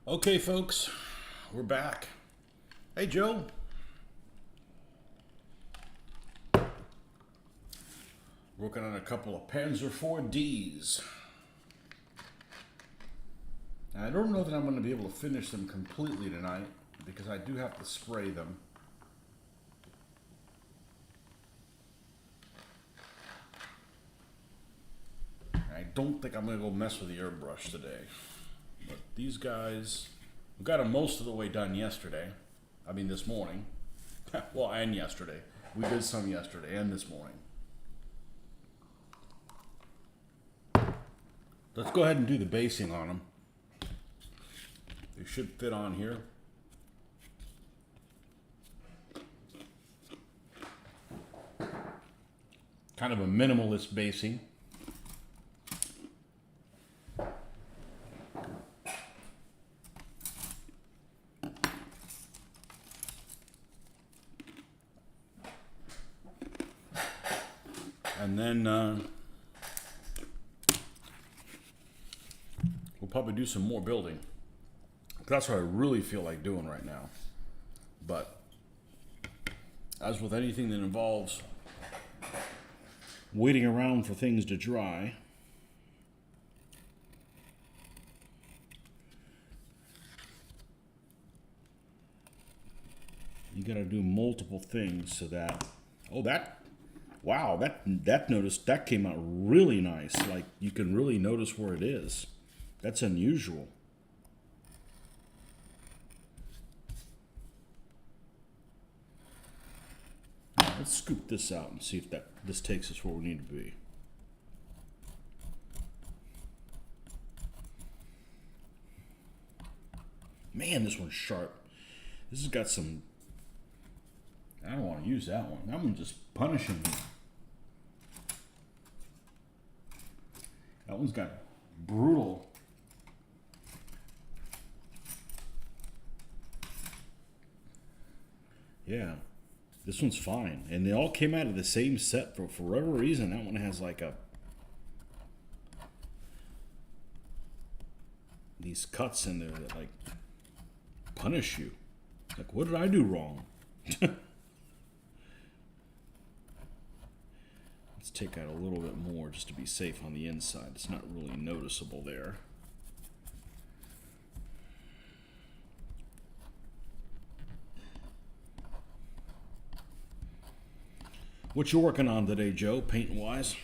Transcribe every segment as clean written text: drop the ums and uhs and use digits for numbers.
Okay, folks, we're back. Hey, Joe. Working on a couple of Panzer 4Ds. I don't know that I'm going to be able to finish them completely tonight because I do have to spray them. I don't think I'm going to go mess with the airbrush today. But these guys, we got them most of the way done yesterday. I mean this morning. Well, and yesterday. We did some yesterday and this morning. Let's go ahead and do the basing on them. They should fit on here. Kind of a minimalist basing. And then we'll probably do some more building. That's what I really feel like doing right now. But as with anything that involves waiting around for things to dry, you gotta do multiple things so that, wow, that came out really nice. Like, you can really notice where it is. That's unusual. Let's scoop this out and see if this takes us where we need to be. Man, this one's sharp. This has got some... I don't want to use that one. That one's just punishing me. That one's got brutal... Yeah. This one's fine. And they all came out of the same set for whatever reason. That one has like these cuts in there that like punish you. Like, what did I do wrong? Let's take out a little bit more just to be safe on the inside. It's not really noticeable there. What you working on today, Joe, painting-wise?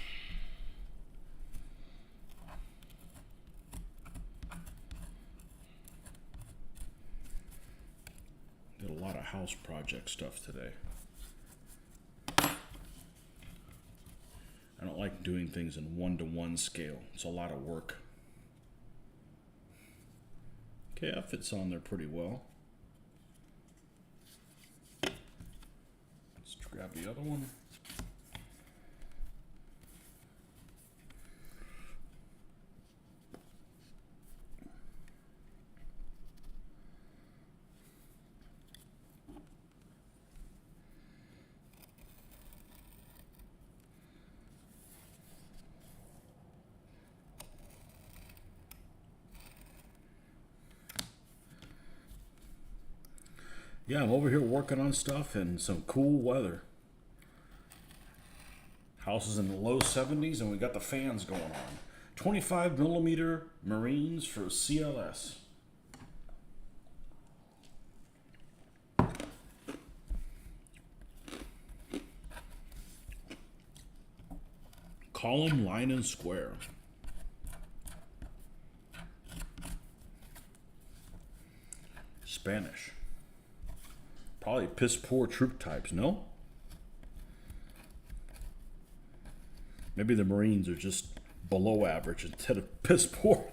Got a lot of house project stuff today. I don't like doing things in one-to-one scale. It's a lot of work. Okay, that fits on there pretty well. Let's grab the other one. Yeah, I'm over here working on stuff in some cool weather. House is in the low 70s and we got the fans going on. 25 millimeter Marines for CLS. Column, line, and square. Spanish. Probably piss poor troop types, no? Maybe the Marines are just below average instead of piss poor.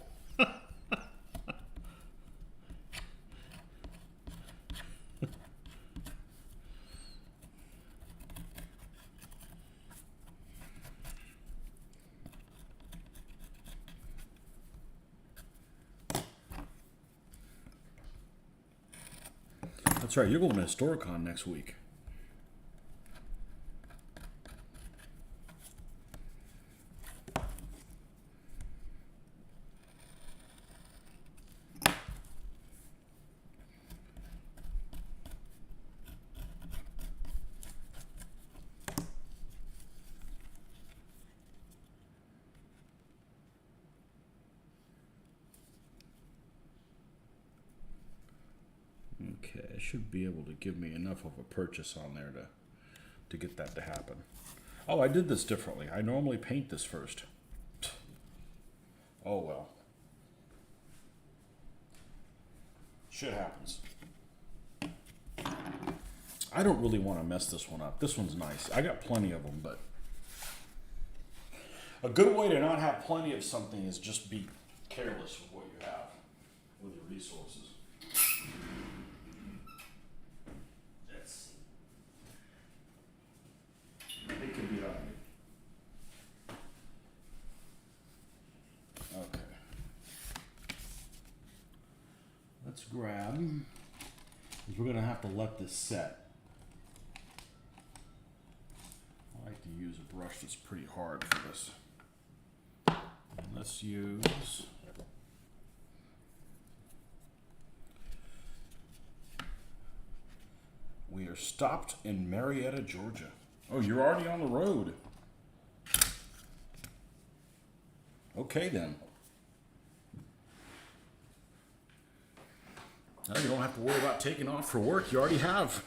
That's right, you're going to Historicon next week. Okay, it should be able to give me enough of a purchase on there to get that to happen. Oh, I did this differently. I normally paint this first. Oh well. Shit happens. I don't really want to mess this one up. This one's nice. I got plenty of them, but a good way to not have plenty of something is just be careless with what you have, with your resources. Let's see. It can be done. Okay. Let's grab, because we're going to have to let this set. I like to use a brush that's pretty hard for this. Let's use we are stopped in Marietta, Georgia. Oh, you're already on the road. Okay then. Now you don't have to worry about taking off for work. You already have.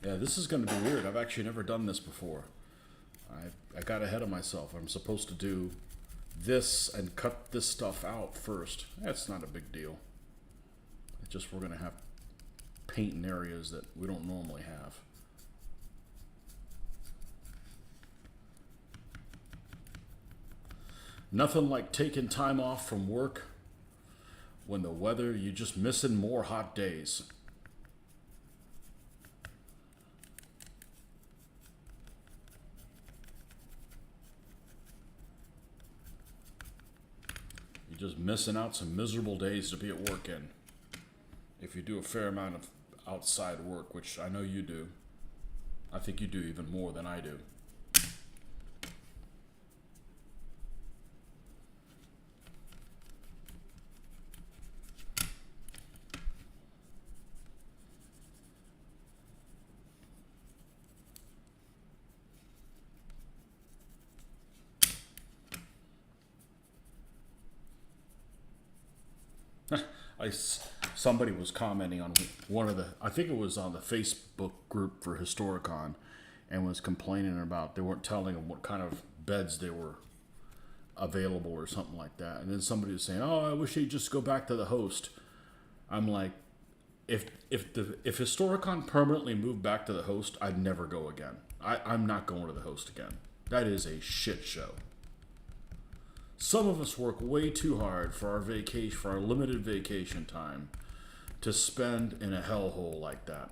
Yeah, this is going to be weird. I've actually never done this before. I got ahead of myself. I'm supposed to do this and cut this stuff out first. That's not a big deal. It's just we're going to have paint in areas that we don't normally have. Nothing like taking time off from work when the weather, you're just missing more hot days. You're just missing out some miserable days to be at work in. If you do a fair amount of outside work, which I know you do. I think you do even more than I do. Somebody was commenting on one of the, I think it was on the Facebook group for Historicon, and was complaining about they weren't telling them what kind of beds they were available or something like that. And then somebody was saying, "Oh, I wish they'd just go back to the host." I'm like, if Historicon permanently moved back to the host, I'd never go again. I'm not going to the host again. That is a shit show. Some of us work way too hard for our vacation, for our limited vacation time, to spend in a hellhole like that.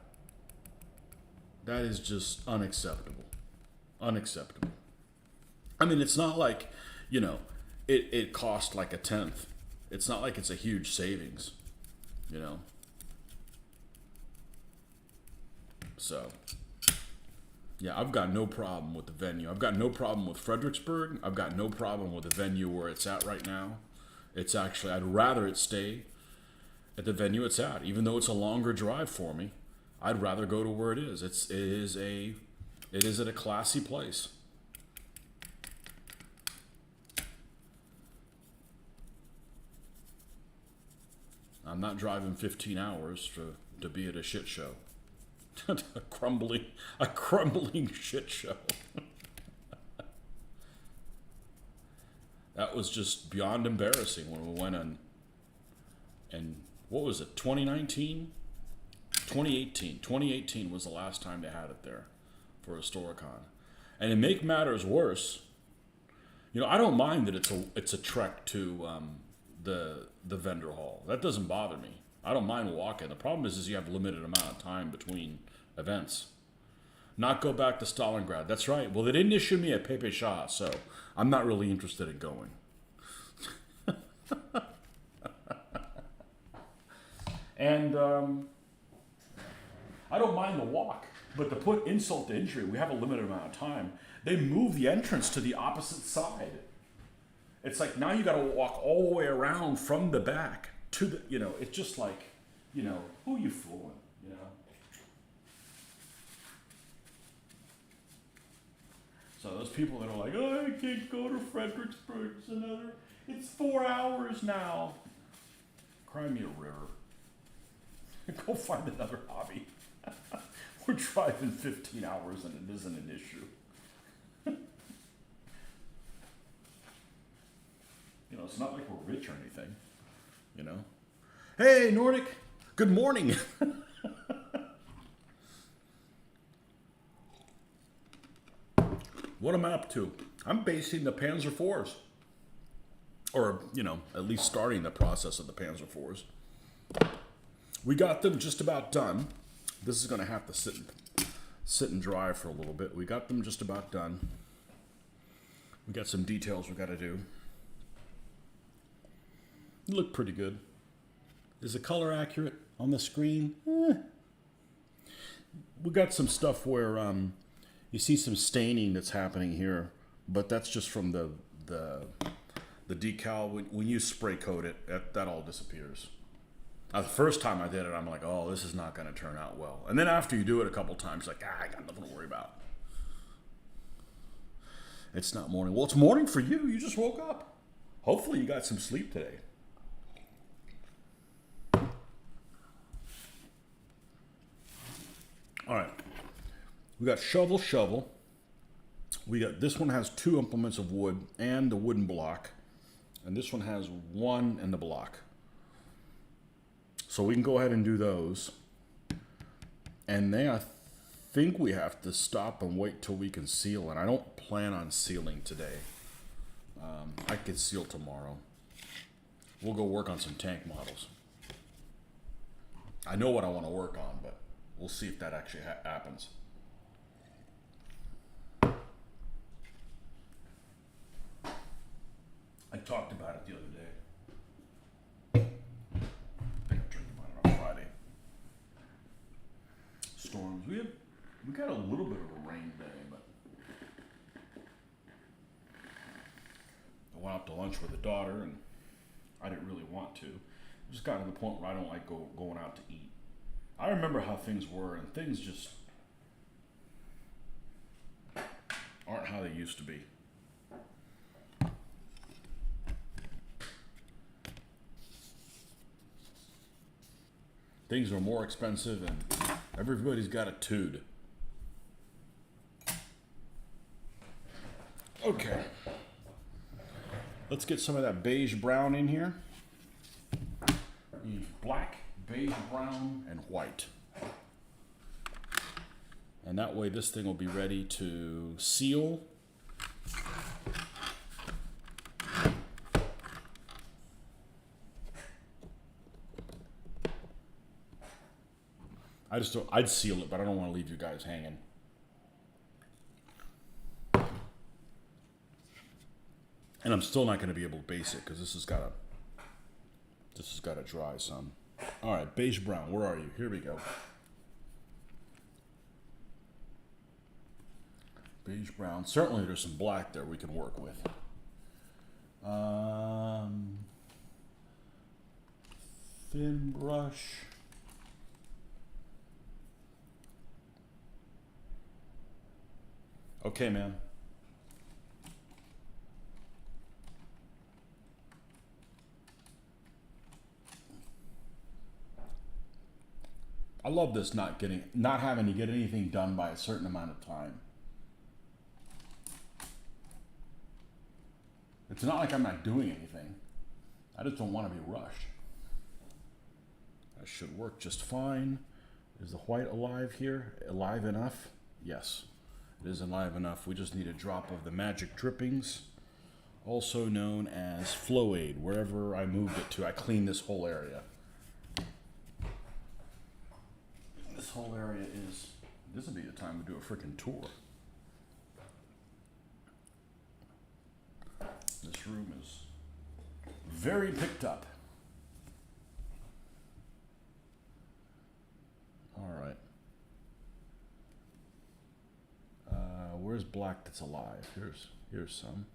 That is just unacceptable. Unacceptable. I mean, it's not like, it cost like a tenth. It's not like it's a huge savings, So, yeah, I've got no problem with the venue. I've got no problem with Fredericksburg. I've got no problem with the venue where it's at right now. It's actually, I'd rather it stay at the venue it's at, even though it's a longer drive for me. I'd rather go to where it is. It is at a classy place. I'm not driving 15 hours to be at a shit show. a crumbling shit show. That was just beyond embarrassing when we went on. And what was it, 2019? 2018. 2018 was the last time they had it there for Historicon. And to make matters worse, I don't mind that it's a trek to the vendor hall. That doesn't bother me. I don't mind walking. The problem is you have a limited amount of time between events. Not go back to Stalingrad. That's right. Well, they didn't issue me a Pepe Shah, so I'm not really interested in going. And I don't mind the walk, but to put insult to injury, we have a limited amount of time. They move the entrance to the opposite side. It's like now you got to walk all the way around from the back to the, it's just like, who are you fooling, So those people that are like, oh, I can't go to Fredericksburg. It's 4 hours now. Cry me a river. Go find another hobby. We're driving 15 hours and it isn't an issue. You know, it's not like we're rich or anything. You know? Hey, Nordic. Good morning. What am I up to? I'm basing the Panzer IVs. Or, you know, at least starting the process of the Panzer IVs. We got them just about done. This is going to have to sit and dry for a little bit. We got them just about done. We got some details we got to do. They look pretty good. Is the color accurate on the screen? We got some stuff where you see some staining that's happening here, but that's just from the decal. When you spray coat it, that all disappears. The first time I did it, I'm like, oh, this is not going to turn out well. And then after you do it a couple times, like, I got nothing to worry about. It's not morning. Well, it's morning for you. You just woke up. Hopefully you got some sleep today. All right. We got shovel. We got, this one has 2 implements of wood and the wooden block. And this one has 1 and the block. So we can go ahead and do those. And then I think we have to stop and wait till we can seal. And I don't plan on sealing today. I could seal tomorrow. We'll go work on some tank models. I know what I want to work on, but we'll see if that actually happens. I talked about it the other day. I think I talked about it on Friday. Storms. We got a little bit of a rain day, but I went out to lunch with the daughter, and I didn't really want to. It just got to the point where I don't like going out to eat. I remember how things were, and things just aren't how they used to be. Things are more expensive, and everybody's got a tude. Okay. Let's get some of that beige brown in here. Need black, beige, brown, and white. And that way this thing will be ready to seal. I'd seal it, but I don't want to leave you guys hanging. And I'm still not going to be able to base it because this has got to dry some. All right, beige brown, where are you? Here we go. Beige brown. Certainly there's some black there we can work with. Thin brush. Okay, man. I love this not having to get anything done by a certain amount of time. It's not like I'm not doing anything. I just don't want to be rushed. That should work just fine. Is the white alive here? Alive enough? Yes, it is alive enough. We just need a drop of the magic drippings, also known as Flow Aid, wherever I moved it to. I cleaned this whole area. This whole area this will be the time to do a freaking tour. This room is very picked up. All right. Where's black that's alive? Here's some.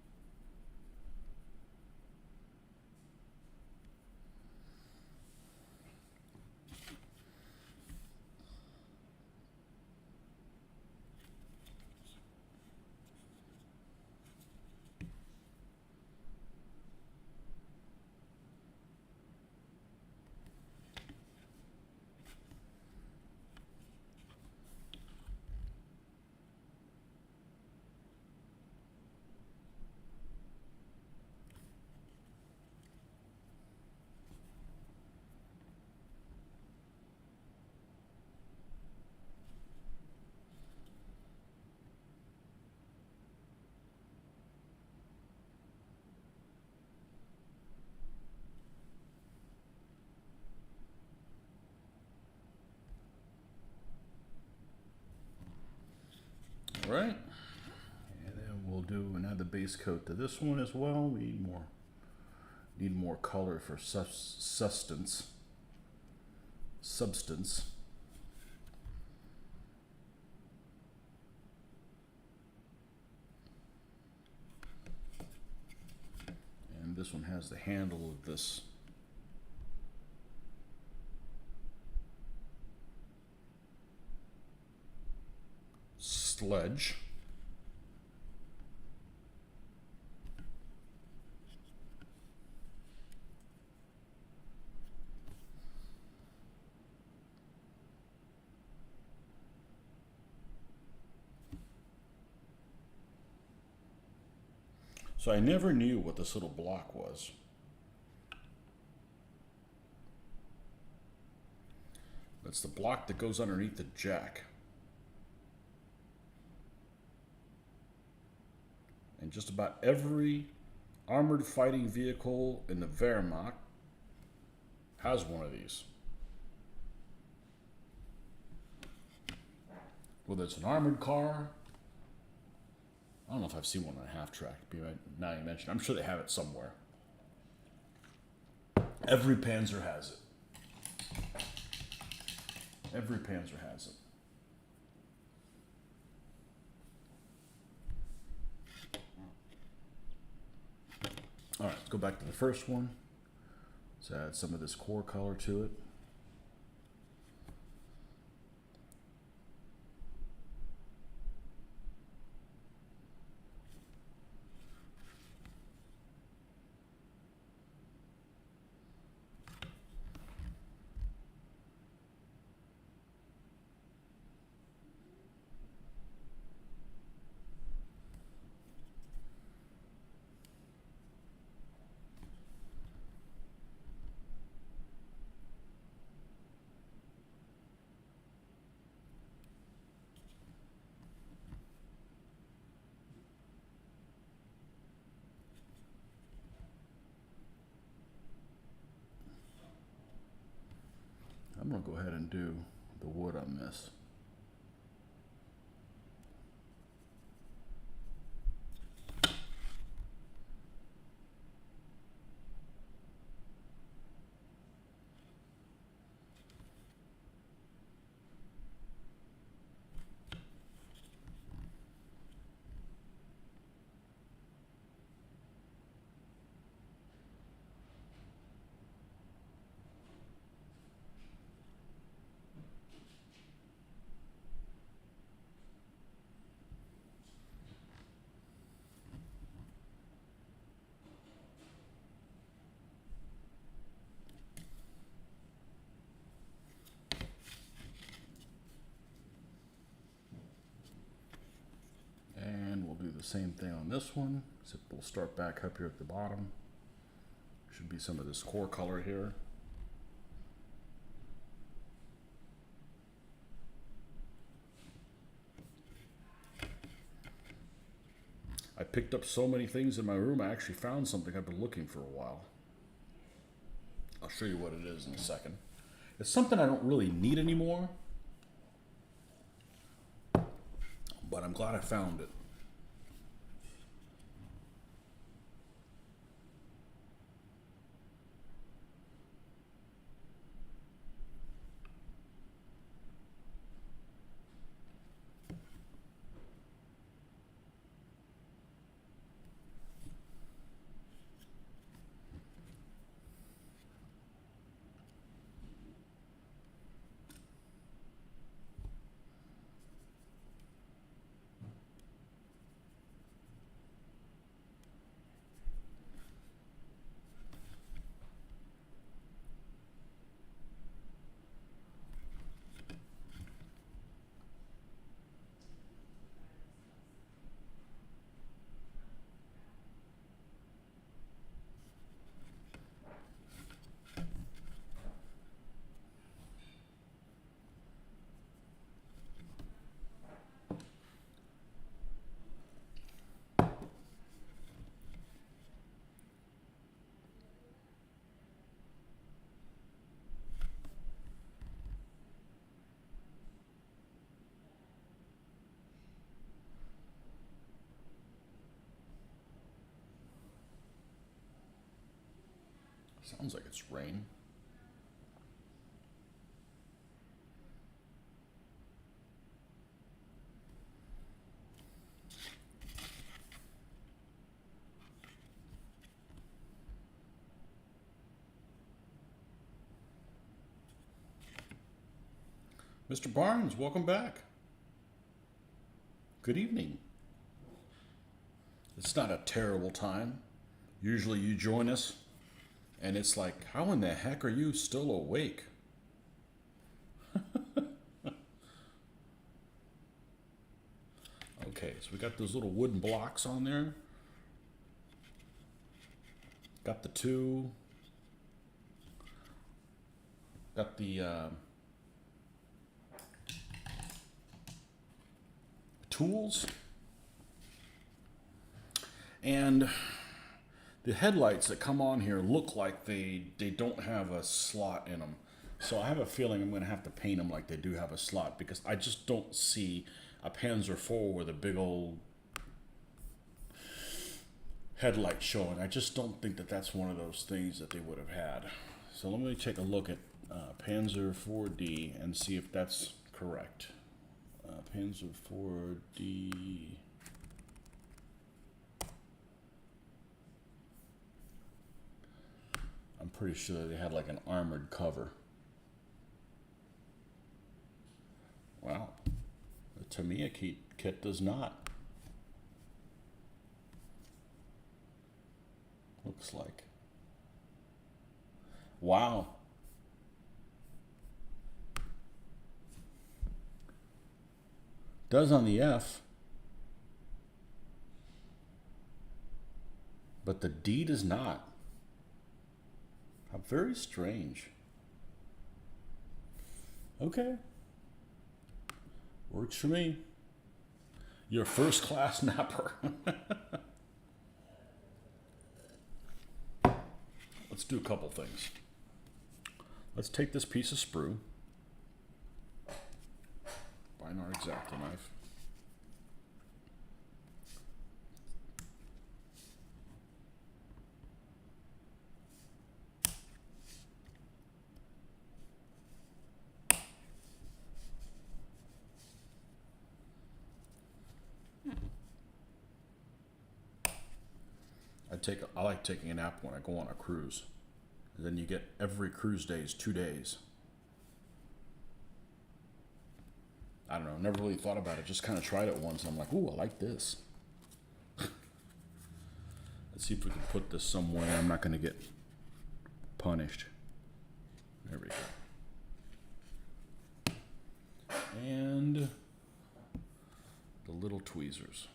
Right. And then we'll do another base coat to this one as well. We need more color for substance. And this one has the handle of this sledge. So I never knew what this little block was. That's the block that goes underneath the jack. And just about every armored fighting vehicle in the Wehrmacht has one of these. Whether it's an armored car, I don't know if I've seen one on a half track. Now you mention, I'm sure they have it somewhere. Every Panzer has it. Every Panzer has it. All right, let's go back to the first one. Let's add some of this core color to it. I'm gonna go ahead and do the wood on this. And we'll do the same thing on this one, except we'll start back up here at the bottom. Should be some of this core color here. I picked up so many things in my room, I actually found something I've been looking for a while. I'll show you what it is in a second. It's something I don't really need anymore, but I'm glad I found it. Sounds like it's rain. Mr. Barnes, welcome back. Good evening. It's not a terrible time. Usually you join us and it's like, how in the heck are you still awake? Okay, so we got those little wooden blocks on there. Got the two. Got the tools. And the headlights that come on here look like they don't have a slot in them. So I have a feeling I'm going to have to paint them like they do have a slot, because I just don't see a Panzer IV with a big old headlight showing. I just don't think that that's one of those things that they would have had. So let me take a look at Panzer 4D and see if that's correct. Panzer 4D. I'm pretty sure they had like an armored cover. Wow. The Tamiya kit does not. Looks like. Wow. Does on the F. But the D does not. How very strange. Okay. Works for me. You're a first class napper. Let's do a couple things. Let's take this piece of sprue. Find our X-Acto knife. I like taking a nap when I go on a cruise. And then you get every cruise day is 2 days. I don't know, never really thought about it. Just kind of tried it once and I'm like, ooh, I like this. Let's see if we can put this somewhere I'm not going to get punished. There we go. And the little tweezers.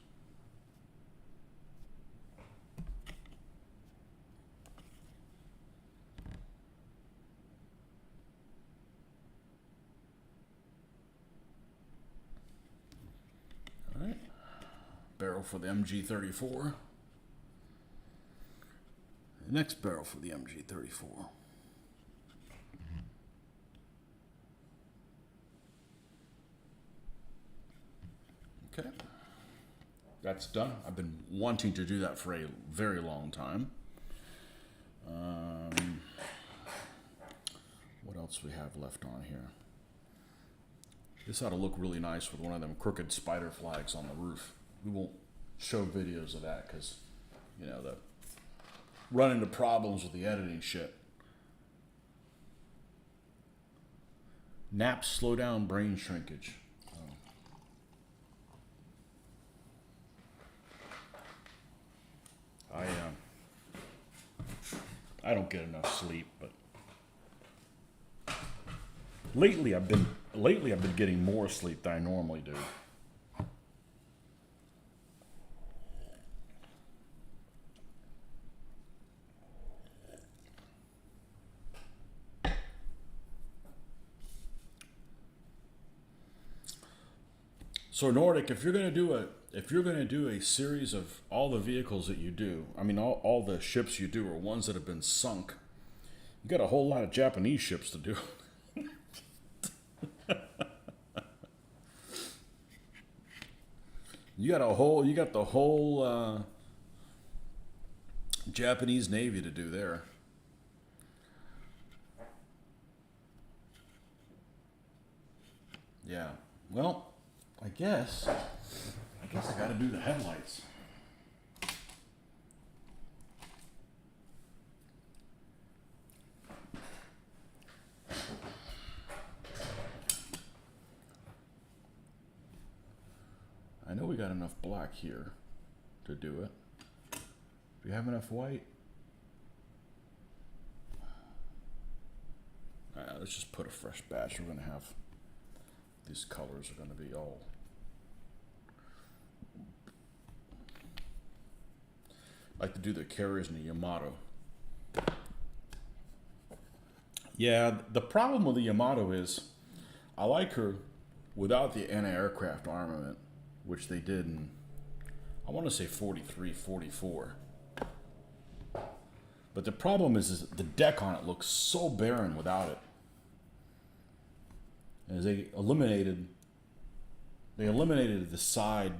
All right. Barrel for the MG34. The next barrel for the MG34. Okay, that's done. I've been wanting to do that for a very long time. What else we have left on here? This ought to look really nice with one of them crooked spider flags on the roof. We won't show videos of that because, you know, the run into problems with the editing shit. Naps slow down brain shrinkage. I don't get enough sleep, but lately I've been getting more sleep than I normally do. So Nordic, if you're gonna do a series of all the vehicles that you do, I mean all the ships you do are ones that have been sunk. You got a whole lot of Japanese ships to do. You got the whole Japanese Navy to do there. Well, I guess I gotta do the headlights. I know we got enough black here to do it. Do we have enough white? Let's just put a fresh batch. We're gonna have, these colors are gonna be all. I like to do the carriers in the Yamato. Yeah, the problem with the Yamato is I like her without the anti-aircraft armament, which they did in, I want to say 43, 44. But the problem is the deck on it looks so barren without it. As they eliminated the side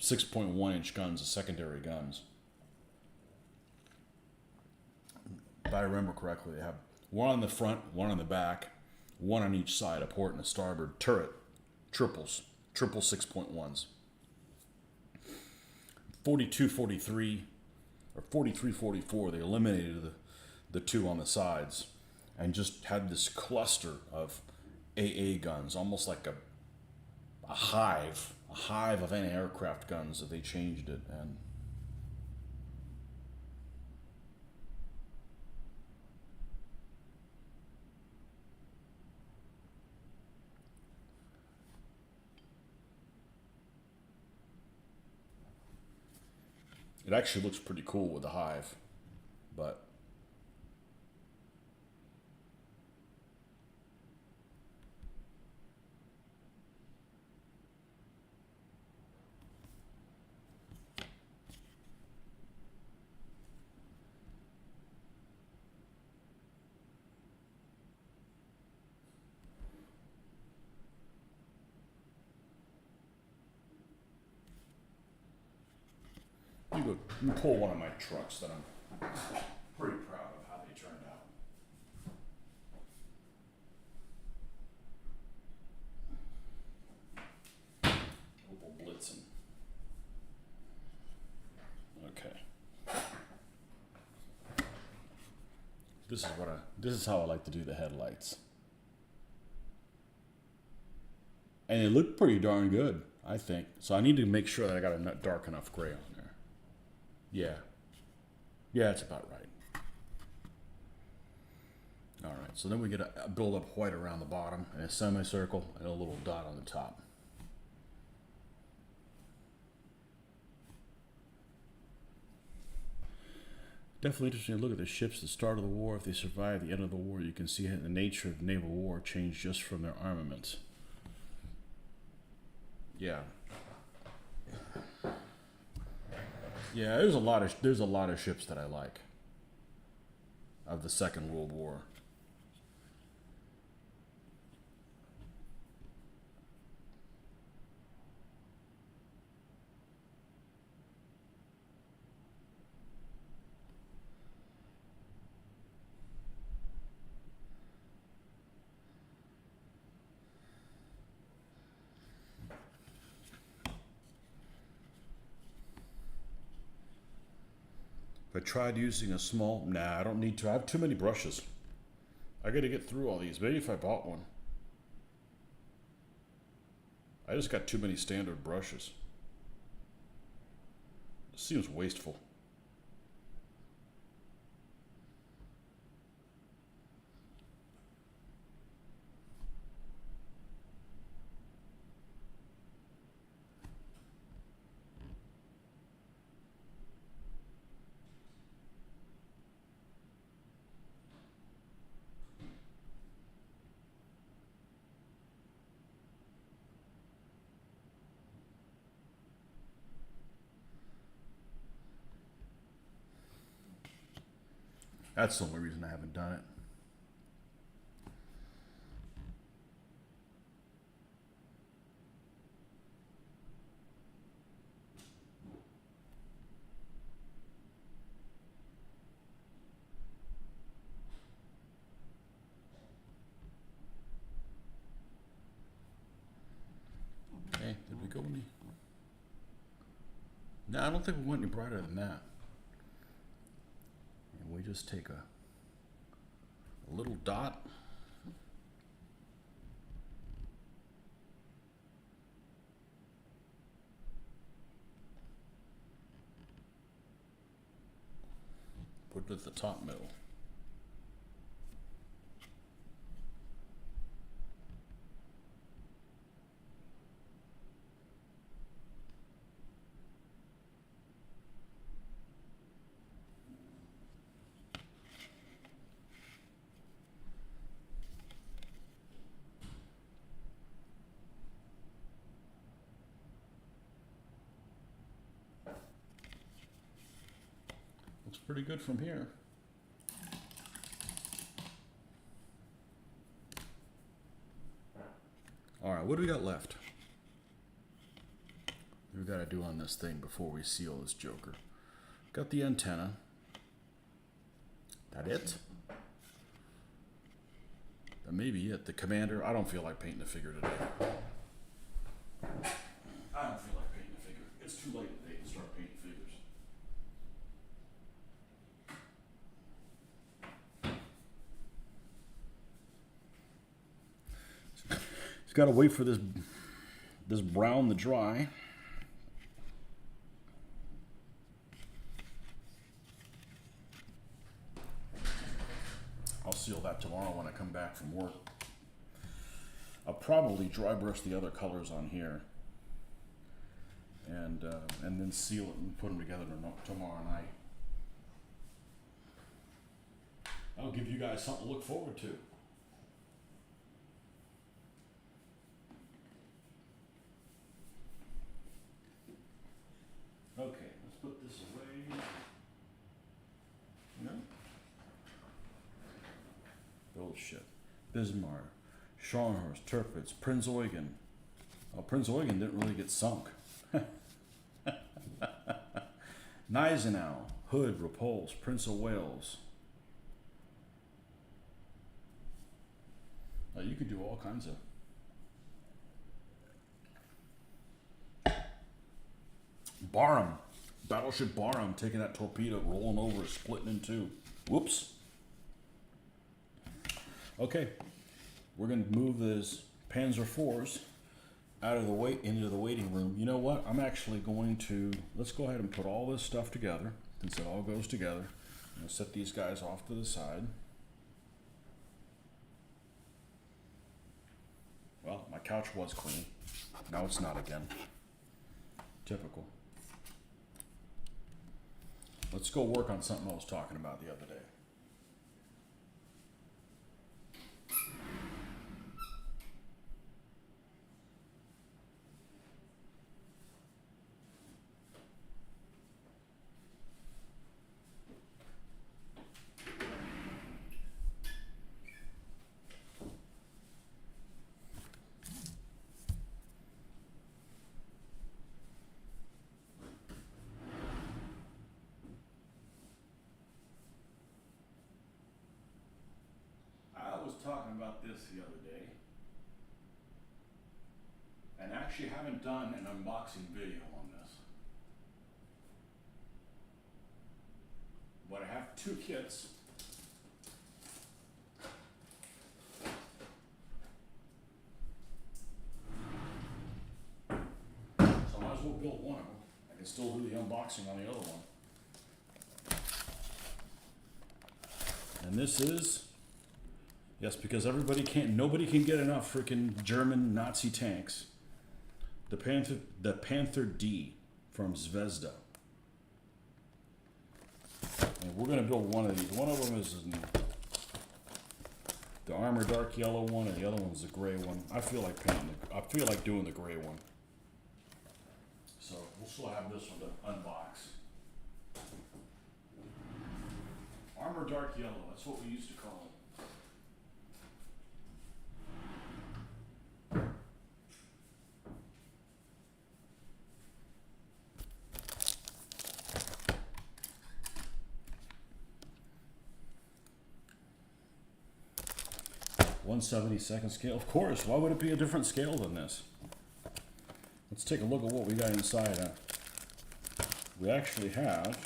6.1 inch guns, the secondary guns. If I remember correctly, they have one on the front, one on the back, one on each side, a port and a starboard turret, triple 6.1s. 42, 43, or 43, 44, they eliminated the two on the sides and just had this cluster of AA guns, almost like a hive of anti-aircraft guns that they changed it. And it actually looks pretty cool with the hive, but you pull one of my trucks that I'm pretty proud of how they turned out. Opel Blitzen. Okay. This is how I like to do the headlights. And they look pretty darn good, I think. So I need to make sure that I got a dark enough gray on there. Yeah. Yeah, that's about right. All right, so then we get a build up white around the bottom and a semicircle and a little dot on the top. Definitely interesting to look at the ships at the start of the war. If they survive the end of the war, you can see the nature of naval war change just from their armaments. Yeah. Yeah, there's a lot of ships that I like of the Second World War. If I tried using a small, nah, I don't need to. I have too many brushes. I gotta get through all these. Maybe if I bought one. I just got too many standard brushes. It seems wasteful. That's the only reason I haven't done it. go any? No, I don't think we went any brighter than that. And we just take a little dot. Put it at the top middle. Looks pretty good from here. All right, what do we got left? We've got to do on this thing before we seal this joker. Got the antenna. That it? That may be it. The commander. I don't feel like painting a figure today. I don't feel like painting a figure. It's too late today to start painting figures. Just got to wait for this brown to dry. I'll seal that tomorrow when I come back from work. I'll probably dry brush the other colors on here, and then seal it and put them together tomorrow night. I'll give you guys something to look forward to. Okay, let's put this away. No? Bullshit. Bismarck, Scharnhorst, Tirpitz, Prinz Eugen. Oh, Prinz Eugen didn't really get sunk. Gneisenau, Hood, Repulse, Prince of Wales. Now you could do all kinds of. Barham, Battleship Barham, taking that torpedo, rolling over, splitting in two. Whoops. Okay, we're going to move those Panzer IVs out of the into the waiting room. You know what? I'm actually going to, let's go ahead and put all this stuff together, since it all goes together. I'm going to set these guys off to the side. Well, my couch was clean. Now it's not again. Typical. Let's go work on something I was talking about the other day. Talking about this the other day, and actually haven't done an unboxing video on this, but I have two kits. So I might as well build one of them. I can still do the unboxing on the other one. And this is, yes, because nobody can get enough freaking German Nazi tanks. The Panther D from Zvezda. And we're gonna build one of these. One of them is the armor dark yellow one, and the other one's the gray one. I feel like doing the gray one. So we'll still have this one to unbox. Armor dark yellow. That's what we used to call it. .1/72 scale. Of course. Why would it be a different scale than this? Let's take a look at what we got inside. We actually have,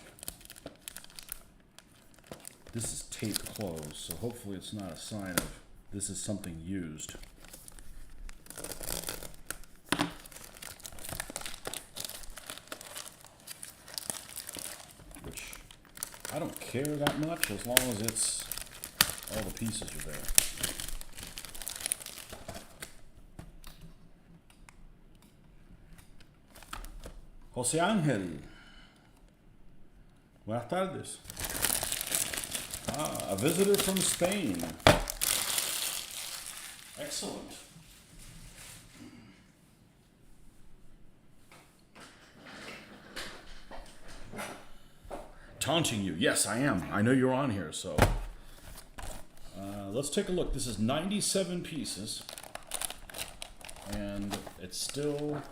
this is taped closed, so hopefully it's not a sign of this is something used. Which I don't care that much as long as it's all the pieces are there. José Ángel. Buenas tardes. Ah, a visitor from Spain. Excellent. Taunting you. Yes, I am. I know you're on here, so. Let's take a look. This is 97 pieces. And it's still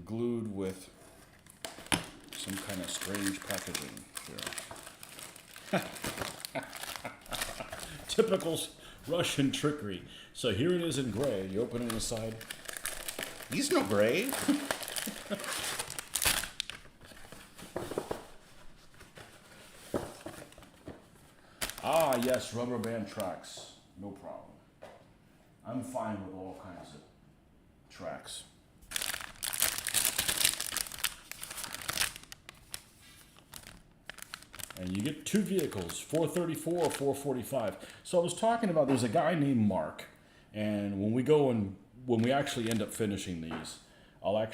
glued with some kind of strange packaging here. Typical Russian trickery. So here it is in gray. You open it inside. He's no gray. Ah, yes, rubber band tracks. No problem. I'm fine with all kinds of tracks. And you get two vehicles, 434 or 445. So I was talking about, there's a guy named Mark, and when we actually end up finishing these, I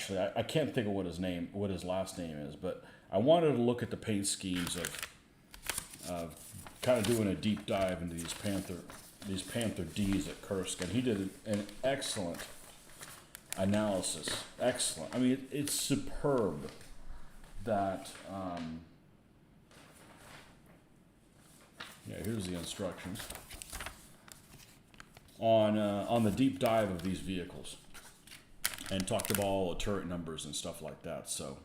can't think of what his last name is, but I wanted to look at the paint schemes of kind of doing a deep dive into these Panther Ds at Kursk, and he did an excellent analysis. Excellent. I mean, it's superb that. Yeah, here's the instructions on the deep dive of these vehicles, and talked about all the turret numbers and stuff like that. So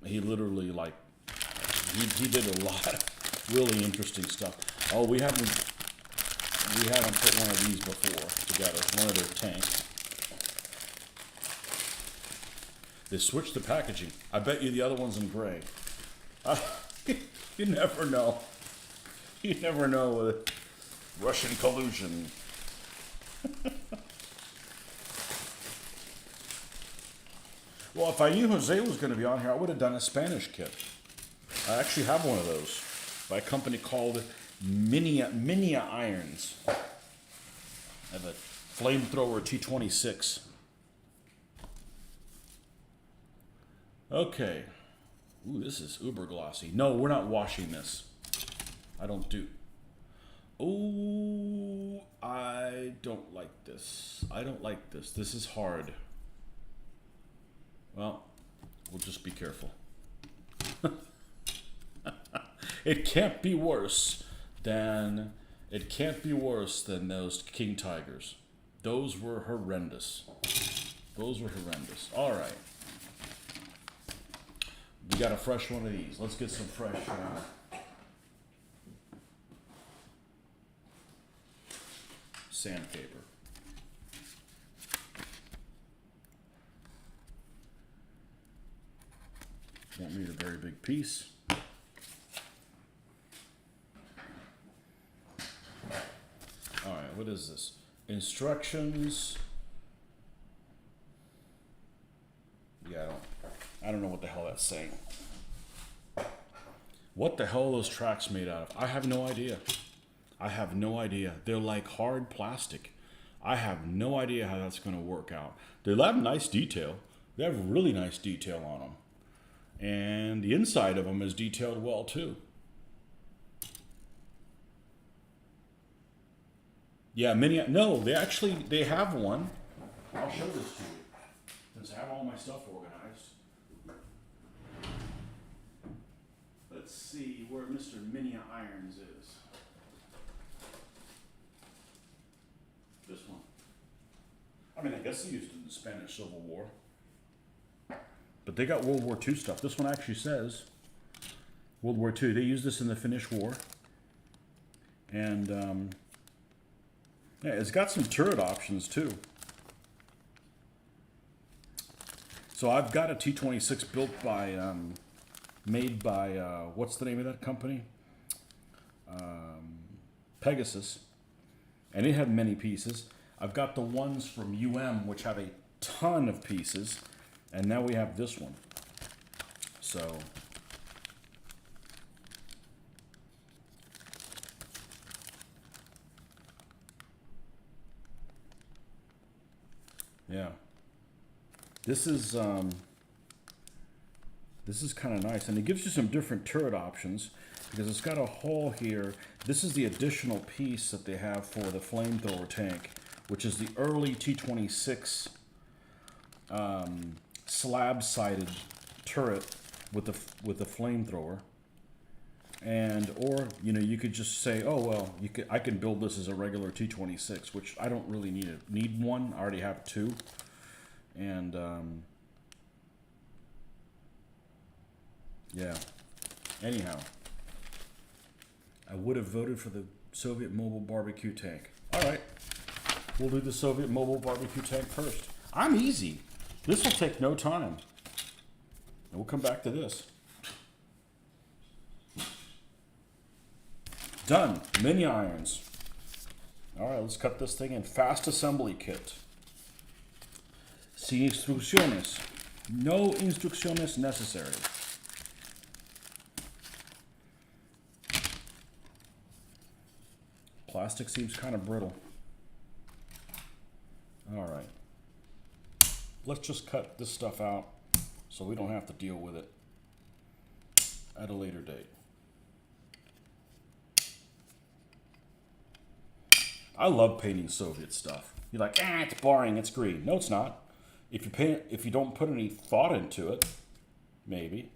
he literally he did a lot of really interesting stuff. Oh, we haven't put one of these before together. One of their tanks. They switched the packaging. I bet you the other one's in gray. You never know. You never know with Russian collusion. Well, if I knew Jose was going to be on here, I would have done a Spanish kit. I actually have one of those by a company called Minia Irons. I have a flamethrower T26. Okay. Ooh, this is uber glossy. No, we're not washing this. I don't do. Oh, I don't like this. I don't like this. This is hard. Well, we'll just be careful. It can't be worse than those King Tigers. Those were horrendous. Those were horrendous. All right. We got a fresh one of these. Let's get some fresh. Sandpaper. Won't need a very big piece. All right, what is this? Instructions. Yeah, I don't know what the hell that's saying. What the hell are those tracks made out of? I have no idea. I have no idea. They're like hard plastic. I have no idea how that's going to work out. They have nice detail. They have really nice detail on them. And the inside of them is detailed well too. Yeah, no, they have one. I'll show this to you, since I have all my stuff organized. Let's see where Mr. Minia Irons is. This one. I mean, I guess they used it in the Spanish Civil War. But they got World War II stuff. This one actually says World War II. They used this in the Finnish War. And, yeah, it's got some turret options, too. So I've got a T-26 built by, made by, what's the name of that company? Pegasus. And it had many pieces. I've got the ones from which have a ton of pieces. And now we have this one. So... yeah. This is kind of nice, and it gives you some different turret options because it's got a hole here. This is the additional piece that they have for the flamethrower tank, which is the early T-26 slab-sided turret with the flamethrower. And or you could just say, oh well, I can build this as a regular T-26, which I don't really need one. I already have two, and yeah. Anyhow, I would have voted for the Soviet mobile barbecue tank. All right, we'll do the Soviet mobile barbecue tank first. I'm easy. This will take no time. And we'll come back to this. Done. Mini irons. All right, let's cut this thing in. Fast assembly kit. Sin instrucciones. No instrucciones necessary. Plastic seems kind of brittle. All right. Let's just cut this stuff out so we don't have to deal with it at a later date. I love painting Soviet stuff. You're like, it's boring, it's green. No, it's not. If you don't put any thought into it, maybe.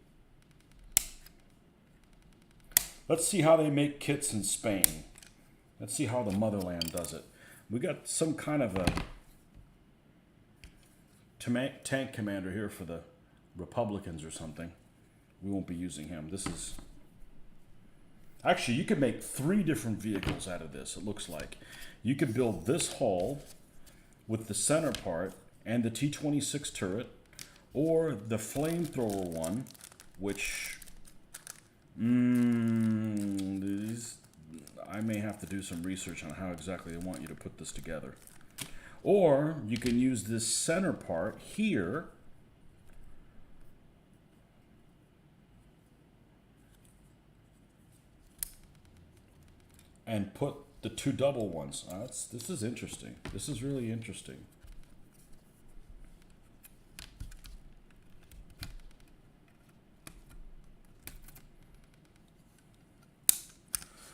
Let's see how they make kits in Spain. Let's see how the motherland does it. We got some kind of a tank commander here for the Republicans or something. We won't be using him. This is... Actually, you could make 3 different vehicles out of this, it looks like. You could build this hull with the center part and the T-26 turret, or the flamethrower one, which I may have to do some research on how exactly they want you to put this together. Or you can use this center part here and put the 2 double ones. This is interesting. This is really interesting.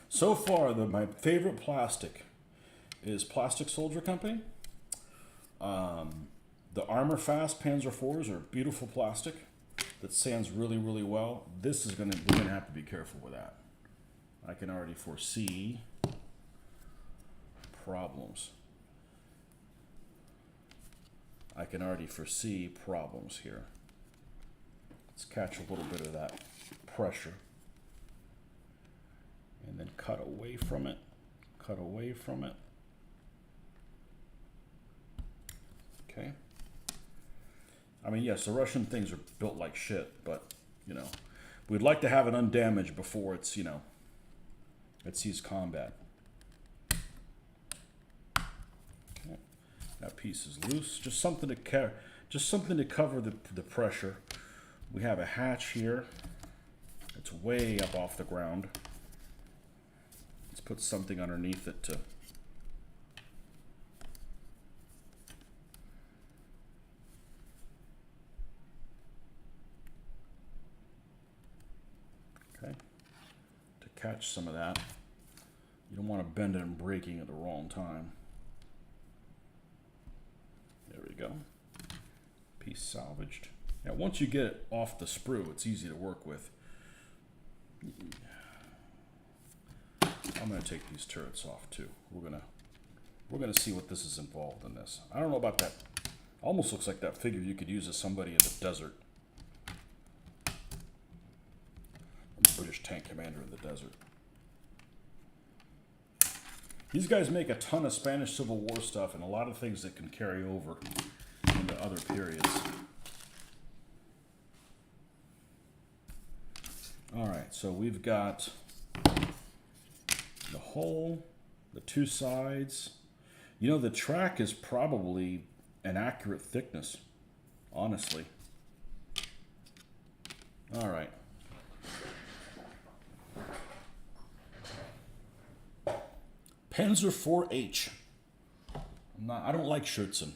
So far, my favorite plastic is Plastic Soldier Company. The Armor Fast Panzer IVs are beautiful plastic that sands really, really well. We're gonna have to be careful with that. I can already foresee problems. Here. Let's catch a little bit of that pressure. And then cut away from it. Okay. I mean, yes, the Russian things are built like shit, but, we'd like to have it undamaged before it's, it sees combat. Okay. That piece is loose. Just something to cover the pressure. We have a hatch here. It's way up off the ground. Let's put something underneath it to... Okay. To catch some of that. You don't want to bend it and breaking at the wrong time. There we go. Piece salvaged. Now, once you get it off the sprue, it's easy to work with. I'm gonna take these turrets off too. We're gonna see what this is involved in this. I don't know about that. Almost looks like that figure you could use as somebody in the desert. A British tank commander in the desert. These guys make a ton of Spanish Civil War stuff and a lot of things that can carry over into other periods. All right, so we've got the hull, the two sides. You know, the track is probably an accurate thickness, honestly. All right. Panzer 4H. I don't like Scherzen.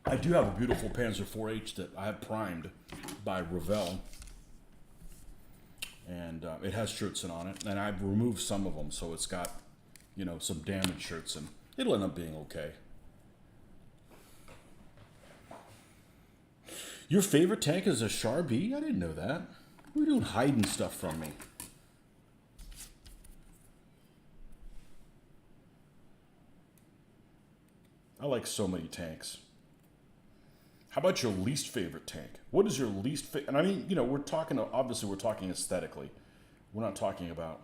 I do have a beautiful Panzer 4H that I have primed by Revell. And it has Scherzen on it. And I've removed some of them, so it's got, you know, some damaged Scherzen. It'll end up being okay. Your favorite tank is a Char B? I didn't know that. What are you doing hiding stuff from me? I like so many tanks. How about your least favorite tank? What is your least favorite? And I mean, you know, we're talking, obviously we're talking aesthetically. We're not talking about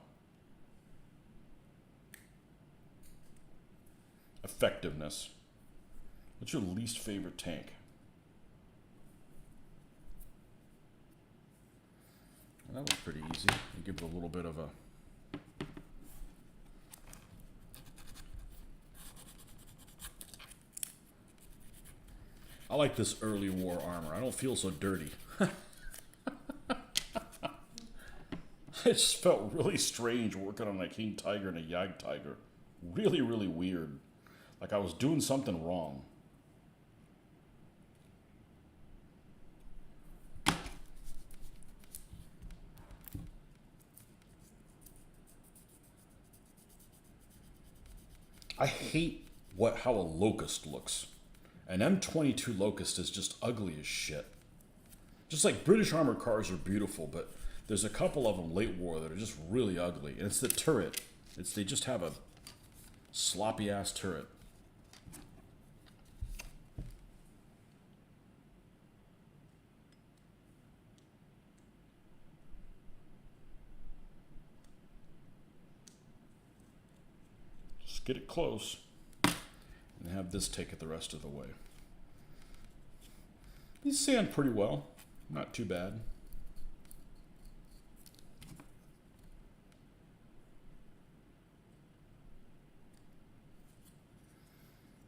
effectiveness. What's your least favorite tank? Well, that was pretty easy. You give it a little bit of a... I like this early war armor. I don't feel so dirty. It just felt really strange working on a King Tiger and a Yag Tiger. Really, really weird. Like I was doing something wrong. I hate how a Locust looks. An M22 Locust is just ugly as shit. Just like British armored cars are beautiful, but there's a couple of them late war that are just really ugly. And it's the turret. They just have a sloppy ass turret. Just get it close and have this take it the rest of the way. These sand pretty well. Not too bad.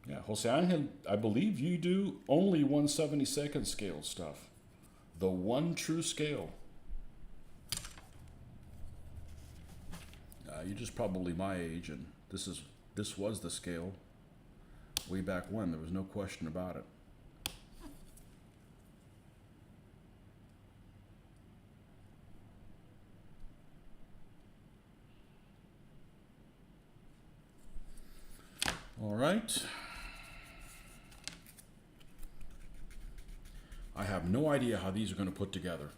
Yeah, Jose Angel, I believe you do only 1/72nd scale stuff. The one true scale. You're just probably my age, and this was the scale way back when. There was no question about it. All right. I have no idea how these are going to put together.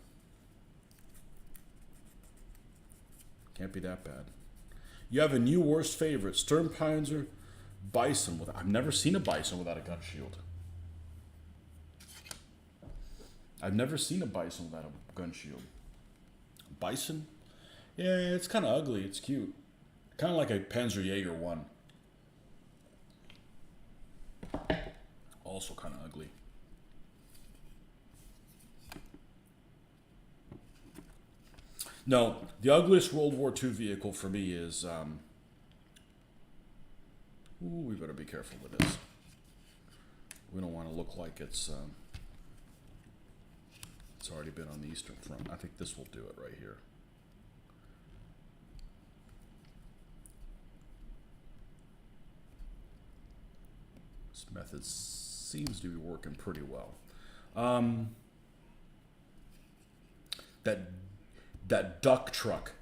Can't be that bad. You have a new worst favorite, Sturmpanzer Bison. I've never seen a Bison without a gun shield. I've never seen a Bison without a gun shield. Bison? Yeah, it's kind of ugly. It's cute. Kind of like a Panzerjäger 1. Also kind of ugly. No, the ugliest World War II vehicle for me is... we better be careful with this. We don't want to look like it's already been on the Eastern Front. I think this will do it right here. This method seems to be working pretty well. That duck truck,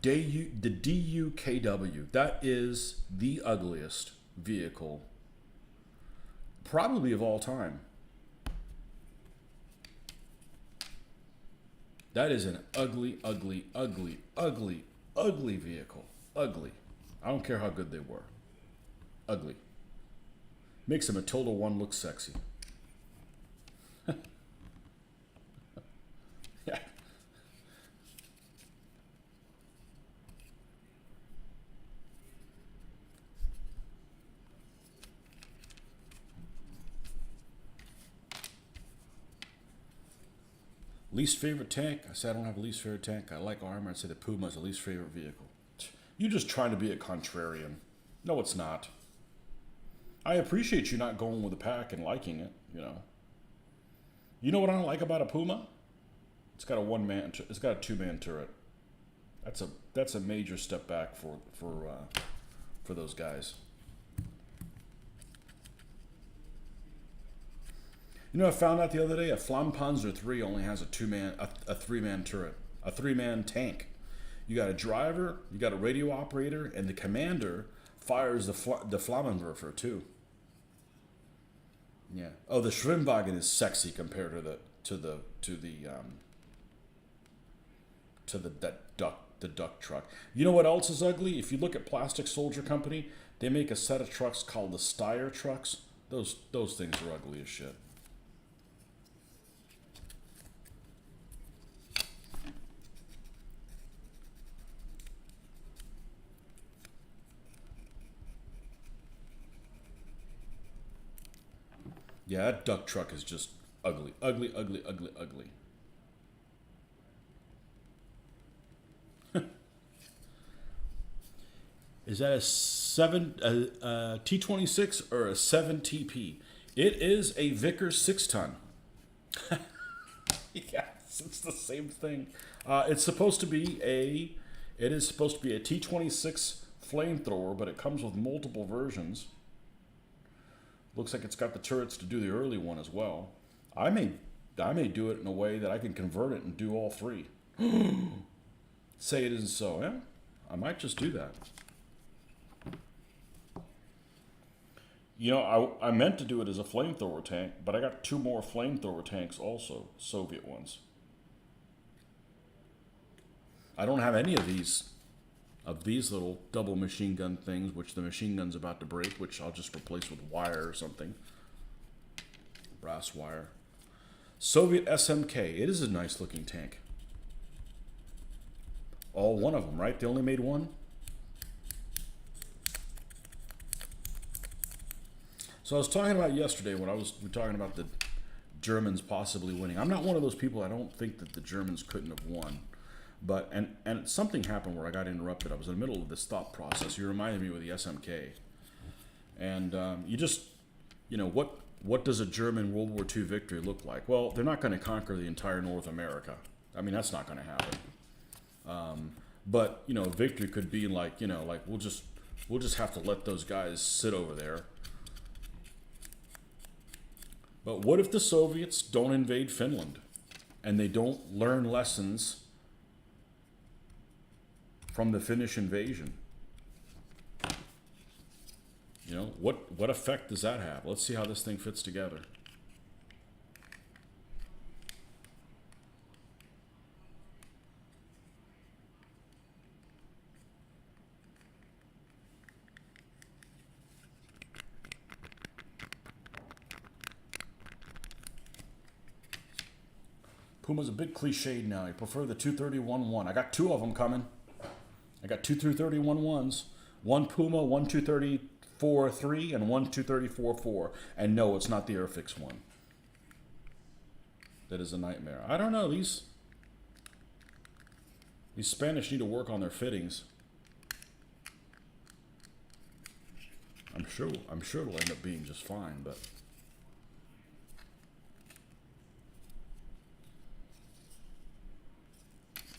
the DUKW, that is the ugliest vehicle probably of all time. That is an ugly, ugly, ugly, ugly, ugly vehicle. Ugly. I don't care how good they were. Ugly. Makes a Matilda 1 look sexy. Yeah. Least favorite tank? I say I don't have a least favorite tank. I like armor. I'd say the Puma is the least favorite vehicle. You just trying to be a contrarian. No, it's not. I appreciate you not going with the pack and liking it, you know. You know what I don't like about a Puma? It's got a one-man. It's got a two-man turret. That's a major step back for those guys. You know, I found out the other day a Panzer 3 only has a three-man turret, a three-man tank. You got a driver, you got a radio operator, and the commander fires the Flammenwerfer too. Yeah. Oh, the Schwimmwagen is sexy compared to the duck truck. You know what else is ugly? If you look at Plastic Soldier Company, they make a set of trucks called the Steyr trucks. Those things are ugly as shit. Yeah, that duck truck is just ugly, ugly, ugly, ugly, ugly. Is that a T26 or a 7TP? It is a Vickers 6-ton. Yes, it's the same thing. It's supposed to be a T26 flamethrower, but it comes with multiple versions. Looks like it's got the turrets to do the early one as well. I may do it in a way that I can convert it and do all three. Say it isn't so, yeah? I might just do that. You know, I meant to do it as a flamethrower tank, but I got 2 more flamethrower tanks also, Soviet ones. I don't have any of these little double machine gun things, which the machine gun's about to break, which I'll just replace with wire or something. Brass wire. Soviet SMK. It is a nice looking tank. All one of them, right? They only made one? So I was talking about yesterday when we were talking about the Germans possibly winning. I'm not one of those people. I don't think that the Germans couldn't have won. But, and something happened where I got interrupted. I was in the middle of this thought process. You reminded me with the SMK. And you know, what does a German World War II victory look like? Well, they're not going to conquer the entire North America. I mean, that's not going to happen. But, you know, victory could be like, you know, like we'll just have to let those guys sit over there. But what if the Soviets don't invade Finland and they don't learn lessons from the Finnish invasion? You know, what effect does that have? Let's see how this thing fits together. Puma's a bit cliched now. You prefer the 231-1. I got 2 of them coming. I got 2 231-1s. One Puma, one 234-3, and one 234-4. And no, it's not the Airfix one. That is a nightmare. I don't know. These Spanish need to work on their fittings. I'm sure it'll end up being just fine, but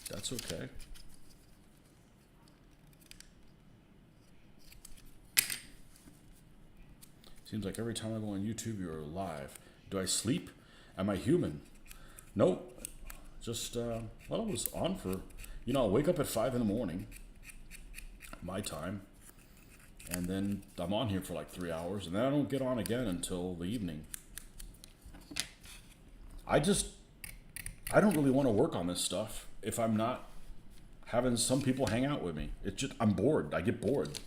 that's okay. Seems like every time I go on YouTube, you're live. Do I sleep? Am I human? Nope. Just, well, it was on for, you know, I'll wake up at 5 in the morning, my time, and then I'm on here for like 3 hours, and then I don't get on again until the evening. I don't really want to work on this stuff if I'm not having some people hang out with me. It's just, I'm bored. I get bored.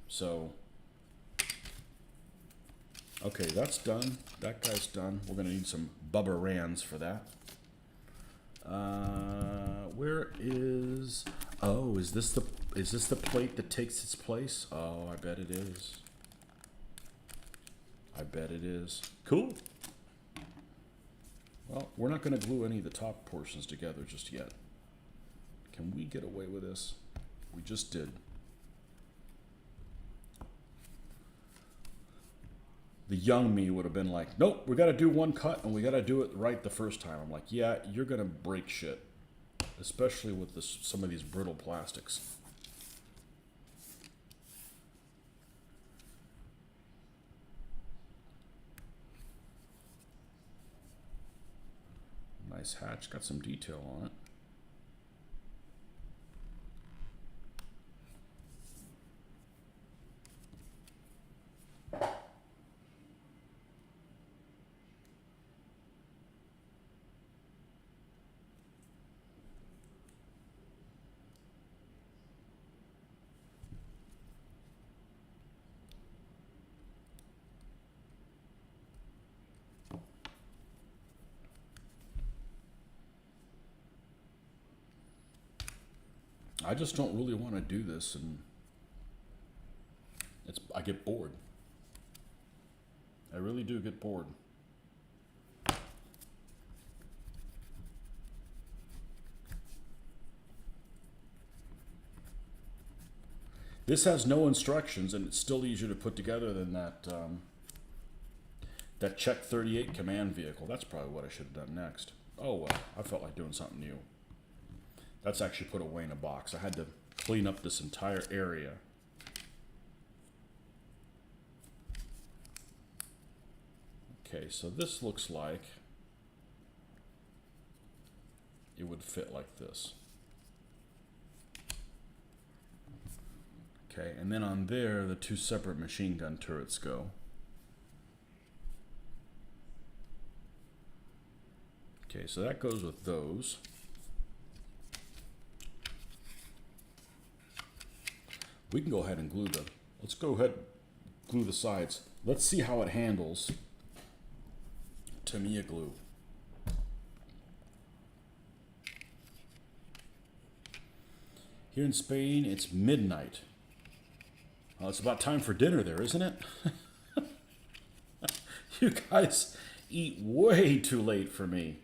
So, okay, that's done. That guy's done. We're going to need some Bubba Rands for that. Where is... Oh, is this the plate that takes its place? Oh, I bet it is. I bet it is. Cool. Well, we're not going to glue any of the top portions together just yet. Can we get away with this? We just did. The young me would have been like, nope, we got to do one cut and we got to do it right the first time. I'm like, yeah, you're going to break shit. Especially with this, some of these brittle plastics. Nice hatch, got some detail on it. I just don't really want to do this, and I get bored. I really do get bored. This has no instructions, and it's still easier to put together than that that Czech 38 command vehicle. That's probably what I should have done next. Oh well, I felt like doing something new. That's actually put away in a box. I had to clean up this entire area. Okay, so this looks like it would fit like this. Okay, and then on there, the two separate machine gun turrets go. Okay, so that goes with those. We can go ahead and glue the, let's go ahead and glue the sides. Let's see how it handles Tamiya glue. Here in Spain, it's midnight. Well, it's about time for dinner there, isn't it? You guys eat way too late for me.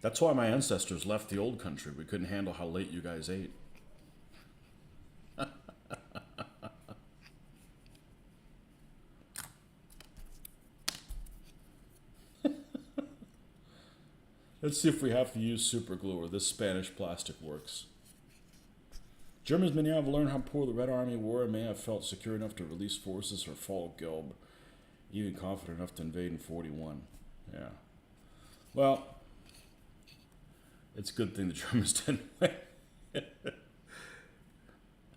That's why my ancestors left the old country. We couldn't handle how late you guys ate. Let's see if we have to use super glue or this Spanish plastic works. Germans may now have learned how poor the Red Army were and may have felt secure enough to release forces or fall Gelb, even confident enough to invade in 41. Yeah. Well, it's a good thing the Germans didn't win.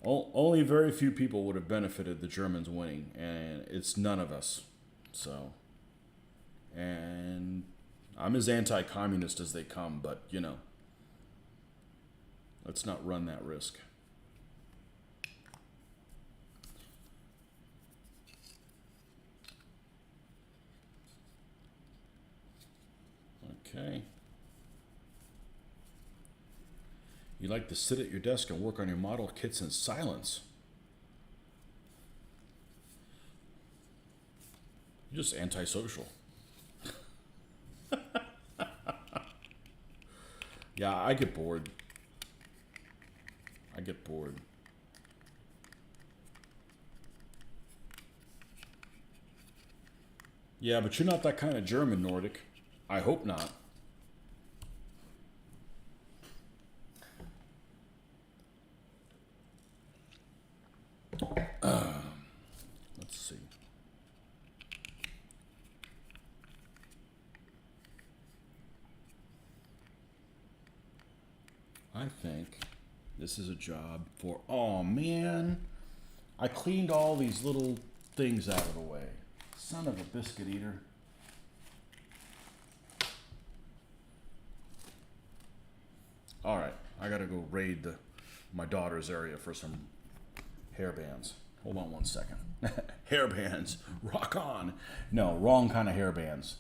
Only very few people would have benefited the Germans winning, and it's none of us. So, and I'm as anti-communist as they come, but, you know, let's not run that risk. Okay. You like to sit at your desk and work on your model kits in silence. You're just antisocial. Yeah, I get bored. I get bored. Yeah, but you're not that kind of German, Nordic. I hope not. Let's see. I think this is a job for, oh man, I cleaned all these little things out of the way. Son of a biscuit eater. All right, I gotta go raid my daughter's area for some hair bands. Hold on one second. Hair bands, rock on. No, wrong kind of hair bands.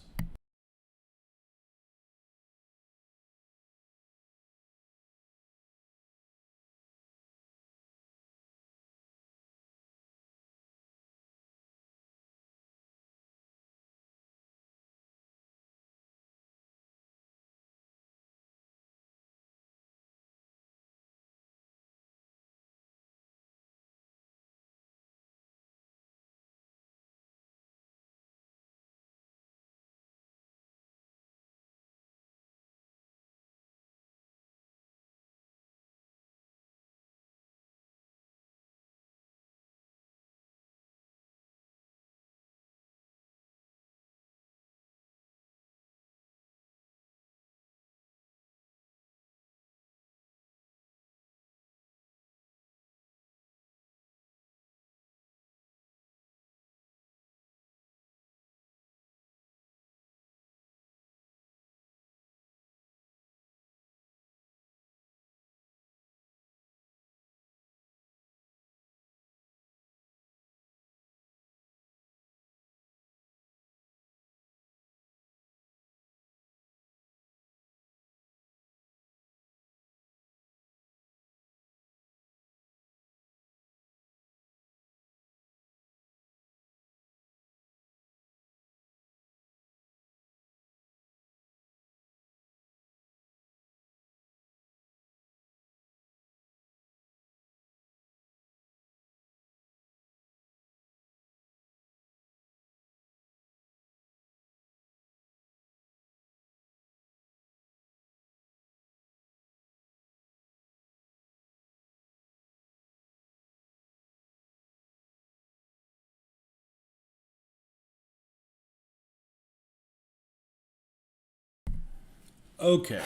Okay.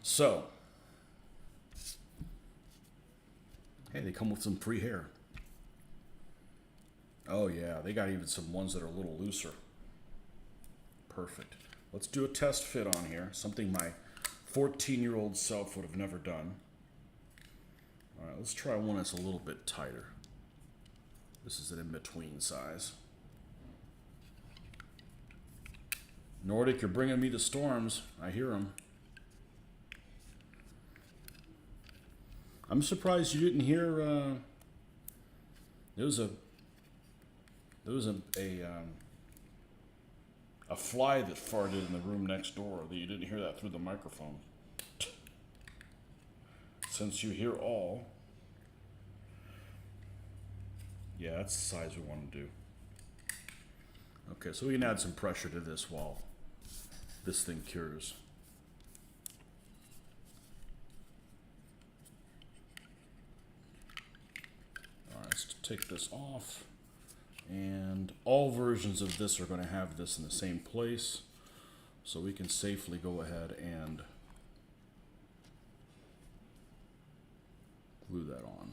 So, hey, they come with some free hair. Oh yeah, they got even some ones that are a little looser. Perfect. Let's do a test fit on here. Something my 14-year-old self would have never done. All right, let's try one that's a little bit tighter. This is an in-between size. Nordic, you're bringing me the storms. I hear them. I'm surprised you didn't hear. There was a fly that farted in the room next door. That you didn't hear that through the microphone. Since you hear all, yeah, that's the size we want to do. Okay, so we can add some pressure to this while this thing cures. All right, let's take this off. And all versions of this are going to have this in the same place. So we can safely go ahead and glue that on.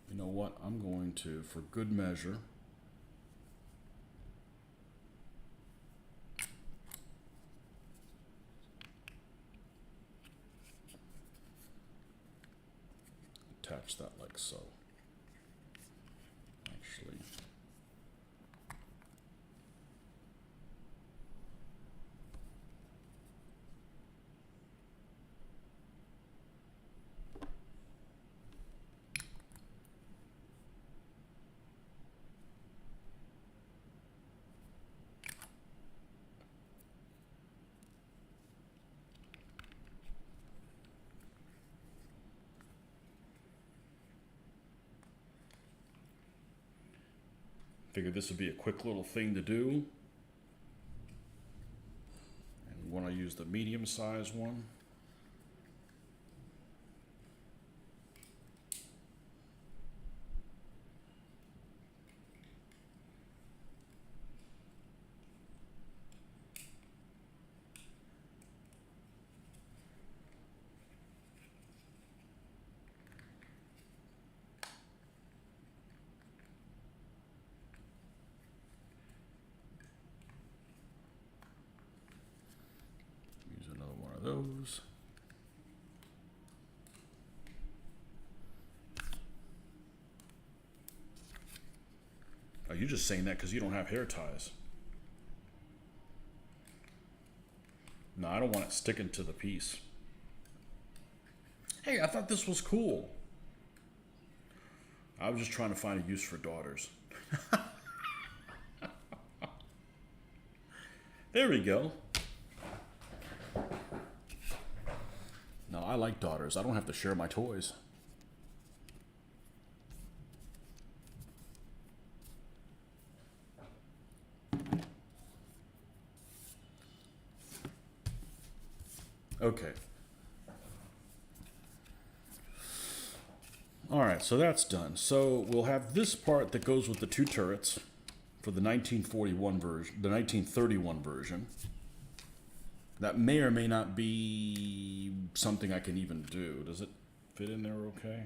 You know what? I'm going to, for good measure, attach that like so. Actually, figured this would be a quick little thing to do. And we want to use the medium size one. Those. Oh, you're just saying that because you don't have hair ties. No, I don't want it sticking to the piece. Hey, I thought this was cool. I was just trying to find a use for daughters. There we go. No, I like daughters. I don't have to share my toys. Okay. All right, so that's done. So we'll have this part that goes with the two turrets for the 1941 version, the 1931 version. That may or may not be something I can even do. Does it fit in there okay?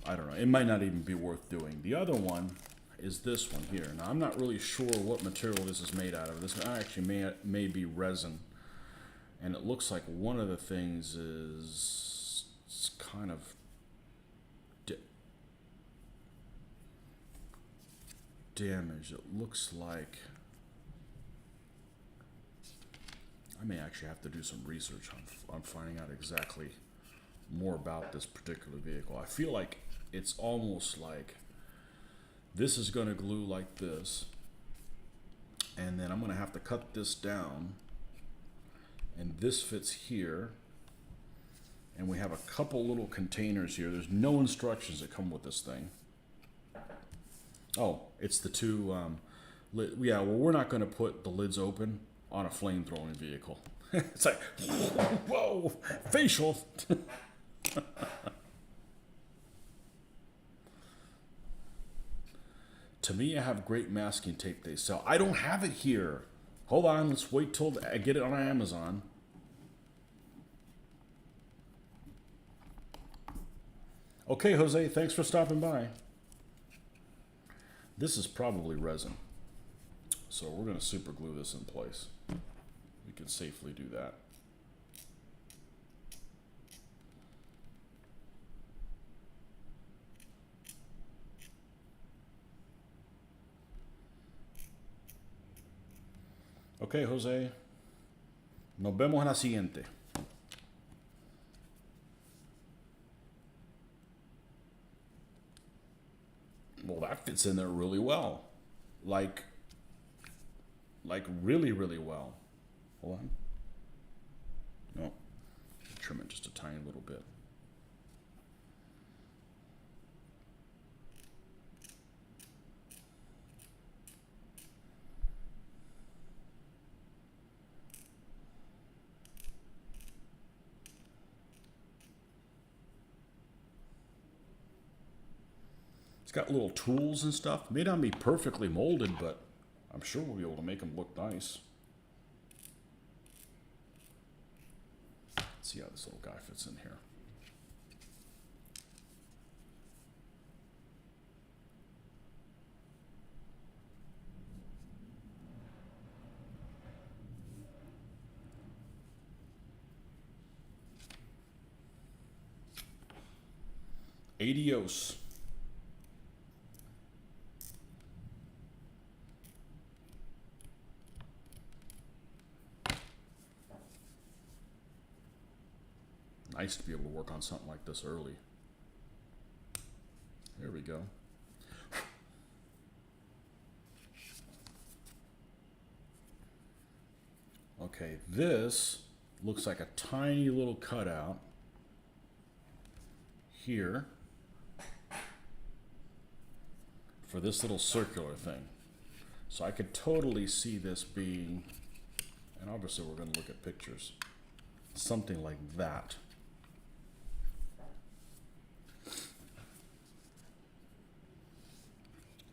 I don't know. It might not even be worth doing. The other one is this one here. Now, I'm not really sure what material this is made out of. This actually may be resin. And it looks like one of the things is kind of damaged. It looks like I may actually have to do some research on finding out exactly more about this particular vehicle. I feel like it's almost like this is going to glue like this, and then I'm going to have to cut this down, and this fits here, and we have a couple little containers here. There's no instructions that come with this thing. Oh, it's the two Yeah, well, we're not going to put the lids open on a flame-throwing vehicle. It's like, whoa, facial. To me, I have great masking tape they sell. I don't have it here. Hold on, let's wait till I get it on Amazon. Okay, Jose, thanks for stopping by. This is probably resin. So we're going to super glue this in place. We can safely do that. Okay, Jose. Nos vemos en la siguiente. Well, that fits in there really well. Like really, really well. Hold on. No. Trim it just a tiny little bit. It's got little tools and stuff. May not be perfectly molded, but I'm sure we'll be able to make them look nice. Let's see how this little guy fits in here. Adios. Nice to be able to work on something like this early. There we go. Okay, this looks like a tiny little cutout here for this little circular thing. So I could totally see this being, and obviously we're going to look at pictures, something like that.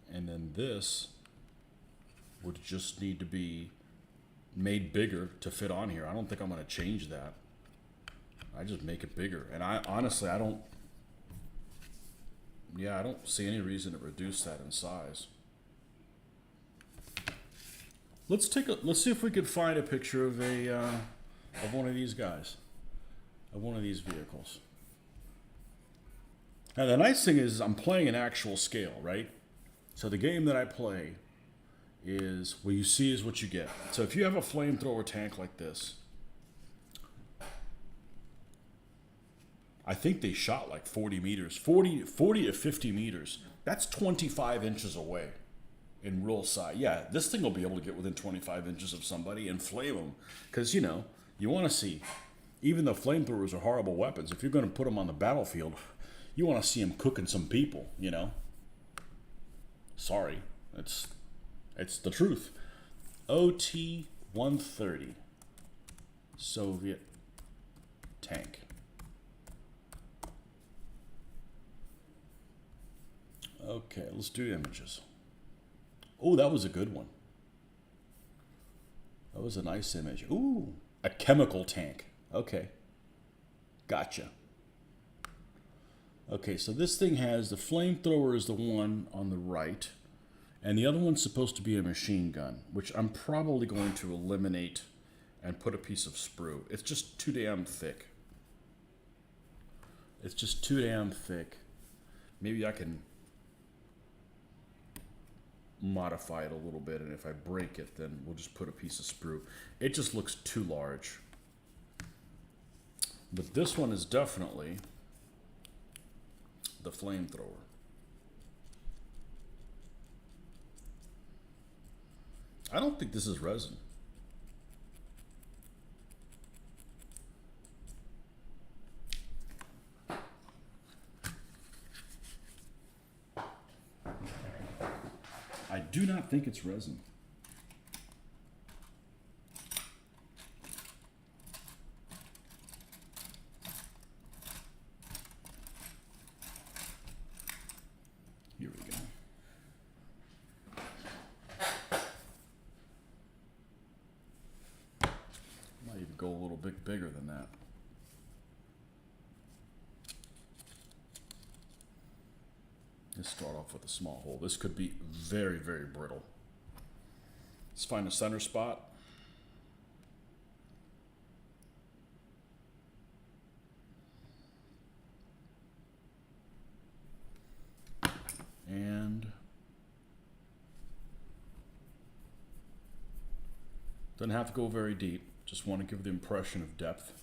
And then this would just need to be made bigger to fit on here. I don't think I'm going to change that. I just make it bigger. And I honestly, I don't see any reason to reduce that in size. Let's see if we could find a picture of of one of these guys, of one of these vehicles. Now the nice thing is I'm playing an actual scale, right? So the game that I play is what you see is what you get. So if you have a flamethrower tank like this, I think they shot like 40 meters, 40 to 50 meters. That's 25 inches away in real size. Yeah, this thing will be able to get within 25 inches of somebody and flame them. Because, you know, you want to see, even though flamethrowers are horrible weapons, if you're going to put them on the battlefield, you want to see them cooking some people, you know? Sorry, it's the truth. OT-130 Soviet tank. Okay, let's do images. Oh, that was a good one. That was a nice image. Ooh, a chemical tank. Okay, gotcha. Okay, so this thing has, the flamethrower is the one on the right, and the other one's supposed to be a machine gun, which I'm probably going to eliminate and put a piece of sprue. It's just too damn thick. It's just too damn thick. Maybe I can modify it a little bit, and if I break it, then we'll just put a piece of sprue. It just looks too large. But this one is definitely the flamethrower. I don't think this is resin. I do not think it's resin. Here we go. Might even go a little bit bigger than that. Let's start off with a small hole. This could be very, very brittle. Let's find a center spot. And doesn't have to go very deep. Just want to give the impression of depth.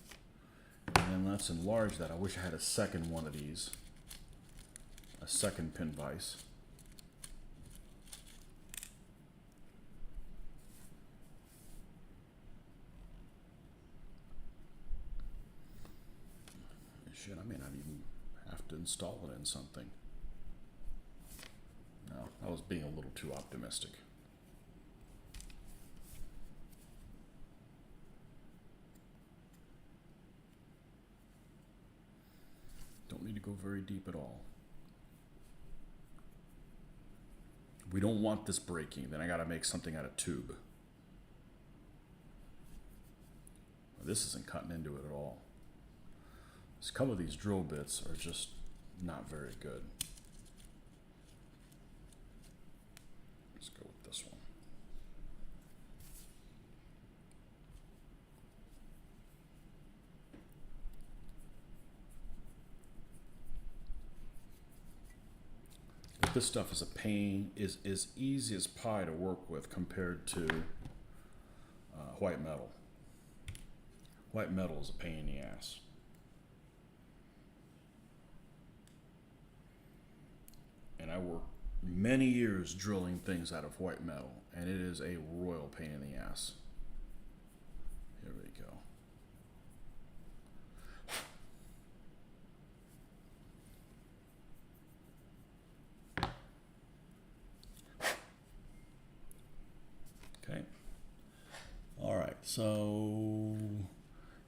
And then let's enlarge that. I wish I had a second one of these. A second pin vise. Shit, I may not even have to install it in something. No, I was being a little too optimistic. Don't need to go very deep at all. We don't want this breaking. Then I got to make something out of tube. This isn't cutting into it at all. A couple of these drill bits are just not very good. Let's go with this one. This stuff is a pain, is as easy as pie to work with compared to white metal. White metal is a pain in the ass. And I worked many years drilling things out of white metal, and it is a royal pain in the ass. Here we go. Okay. All right, so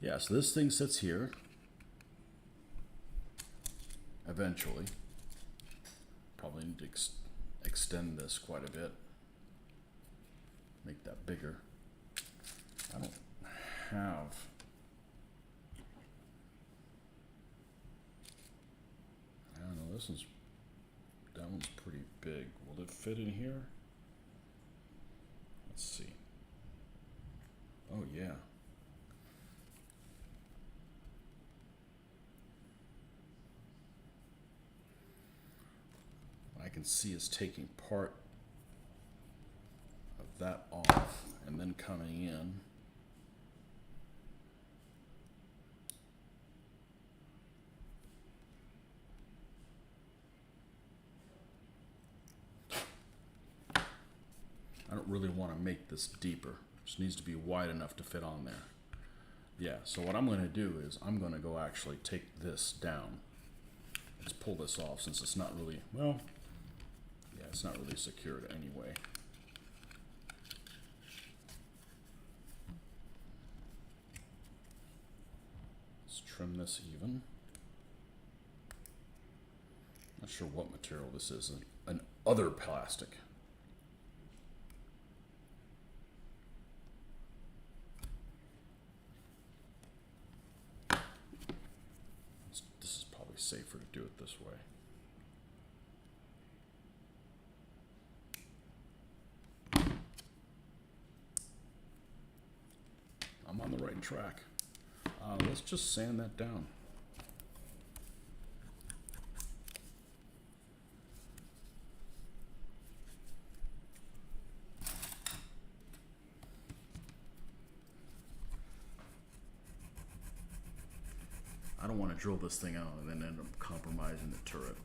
yeah, so this thing sits here eventually. Probably need to extend this quite a bit. Make that bigger. I don't have... I don't know, that one's pretty big. Will it fit in here? Let's see. Oh yeah. I can see is taking part of that off and then coming in. I don't really want to make this deeper. It just needs to be wide enough to fit on there. Yeah, so what I'm going to do is I'm going to go actually take this down. Let's pull this off since it's not really, well, yeah, it's not really secured anyway. Let's trim this even. Not sure what material this is. An other plastic. This is probably safer to do it this way. I'm on the right track. Let's just sand that down. I don't want to drill this thing out and then end up compromising the turret.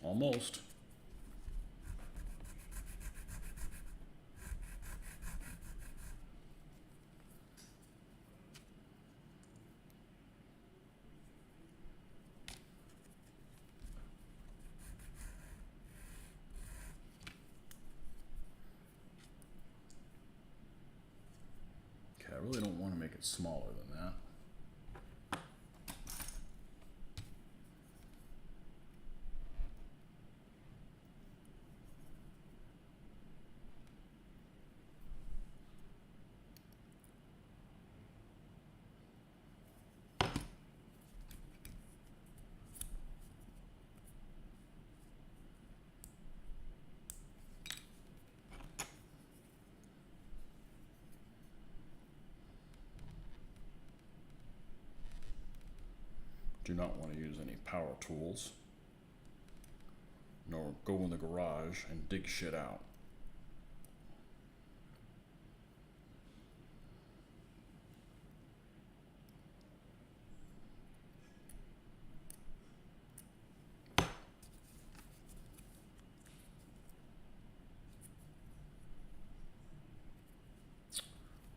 Almost. smaller than that. Do not want to use any power tools, nor go in the garage and dig shit out.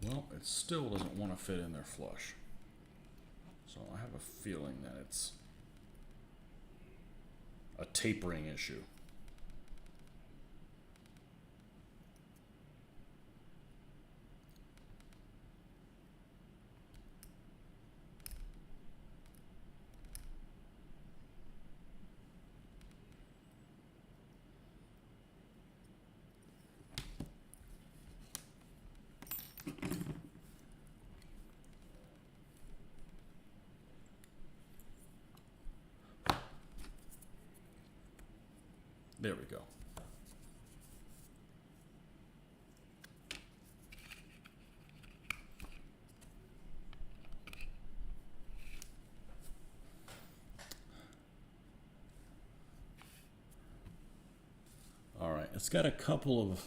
Well, it still doesn't want to fit in there flush. So I have a feeling that it's a tapering issue. There we go. All right, it's got a couple of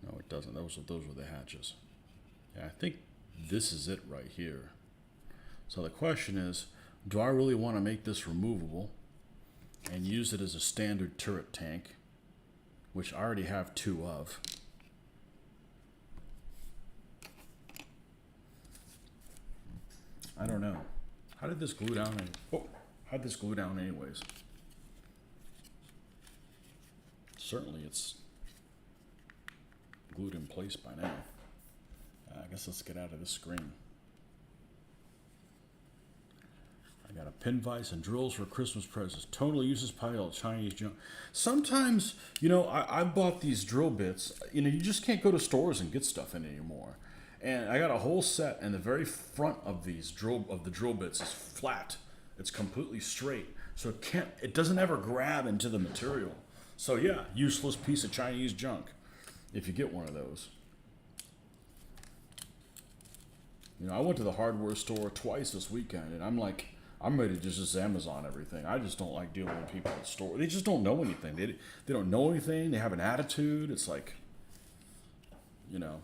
no, it doesn't. Those were the hatches. Yeah, I think this is it right here. So the question is, do I really want to make this removable and use it as a standard turret tank, which I already have 2 of? I don't know. How did this glue down? How'd this glue down anyways? Certainly it's glued in place by now. I guess let's get out of this screen. I got a pin vise and drills for Christmas presents. Totally uses pile Chinese junk. Sometimes, you know, I bought these drill bits. You know, you just can't go to stores and get stuff in anymore. And I got a whole set, and the very front of the drill bits is flat. It's completely straight, so it doesn't ever grab into the material. So yeah, useless piece of Chinese junk if you get one of those. You know, I went to the hardware store twice this weekend, and I'm ready to just Amazon everything. I just don't like dealing with people at the store. They just don't know anything. They don't know anything. They have an attitude. It's like, you know,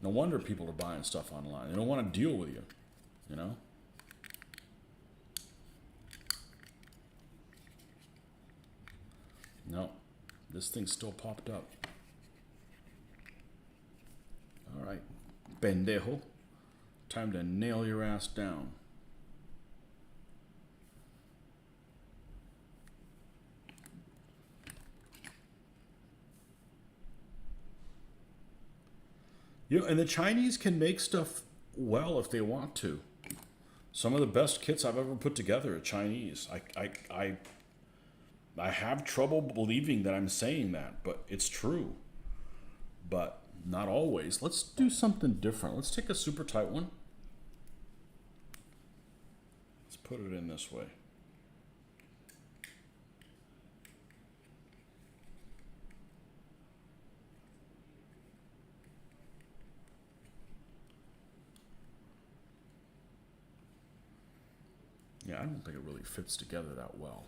no wonder people are buying stuff online. They don't want to deal with you, you know? No, this thing still popped up. All right, pendejo. Time to nail your ass down. You know, and the Chinese can make stuff well if they want to. Some of the best kits I've ever put together are Chinese. I have trouble believing that I'm saying that, but it's true. But not always. Let's do something different. Let's take a super tight one. Let's put it in this way. Yeah, I don't think it really fits together that well.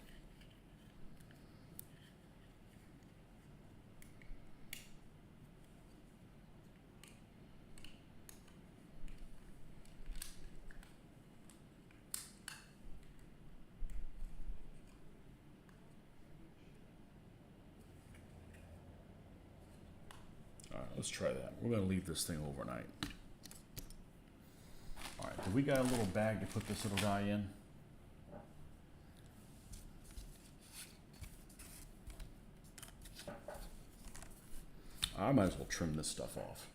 All right, let's try that. We're going to leave this thing overnight. All right, do we got a little bag to put this little guy in? I might as well trim this stuff off.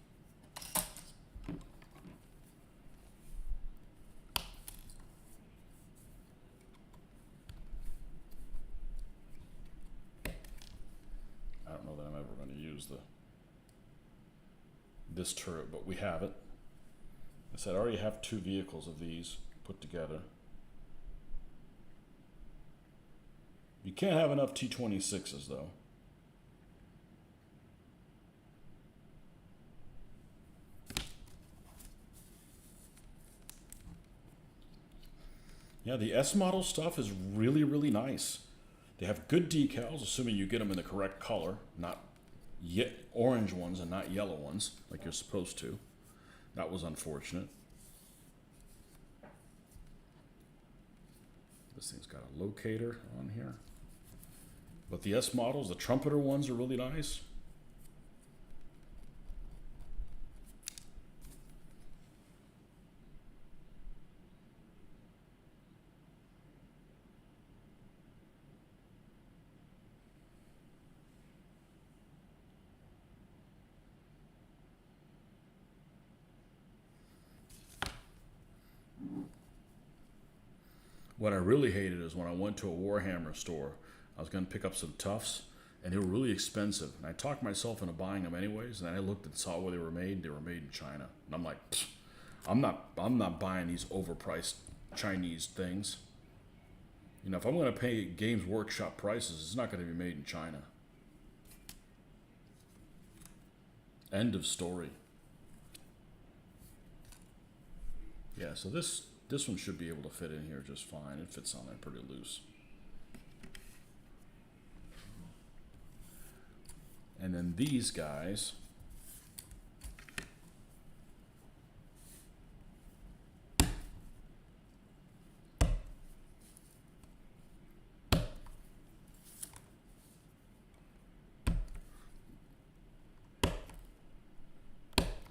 I don't know that I'm ever going to use this turret, but we have it. I said I already have 2 vehicles of these put together. You can't have enough T-26s though. Yeah, the S model stuff is really, really nice. They have good decals, assuming you get them in the correct color, not orange ones and not yellow ones like you're supposed to. That was unfortunate. This thing's got a locator on here. But the S models, the trumpeter ones, are really nice. What I really hated is when I went to a Warhammer store, I was going to pick up some Tufts, and they were really expensive. And I talked myself into buying them anyways, and then I looked and saw where they were made. They were made in China. And I'm like, I'm not buying these overpriced Chinese things. You know, if I'm going to pay Games Workshop prices, it's not going to be made in China. End of story. Yeah, so this one should be able to fit in here just fine. It fits on there pretty loose. And then these guys,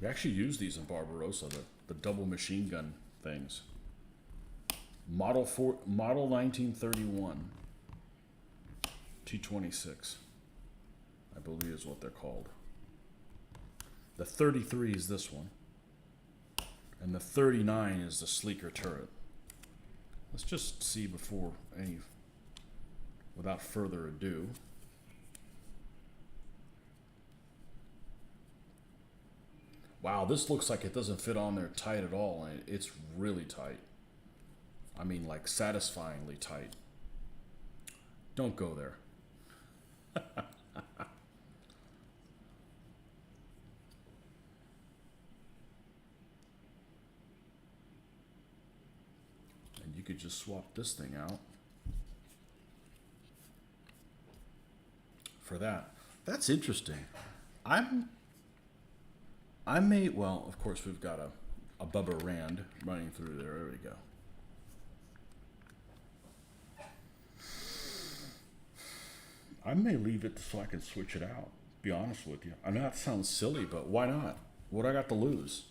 we actually use these in Barbarossa, the double machine gun things. Model 1931 T-26, I believe is what they're called. The 33 is this one, and the 39 is the sleeker turret. Let's just see without further ado. Wow, this looks like it doesn't fit on there tight at all, and it's really tight. I mean, like, satisfyingly tight. Don't go there. And you could just swap this thing out for that. That's interesting. Well, of course, we've got a Bubba Rand running through there. There we go. I may leave it so I can switch it out, be honest with you. I know that sounds silly, but why not? What do I got to lose?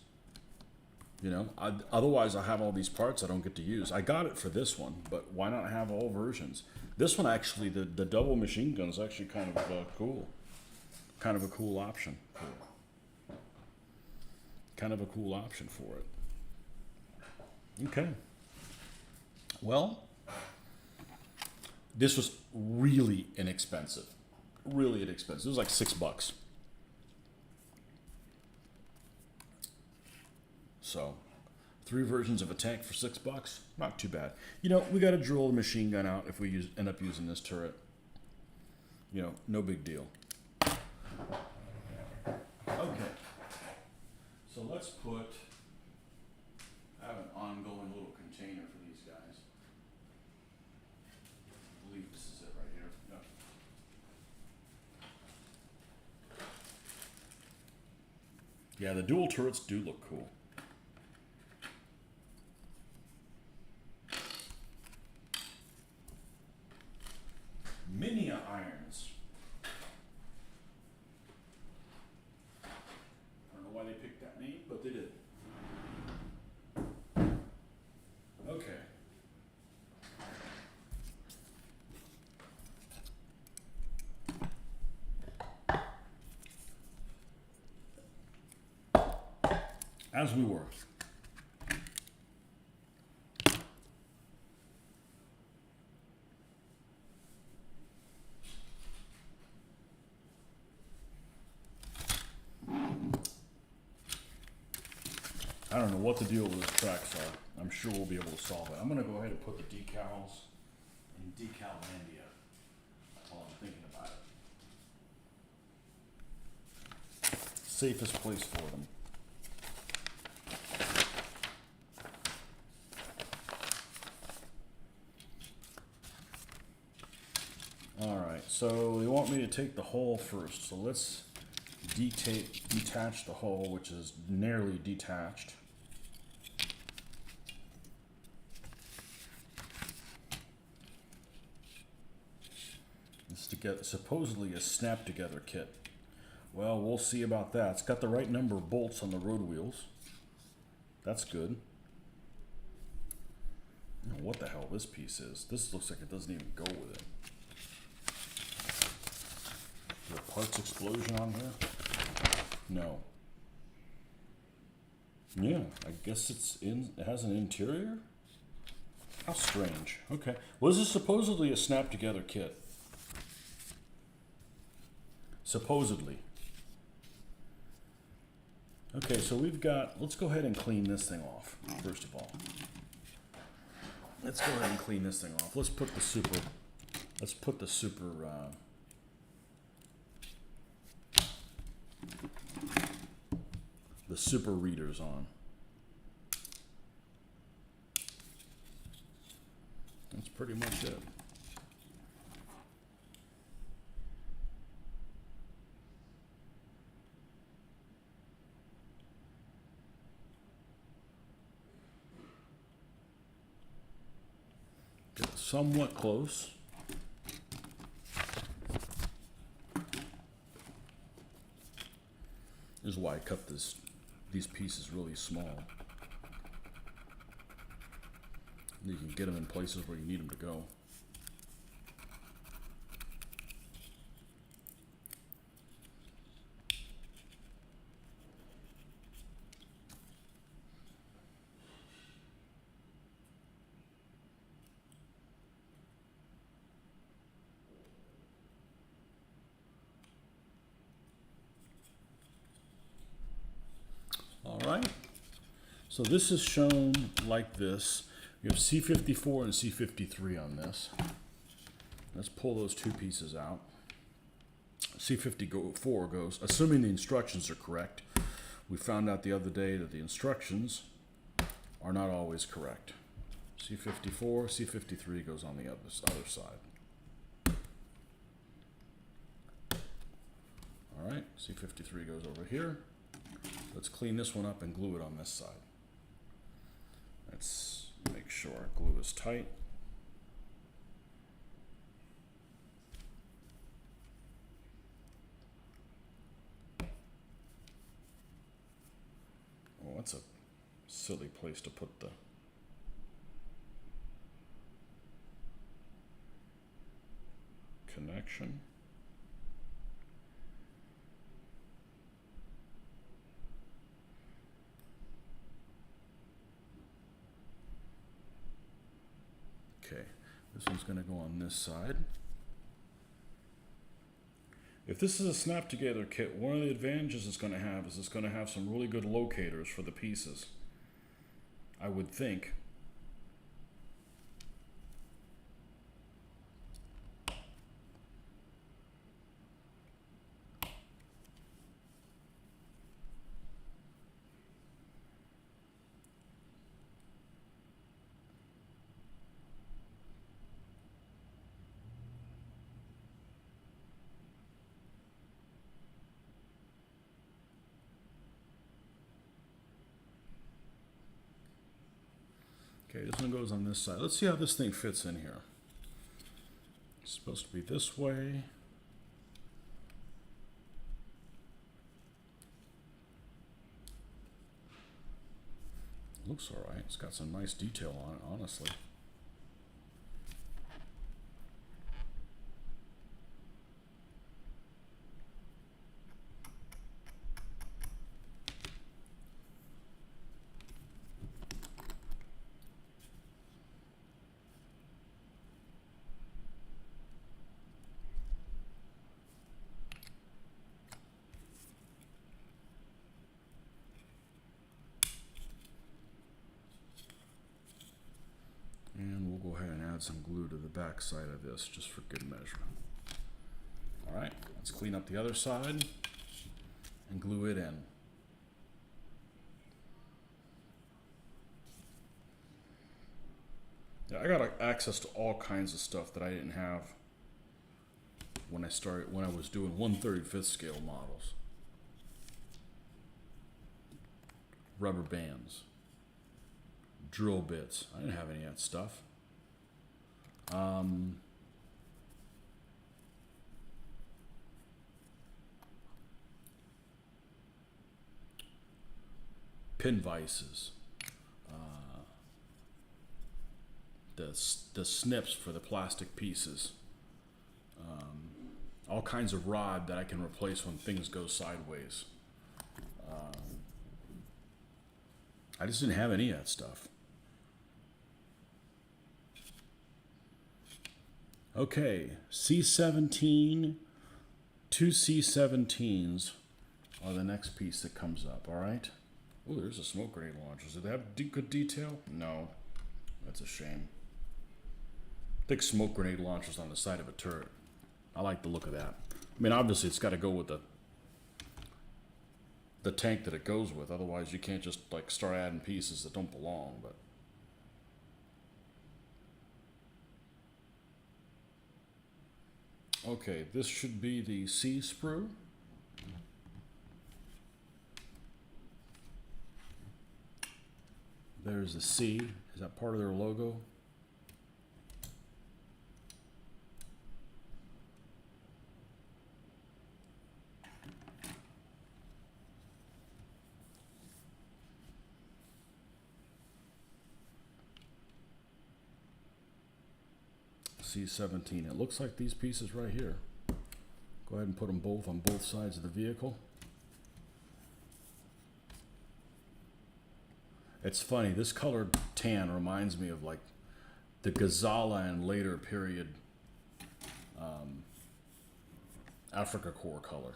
You know, otherwise I have all these parts I don't get to use. I got it for this one, but why not have all versions? This one actually, the double machine gun is actually kind of cool. Kind of a cool option for it. Kind of a cool option for it. Okay. Well, this was really inexpensive. Really inexpensive. It was like $6. So, 3 versions of a tank for $6. Not too bad. You know, we got to drill the machine gun out if we end up using this turret. You know, no big deal. Okay. So let's have an ongoing little container for these guys. I believe this is it right here. Yep. Yeah, the dual turrets do look cool. Minia irons. I don't know why they picked that name, but they did. Okay. as we were. I don't know what the deal with those tracks are. I'm sure we'll be able to solve it. I'm going to go ahead and put the decals in Decallandia while I'm thinking about it. Safest place for them. Alright, so they want me to take the hull first. So let's detach the hull, which is nearly detached. It's to get supposedly a snap together kit. Well, we'll see about that. It's got the right number of bolts on the road wheels. That's good. I don't know what the hell this piece is. This looks like it doesn't even go with it. Is there a parts explosion on here? No. Yeah, I guess it has an interior? How strange. Okay. Well, this is supposedly a snap together kit. Supposedly. Okay, so we've got, let's go ahead and clean this thing off, first of all. Let's go ahead and clean this thing off. Let's put the super readers on. That's pretty much it. Get it somewhat close. This is why I cut these pieces really small. You can get them in places where you need them to go. All right. So this is shown like this. You have C54 and C53 on this. Let's pull those two pieces out. C54 goes, assuming the instructions are correct. We found out the other day that the instructions are not always correct. C54, C53 goes on the other side. All right, C53 goes over here. Let's clean this one up and glue it on this side. Let's make sure our glue is tight. Oh, that's a silly place to put the connection. Okay, this one's going to go on this side. If this is a snap together kit, one of the advantages it's going to have is it's going to have some really good locators for the pieces, I would think. Okay, this one goes on this side. Let's see how this thing fits in here. It's supposed to be this way. Looks all right. It's got some nice detail on it, honestly. some glue to the back side of this just for good measure. All right, let's clean up the other side and glue it in. Yeah, I got access to all kinds of stuff that I didn't have when I was doing 1/35 scale models. Rubber bands, drill bits. I didn't have any of that stuff. Pin vices, the snips for the plastic pieces, all kinds of rod that I can replace when things go sideways. I just didn't have any of that stuff. Okay, C17, two C17s are the next piece that comes up, all right? Oh, there's a smoke grenade launcher. Did they have good detail? No, that's a shame. Thick smoke grenade launchers on the side of a turret. I like the look of that. I mean, obviously it's got to go with the tank that it goes with. Otherwise, you can't just like start adding pieces that don't belong. But okay, this should be the C sprue. There's the C. Is that part of their logo? C17. It looks like these pieces right here. Go ahead and put them both on both sides of the vehicle. It's funny, this colored tan reminds me of like the Gazala and later period Africa Corps color.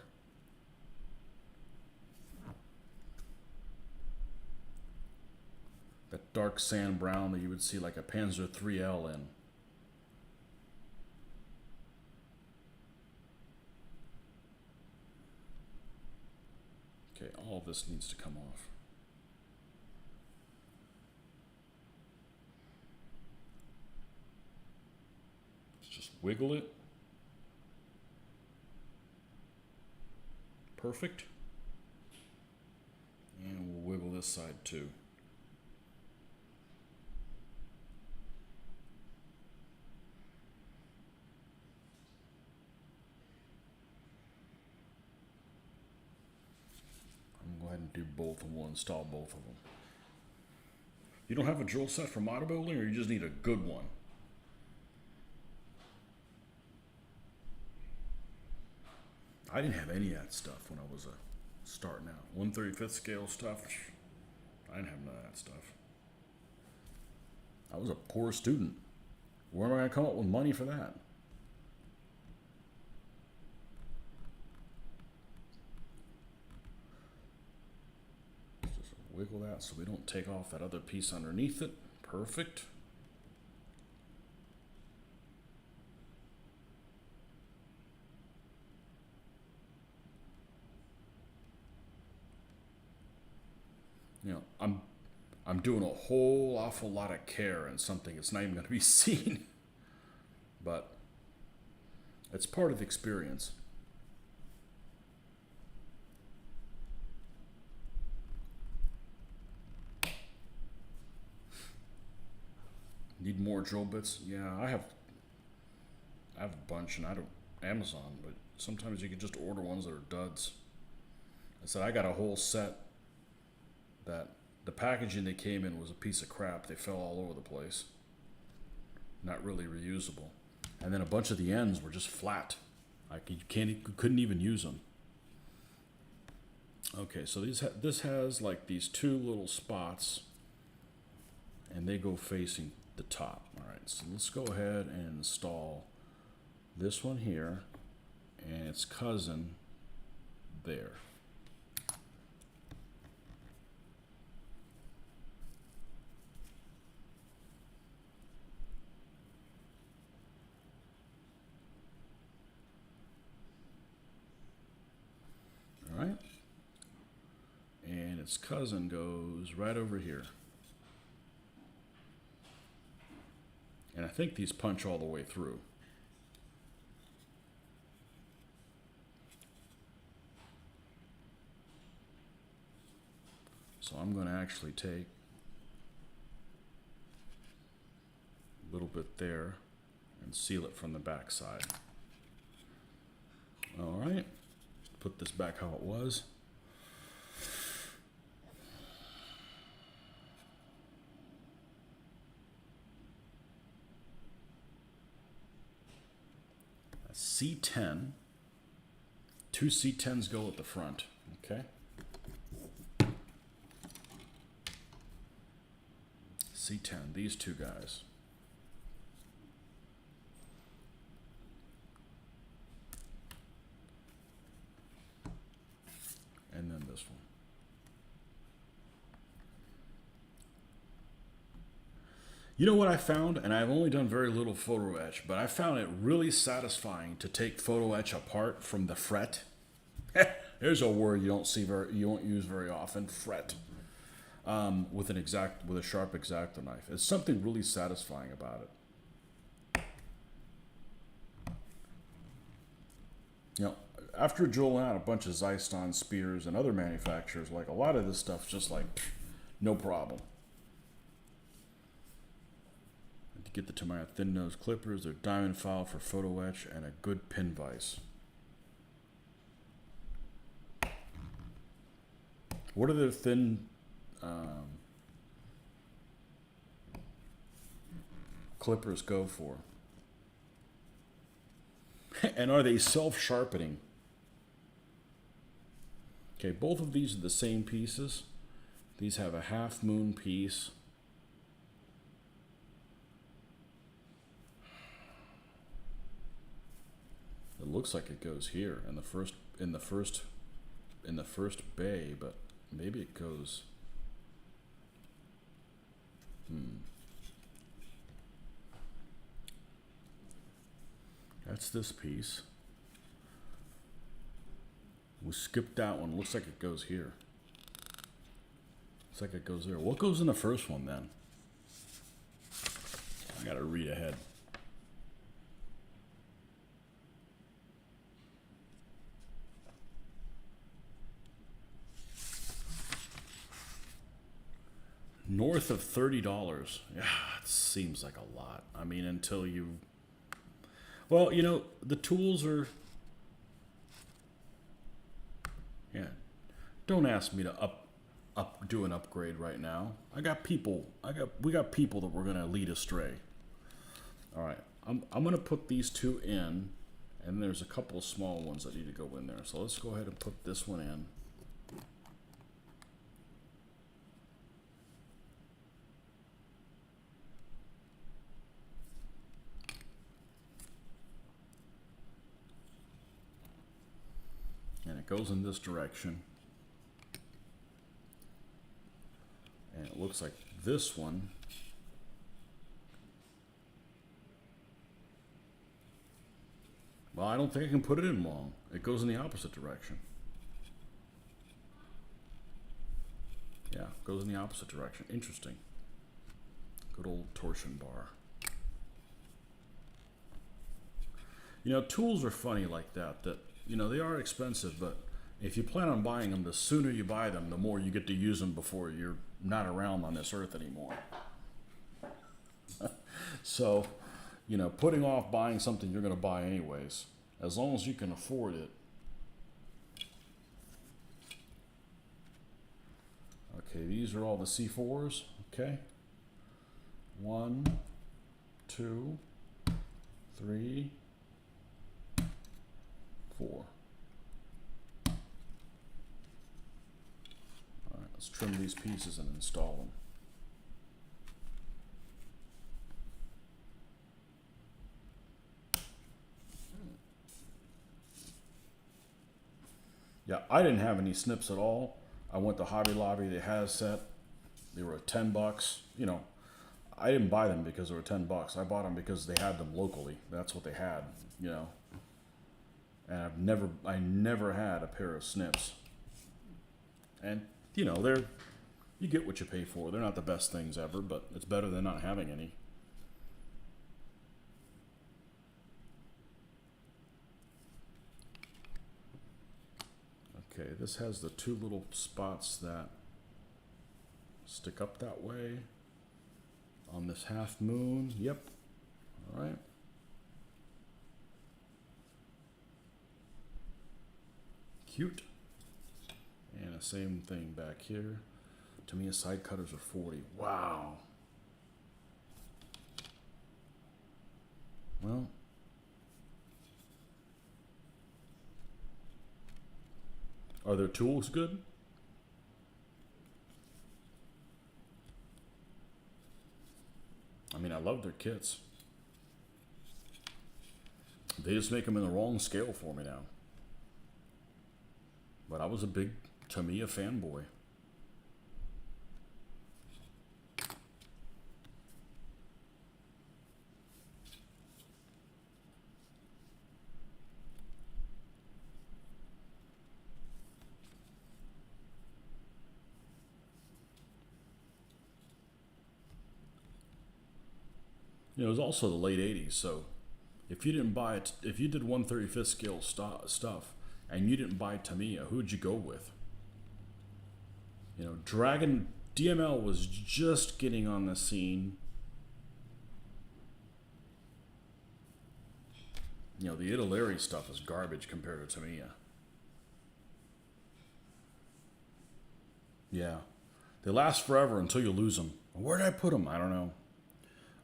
That dark sand brown that you would see like a Panzer 3L in. Okay, all of this needs to come off. Let's just wiggle it. Perfect. And we'll wiggle this side too. I'm going to go ahead and do both and we'll install both of them. You don't have a drill set for model building, or you just need a good one? I didn't have any of that stuff when I was starting out. 1/35 scale stuff, I didn't have none of that stuff. I was a poor student. Where am I going to come up with money for that? Just wiggle that so we don't take off that other piece underneath it. Perfect. You know, I'm doing a whole awful lot of care in something that's not even going to be seen, but it's part of the experience. Need more drill bits? Yeah, I have a bunch, and I don't Amazon, but sometimes you can just order ones that are duds. I said I got a whole set that the packaging they came in was a piece of crap. They fell all over the place. Not really reusable. And then a bunch of the ends were just flat. Like you couldn't even use them. Okay, so this has like these two little spots, and they go facing the top. All right, so let's go ahead and install this one here and its cousin there. right? And its cousin goes right over here. And I think these punch all the way through. So I'm going to actually take a little bit there and seal it from the back side. All right, put this back how it was. A C10. Two C10s go at the front, okay? C10, these two guys. And then this one. You know what I found, and I've only done very little photo etch, but I found it really satisfying to take photo etch apart from the fret. There's a word you don't use very often, fret. With a sharp X-Acto knife. There's something really satisfying about it. You know, after drilling out a bunch of Zyston spears and other manufacturers, like a lot of this stuff's just like, no problem. To get the Tamiya thin nose clippers, they're diamond file for photo etch and a good pin vise. What are the thin clippers go for? And are they self-sharpening? Okay, both of these are the same pieces. These have a half moon piece. It looks like it goes here in the first bay, but maybe it goes. That's this piece. We skipped that one. Looks like it goes here. Looks like it goes there. What goes in the first one then? I gotta read ahead. North of $30. Yeah, it seems like a lot. I mean, until you... Well, you know, the tools are... Yeah. Don't ask me to do an upgrade right now. We got people that we're gonna lead astray. All right, I'm gonna put these two in, and there's a couple of small ones that need to go in there. So let's go ahead and put this one in. And it goes in this direction. And it looks like this one well, I don't think I can put it in long. It goes in the opposite direction. Yeah, it goes in the opposite direction. Interesting. Good old torsion bar. You know, tools are funny like that, you know, they are expensive, but if you plan on buying them, the sooner you buy them, the more you get to use them before you're not around on this earth anymore. So, you know, putting off buying something you're going to buy anyways, as long as you can afford it. Okay, these are all the C4s, okay? 1, 2, 3, 4. All right, let's trim these pieces and install them. Yeah, I didn't have any snips at all. I went to Hobby Lobby. They had a set. They were $10. You know, I didn't buy them because they were $10. I bought them because they had them locally. That's what they had, you know. And I never had a pair of snips. And, you get what you pay for. They're not the best things ever, but it's better than not having any. Okay, this has the two little spots that stick up that way on this half moon. Yep. All right. Cute. And the same thing back here. Tamiya side cutters are 40. Wow. Well, are their tools good? I mean, I love their kits. They just make them in the wrong scale for me now. But I was a big Tamiya fanboy. It was also the late 80s, so if you didn't buy it, if you did 1/35th scale stuff and you didn't buy Tamiya, who'd you go with? Dragon DML was just getting on the scene. The Italeri stuff is garbage compared to Tamiya. Yeah. They last forever until you lose them. Where did I put them? I don't know.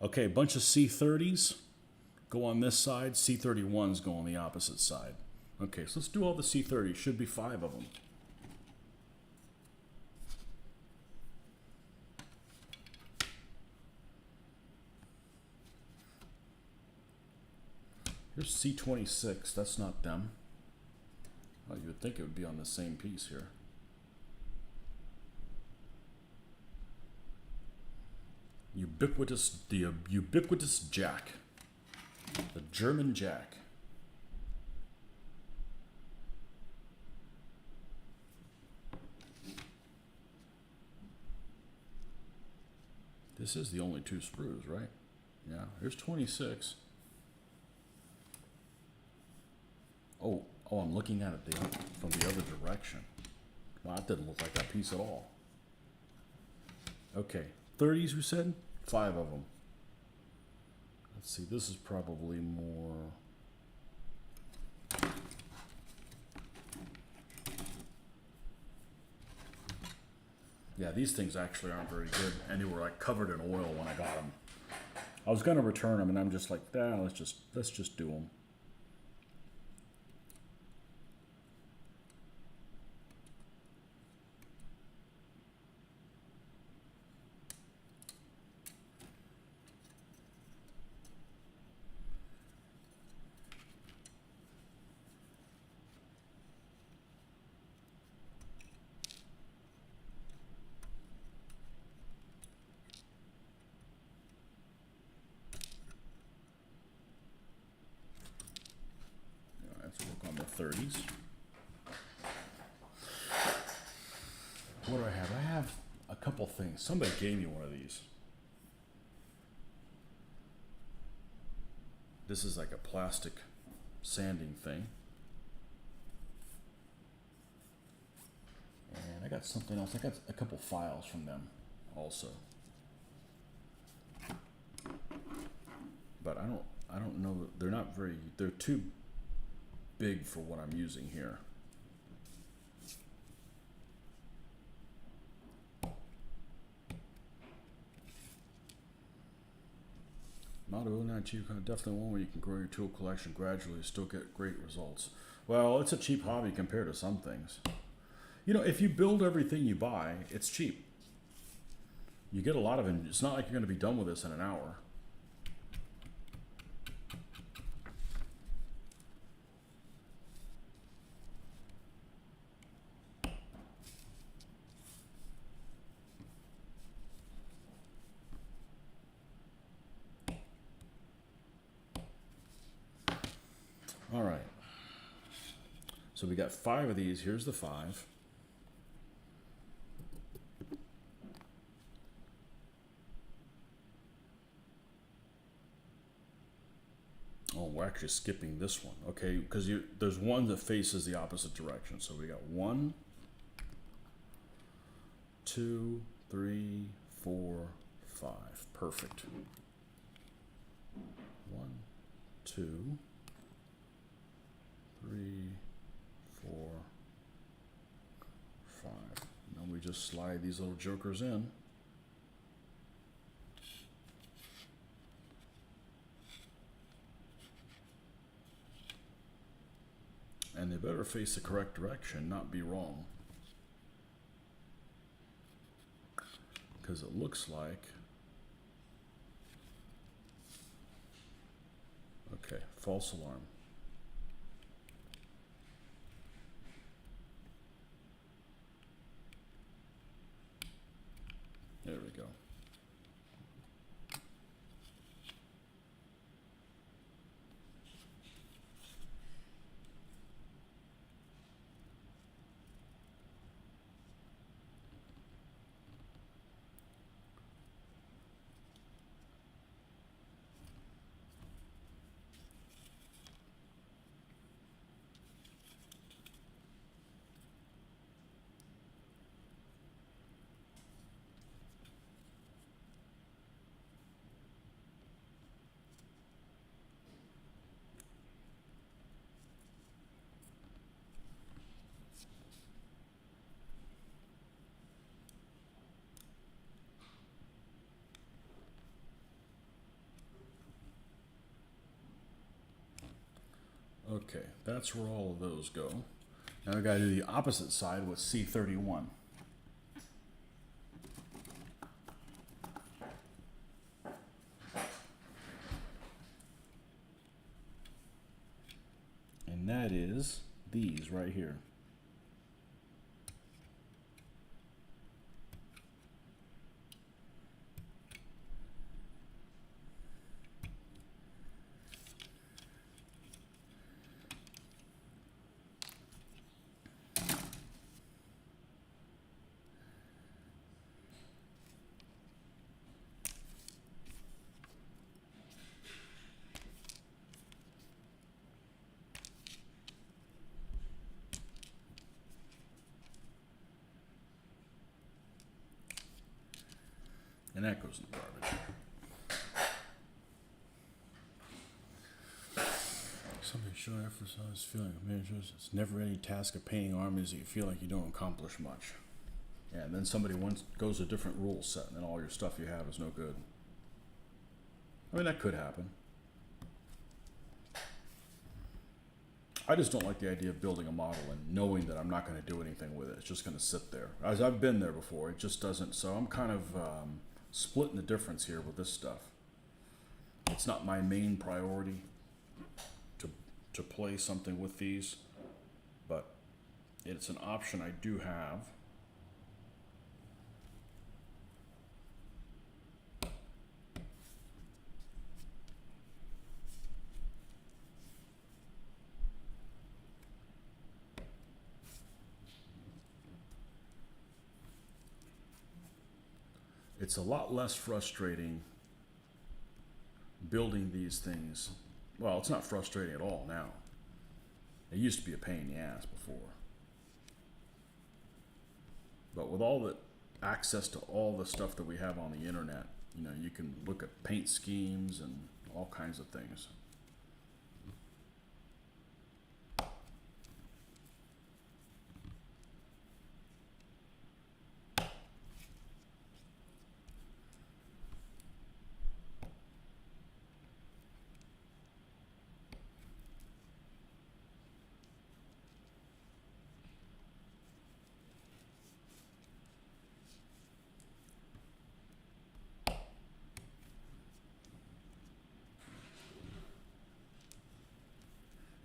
Okay, a bunch of C30s go on this side. C31s go on the opposite side. Okay, so let's do all the C30s. Should be 5 of them. Here's C26. That's not them. Well, you would think it would be on the same piece here. The ubiquitous Jack. The German Jack. This is the only 2 sprues, right? Yeah, here's 26. Oh, I'm looking at it from the other direction. Wow, that didn't look like that piece at all. Okay, 30s we said? 5 of them. Let's see, this is probably more... Yeah, these things actually aren't very good, and they were like covered in oil when I got them. I was gonna return them, and I'm just like, let's just do them. Work on the 30s. What do I have? I have a couple things. Somebody gave me one of these. This is like a plastic sanding thing. And I got something else. I got a couple files from them also. But I don't know, they're too big for what I'm using here. Not really not cheap, definitely one where you can grow your tool collection gradually and still get great results. Well, it's a cheap hobby compared to some things. If you build everything you buy, it's cheap. You get a lot of it. It's not like you're going to be done with this in an hour. All right. So we got 5 of these. Here's the 5. we're actually skipping this one, okay? Because there's one that faces the opposite direction. So we got 1, 2, 3, 4, 5. Perfect. 1, 2, 3, 4, 5. Now we just slide these little jokers in. And they better face the correct direction, not be wrong. Because it looks like... Okay, false alarm. There we go. Okay, that's where all of those go. Now we gotta do the opposite side with C31. And that is these right here. And that goes in the garbage. Somebody should emphasize feeling of managers. It's never any task of painting armies that you feel like you don't accomplish much. Yeah, and then somebody goes a different rule set, and then all your stuff you have is no good. I mean, that could happen. I just don't like the idea of building a model and knowing that I'm not going to do anything with it. It's just going to sit there. As I've been there before, it just doesn't. So I'm kind of splitting the difference here with this stuff. It's not my main priority to play something with these, but it's an option I do have. It's a lot less frustrating building these things. Well, it's not frustrating at all now. It used to be a pain in the ass before. But with all the access to all the stuff that we have on the internet, you know, you can look at paint schemes and all kinds of things.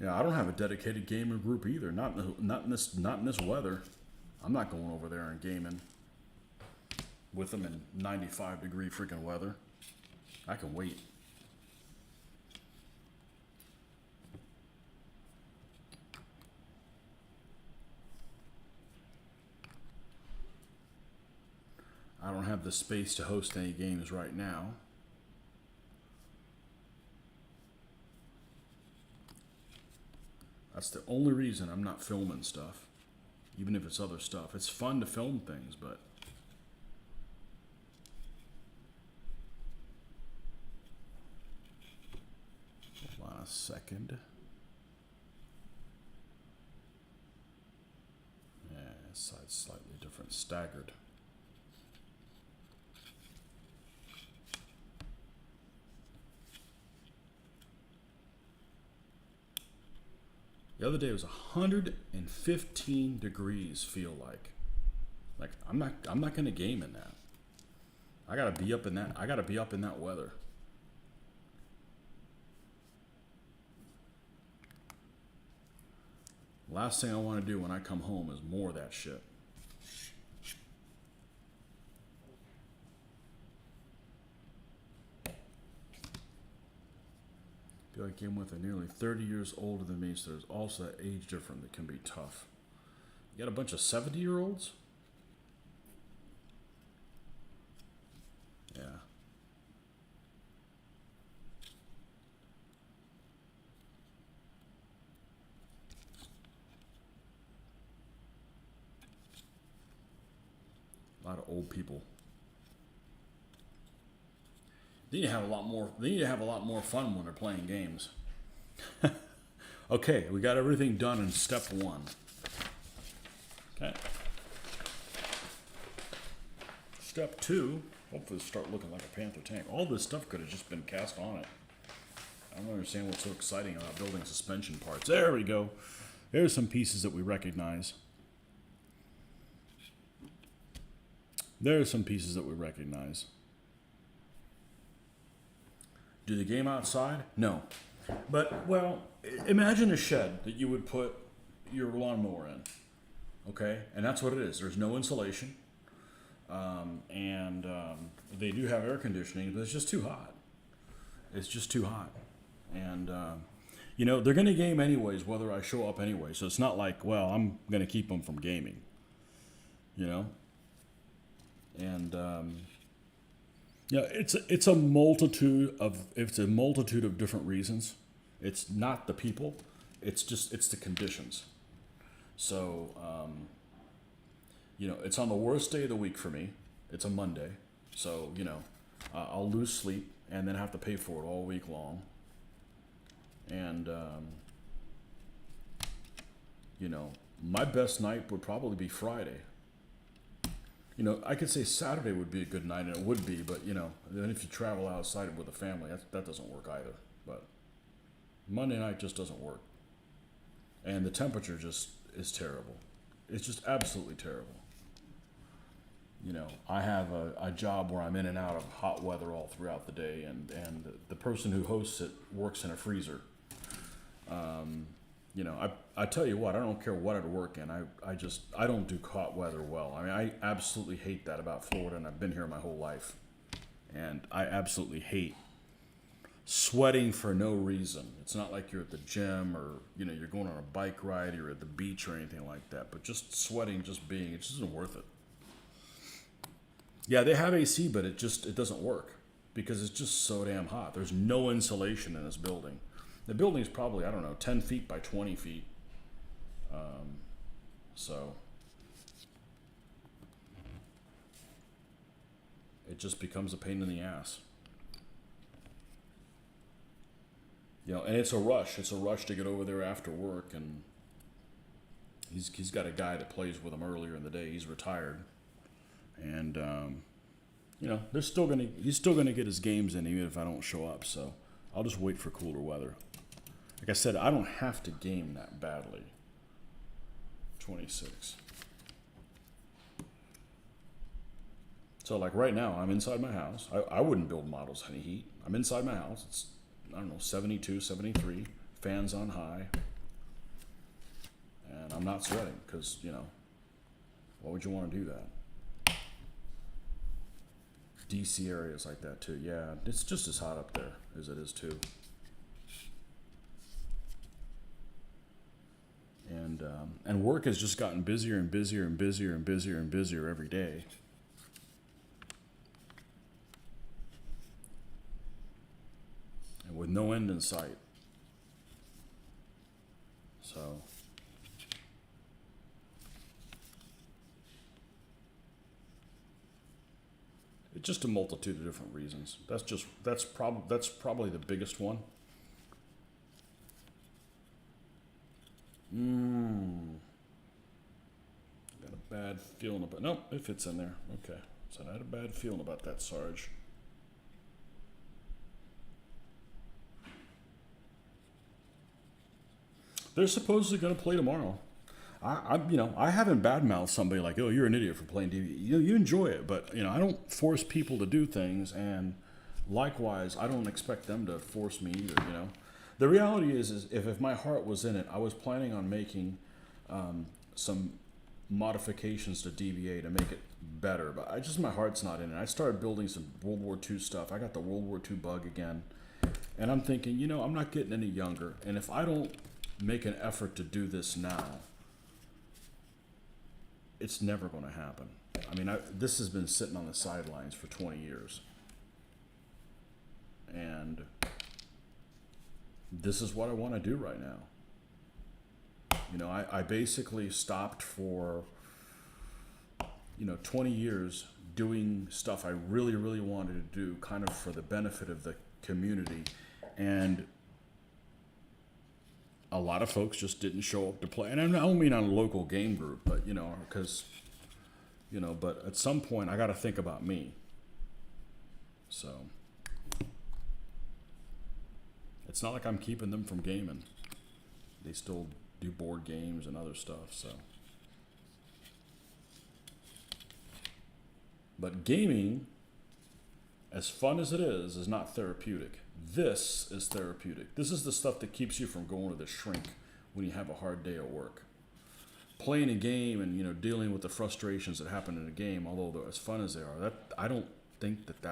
Yeah, I don't have a dedicated gamer group either. Not in this weather. I'm not going over there and gaming with them in 95-degree freaking weather. I can wait. I don't have the space to host any games right now. That's the only reason I'm not filming stuff. Even if it's other stuff. It's fun to film things, but... Hold on a second. Yeah, side's slightly different. Staggered. The other day it was 115 degrees, feel like. Like I'm not gonna game in that. I gotta be up in that weather. Last thing I want to do when I come home is more of that shit. I feel like I'm with a nearly 30 years older than me, so there's also that age difference that can be tough. You got a bunch of 70-year-olds? Yeah. A lot of old people. They need to have a lot more. They need to have a lot more fun when they're playing games. Okay, we got everything done in step 1. Okay. Step 2. Hopefully, start looking like a Panther tank. All this stuff could have just been cast on it. I don't understand what's so exciting about building suspension parts. There we go. There's some pieces that we recognize. There are some pieces that we recognize. Do the game outside? No. But, well, imagine a shed that you would put your lawnmower in. Okay? And that's what it is. There's no insulation. They do have air conditioning, but it's just too hot. It's just too hot. And, you know, they're going to game anyways, whether I show up anyway. So it's not like, well, I'm going to keep them from gaming. You know? And, yeah, it's a multitude of different reasons. It's not the people, it's the conditions. So, you know, it's on the worst day of the week for me. It's a Monday, so you know, I'll lose sleep and then have to pay for it all week long. And you know, my best night would probably be Friday. You know, I could say Saturday would be a good night, and it would be, but, you know, then if you travel outside with a family, that doesn't work either. But Monday night just doesn't work. And the temperature just is terrible. It's just absolutely terrible. You know, I have a job where I'm in and out of hot weather all throughout the day, and the person who hosts it works in a freezer. You know, I tell you what, I don't care what I'd work in. I don't do hot weather well. I mean, I absolutely hate that about Florida, and I've been here my whole life. And I absolutely hate sweating for no reason. It's not like you're at the gym or, you know, you're going on a bike ride or you're at the beach or anything like that. But just sweating, just being, it just isn't worth it. Yeah, they have AC, but it doesn't work because it's just so damn hot. There's no insulation in this building. The building's probably, I don't know, 10 feet by 20 feet. So it just becomes a pain in the ass. You know, and it's a rush. It's a rush to get over there after work, and he's got a guy that plays with him earlier in the day. He's retired, and you know, he's still gonna get his games in even if I don't show up. So I'll just wait for cooler weather. Like I said, I don't have to game that badly. 26. So like right now, I'm inside my house. I wouldn't build models any heat. I'm inside my house. It's, I don't know, 72, 73, fans on high. And I'm not sweating because, you know, why would you want to do that? DC areas like that too. Yeah, it's just as hot up there as it is too. And work has just gotten busier and busier and busier and busier and busier every day. And with no end in sight. So it's just a multitude of different reasons. That's probably the biggest one. Got a bad feeling about. Nope, it fits in there. Okay, so I had a bad feeling about that, Sarge. They're supposedly going to play tomorrow. I haven't badmouthed somebody like, oh, you're an idiot for playing DV. You enjoy it, but I don't force people to do things, and likewise, I don't expect them to force me either. The reality is if my heart was in it, I was planning on making some modifications to DVA to make it better, but my heart's not in it. I started building some World War II stuff. I got the World War II bug again, and I'm thinking, I'm not getting any younger, and if I don't make an effort to do this now, it's never going to happen. I mean, this has been sitting on the sidelines for 20 years. And this is what I want to do right now. I basically stopped for, 20 years doing stuff I really, really wanted to do, kind of for the benefit of the community. And a lot of folks just didn't show up to play. And I don't mean on a local game group, but, because, but at some point I got to think about me. So it's not like I'm keeping them from gaming. They still do board games and other stuff, so. But gaming, as fun as it is not therapeutic. This is therapeutic. This is the stuff that keeps you from going to the shrink when you have a hard day at work. Playing a game and dealing with the frustrations that happen in a game, although they're as fun as they are, that I don't think that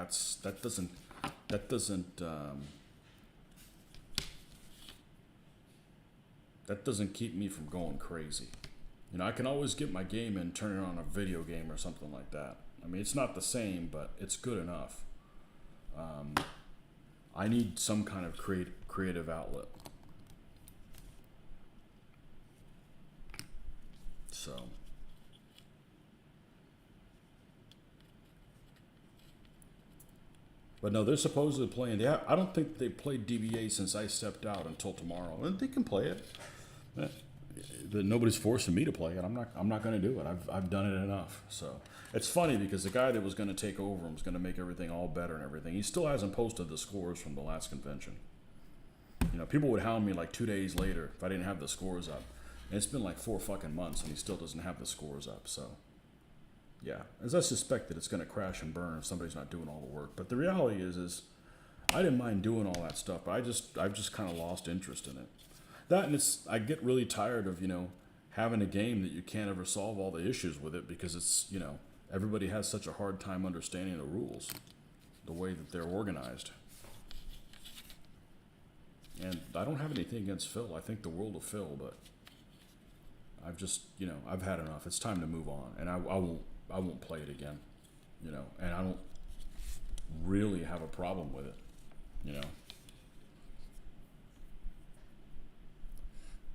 doesn't keep me from going crazy. I can always get my game and turn it on a video game or something like that. I mean, it's not the same, but it's good enough. I need some kind of creative outlet. So. But no, they're supposedly playing. I don't think they played DBA since I stepped out until tomorrow. And they can play it. But nobody's forcing me to play it. I'm not going to do it. I've done it enough. So it's funny because the guy that was going to take over and was going to make everything all better and everything, he still hasn't posted the scores from the last convention. People would hound me like 2 days later if I didn't have the scores up. And it's been like 4 fucking months and he still doesn't have the scores up. So yeah, as I suspected, it's going to crash and burn if somebody's not doing all the work. But the reality is I didn't mind doing all that stuff, but I've just kind of lost interest in it. That and I get really tired of, having a game that you can't ever solve all the issues with it because it's, everybody has such a hard time understanding the rules, the way that they're organized. And I don't have anything against Phil. I think the world of Phil, but I've just, I've had enough. It's time to move on, and I won't play it again, and I don't really have a problem with it,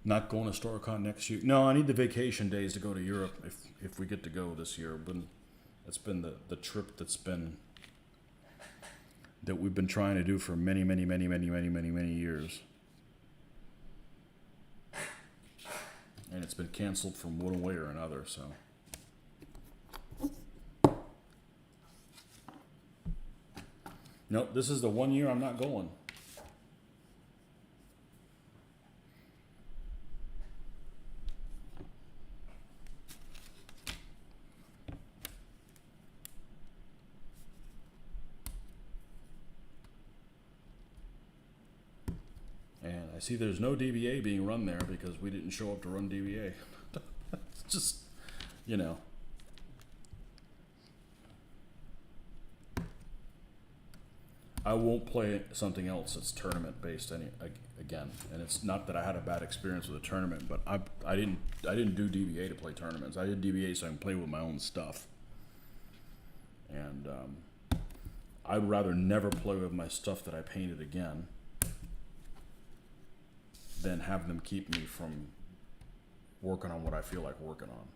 Not going to StoreCon next year. No, I need the vacation days to go to Europe if we get to go this year. But that's been the trip that we've been trying to do for many years. And it's been canceled from one way or another, so. Nope, this is the 1 year I'm not going. And I see there's no DBA being run there because we didn't show up to run DBA. It's just, I won't play something else that's tournament based again. And it's not that I had a bad experience with a tournament, but I didn't do DBA to play tournaments. I did DBA so I can play with my own stuff. And I'd rather never play with my stuff that I painted again than have them keep me from working on what I feel like working on.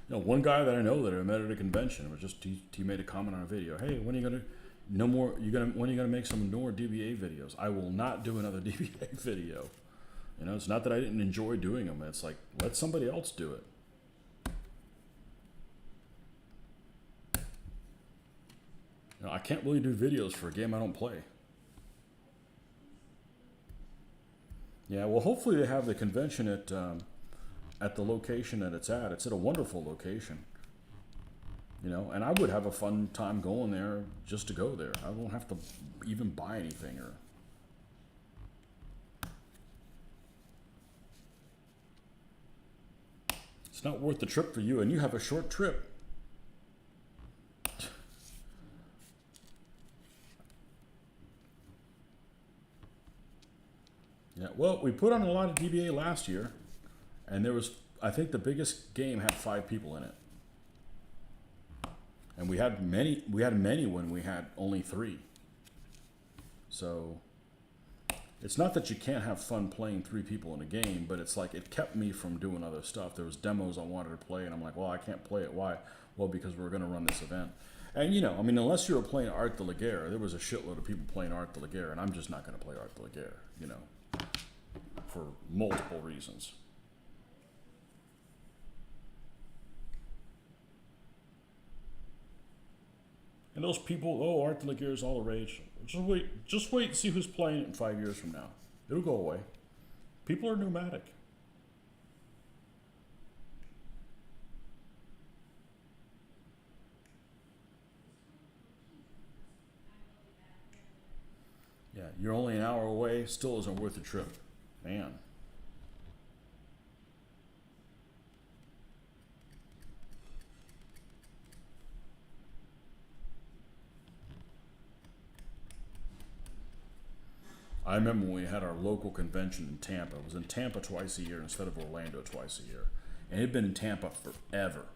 You know, one guy that I know that I met at a convention was just he made a comment on a video. Hey, when are you gonna when are you gonna make some more DBA videos? I will not do another DBA video. You know, it's not that I didn't enjoy doing them. It's like, let somebody else do it. You know, I can't really do videos for a game I don't play. Yeah, well, hopefully they have the convention at the location that it's at. It's at a wonderful location. You know, and I would have a fun time going there just to go there. I won't have to even buy anything or. It's not worth the trip for you, and you have a short trip. Yeah, well, we put on a lot of DBA last year, and there was, I think the biggest game had 5 people in it. And we had many when we had only 3. So it's not that you can't have fun playing 3 people in a game, but it's like it kept me from doing other stuff. There was demos I wanted to play, and I'm like, well, I can't play it. Why? Well, because we're going to run this event. And, you know, I mean, unless you were playing Art de la Guerre, there was a shitload of people playing Art de la Guerre, and I'm just not going to play Art de la Guerre, you know, for multiple reasons. And those people, oh, Art de la Guerre is all the rage. Just wait and see who's playing it in 5 years from now. It'll go away. People are pneumatic. Yeah, you're only an hour away, still isn't worth the trip. Man. I remember when we had our local convention in Tampa. It was in Tampa twice a year instead of Orlando twice a year. And it had been in Tampa forever.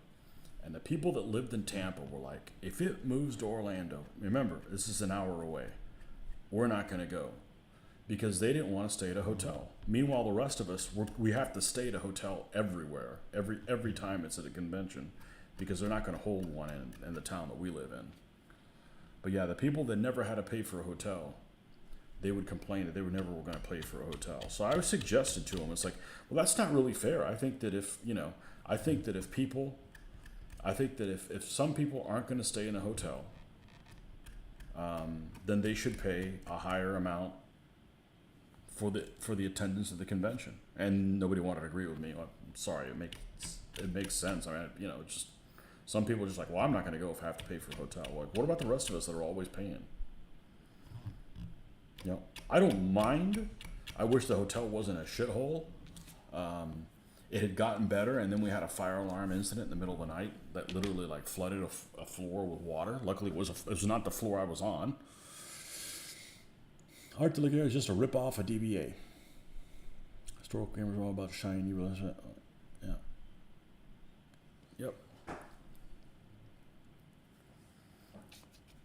And the people that lived in Tampa were like, if it moves to Orlando, remember, this is an hour away, we're not going to go. Because they didn't want to stay at a hotel. Meanwhile, the rest of us, we have to stay at a hotel everywhere, every time it's at a convention, because they're not going to hold one in the town that we live in. But yeah, the people that never had to pay for a hotel, they would complain that they were never going to pay for a hotel. So I suggested to them, it's like, well, that's not really fair. I think that if some people aren't going to stay in a hotel, then they should pay a higher amount for the attendance of the convention. And nobody wanted to agree with me. I'm sorry, it makes sense. I mean, you know, it's just some people are just like, well, I'm not going to go if I have to pay for a hotel. Like, what about the rest of us that are always paying? You know, I don't mind. I wish the hotel wasn't a shithole. It had gotten better, and then we had a fire alarm incident in the middle of the night that literally like flooded a floor with water. Luckily, it was not the floor I was on. Art de la Guerre is just a rip-off of DBA. Historical cameras are all about shiny. You realize that? Yeah. Yep.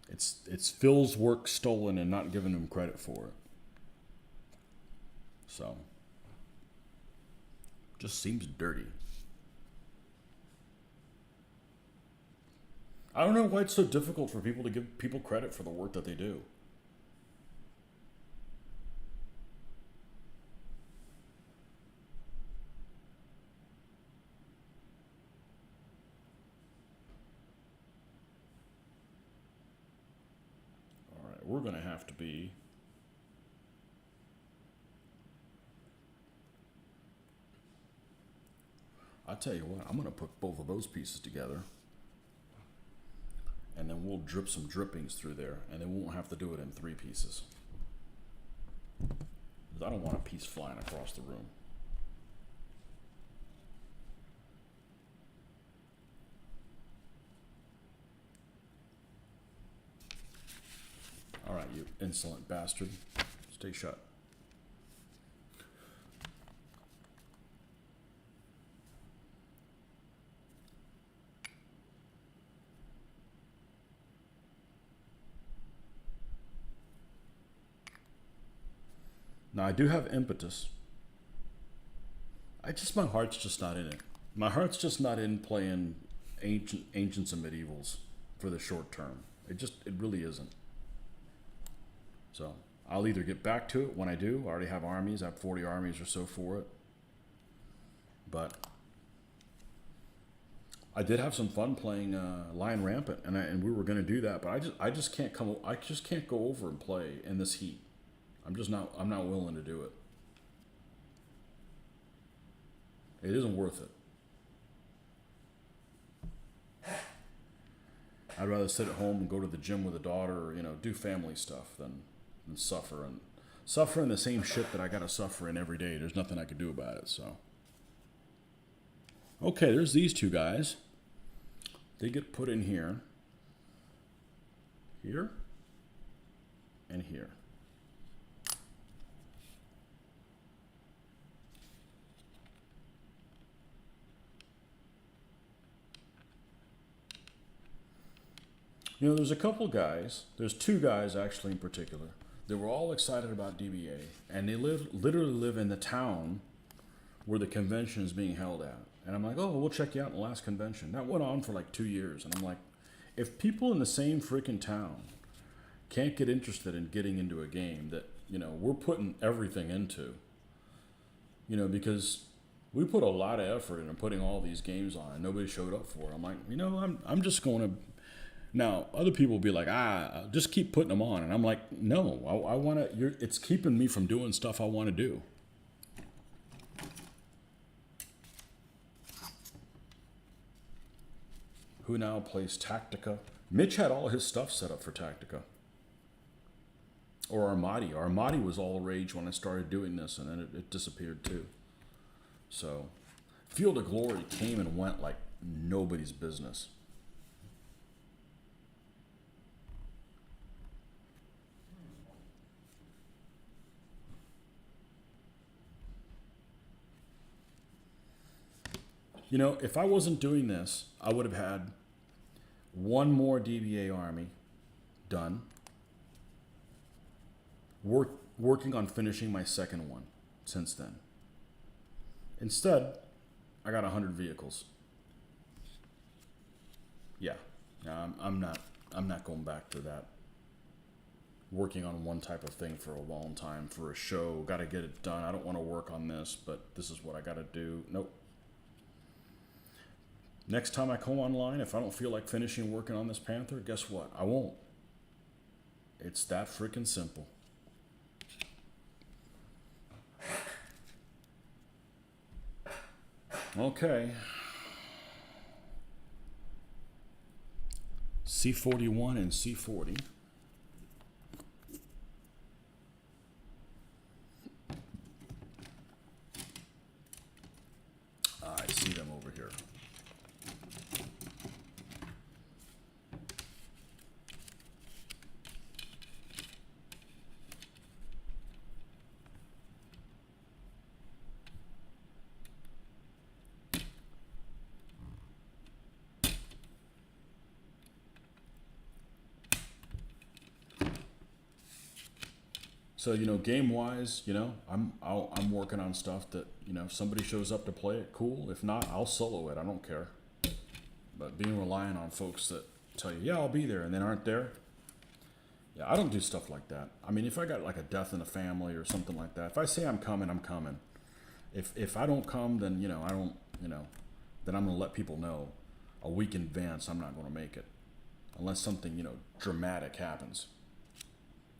It's Phil's work stolen and not giving him credit for it. So, just seems dirty. I don't know why it's so difficult for people to give people credit for the work that they do. All right, we're going to have to be... I'll tell you what, I'm going to put both of those pieces together. And then we'll drip some drippings through there, and then we won't have to do it in 3 pieces. I don't want a piece flying across the room. All right, you insolent bastard. Stay shut. Now I do have impetus. My heart's just not in it. My heart's just not in playing ancients and medievals for the short term. It really isn't. So I'll either get back to it when I do. I already have armies. I have 40 armies or so for it. But I did have some fun playing Lion Rampant, and we were going to do that. But I just can't go over and play in this heat. I'm not willing to do it. It isn't worth it. I'd rather sit at home and go to the gym with a daughter, or do family stuff than suffer in the same shit that I gotta suffer in every day. There's nothing I could do about it. So, okay, there's these two guys. They get put in here, and here. There's a couple guys, there's two guys actually in particular, they were all excited about DBA, and they literally live in the town where the convention is being held at. And I'm like, oh, we'll check you out in the last convention. That went on for like 2 years. And I'm like, if people in the same freaking town can't get interested in getting into a game that, we're putting everything into, because we put a lot of effort into putting all these games on and nobody showed up for it. I'm like, I'm just going to. Now, other people will be like, just keep putting them on. And I'm like, no, I want to, it's keeping me from doing stuff I want to do. Who now plays Tactica? Mitch had all his stuff set up for Tactica. Or Armati. Armati was all rage when I started doing this, and then it disappeared too. So, Field of Glory came and went like nobody's business. If I wasn't doing this, I would have had one more DBA army done, working on finishing my second one since then. Instead, I got 100 vehicles. Yeah, I'm not going back to that. Working on one type of thing for a long time for a show, got to get it done. I don't want to work on this, but this is what I got to do. Nope. Next time I come online, if I don't feel like finishing working on this Panther, guess what? I won't. It's that freaking simple. Okay. C41 and C40. I see them over here. So game wise, I'm working on stuff that if somebody shows up to play it, cool. If not, I'll solo it. I don't care. But being reliant on folks that tell you, yeah, I'll be there, and then aren't there. Yeah, I don't do stuff like that. I mean, if I got like a death in the family or something like that, if I say I'm coming, I'm coming. If I don't come, then I don't. Then I'm gonna let people know a week in advance I'm not gonna make it, unless something dramatic happens.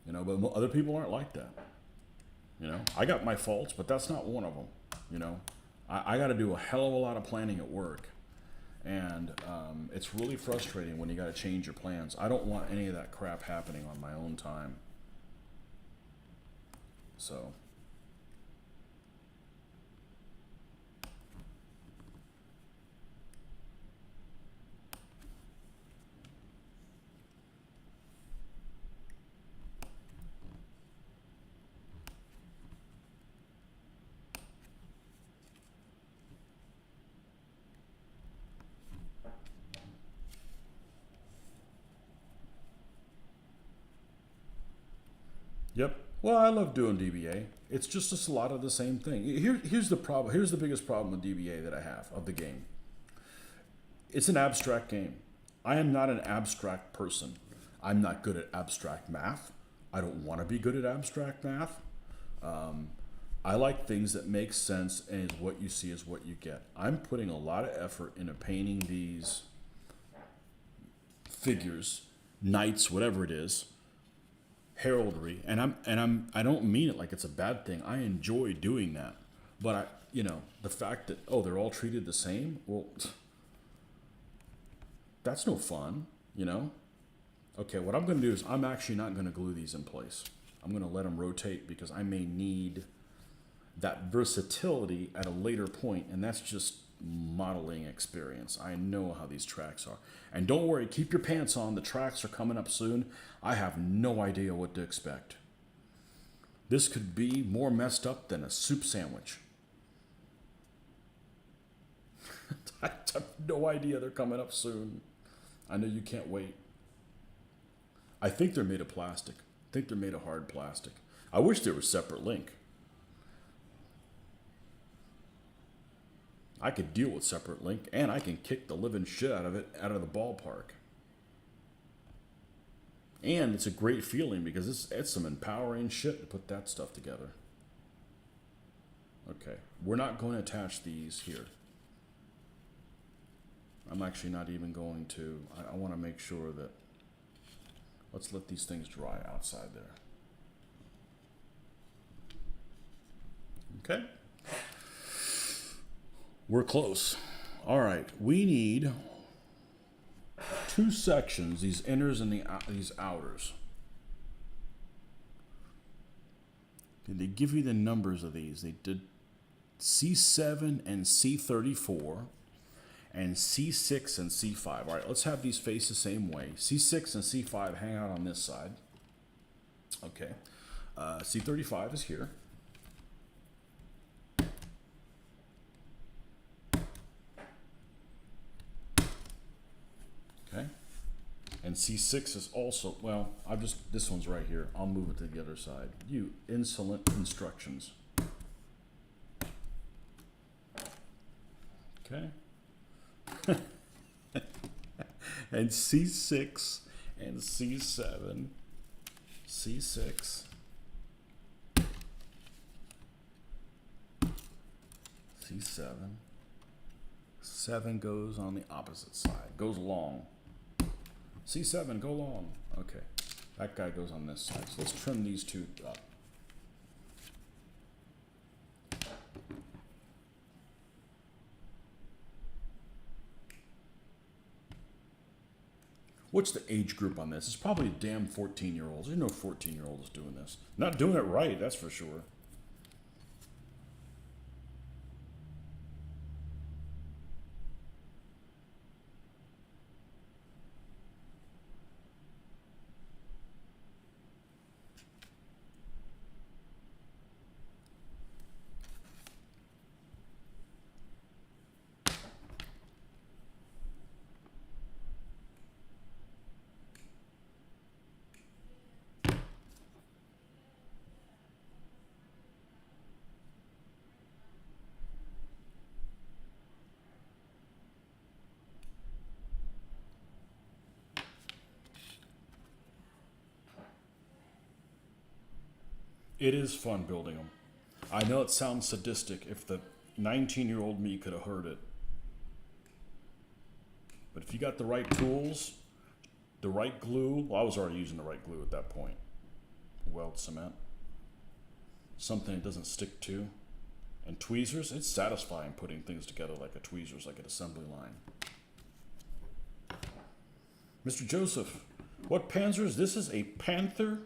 But other people aren't like that. I got my faults, but that's not one of them. I got to do a hell of a lot of planning at work. And it's really frustrating when you got to change your plans. I don't want any of that crap happening on my own time. So. Yep, Well, I love doing DBA. It's just a lot of the same thing. Here's the problem. Here's the biggest problem with DBA that I have of the game. It's an abstract game. I am not an abstract person. I'm not good at abstract math. I don't want to be good at abstract math. I like things that make sense, and what you see is what you get. I'm putting a lot of effort into painting these figures, knights, whatever it is, heraldry, and I don't mean it like it's a bad thing. I enjoy doing that, but the fact that they're all treated the same, well, that's no fun, Okay, what I'm going to do is I'm actually not going to glue these in place. I'm going to let them rotate because I may need that versatility at a later point, and that's just modeling experience. I know how these tracks are. And don't worry, keep your pants on. The tracks are coming up soon. I have no idea what to expect. This could be more messed up than a soup sandwich. I have no idea they're coming up soon. I know you can't wait. I think they're made of plastic. I think they're made of hard plastic. I wish they were separate link. I could deal with separate link, and I can kick the living shit out of the ballpark. And it's a great feeling because it's some empowering shit to put that stuff together. Okay, we're not going to attach these here. I'm actually not even going to. I want to make sure that, let's let these things dry outside there. Okay. We're close. All right, we need two sections, these inners and these outers. Did they give you the numbers of these? They did C7 and C34 and C6 and C5. All right, let's have these face the same way. C6 and C5 hang out on this side. Okay, C35 is here. Okay, and C6 is also, well, this one's right here. I'll move it to the other side. You insolent instructions. Okay. And C6 and C7, C6, C7, 7 goes on the opposite side, goes long. C7, go long. Okay, that guy goes on this side. So let's trim these two up. What's the age group on this? It's probably damn 14-year-olds. There's no 14-year-olds doing this. Not doing it right, that's for sure. It is fun building them. I know it sounds sadistic. If the 19-year-old me could have heard it. But if you got the right tools, the right glue, well, I was already using the right glue at that point. Weld cement. Something it doesn't stick to. And tweezers, it's satisfying putting things together like a tweezers, like an assembly line. Mr. Joseph, what Panzers? This is a Panther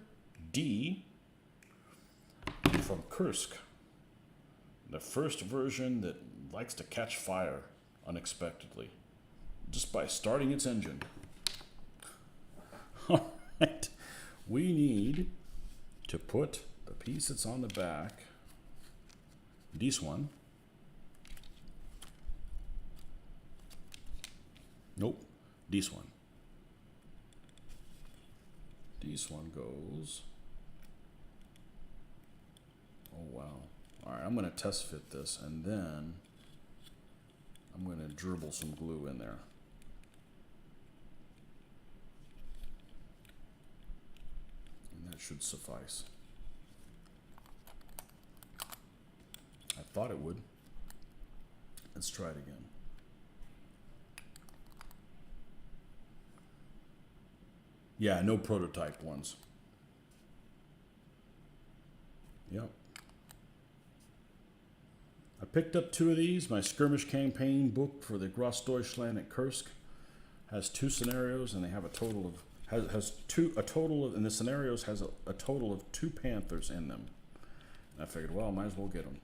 D from Kursk. The first version that likes to catch fire unexpectedly, just by starting its engine. All right, we need to put the piece that's on the back, this one. Nope, this one. This one goes Oh, wow. All right, I'm going to test fit this, and then I'm going to dribble some glue in there. And that should suffice. I thought it would. Let's try it again. Yeah, no prototype ones. Yep. I picked up 2 of these. My skirmish campaign book for the Grossdeutschland at Kursk has 2 scenarios, and they have a total of and the scenarios has a total of 2 Panthers in them. And I figured, well, I might as well get them.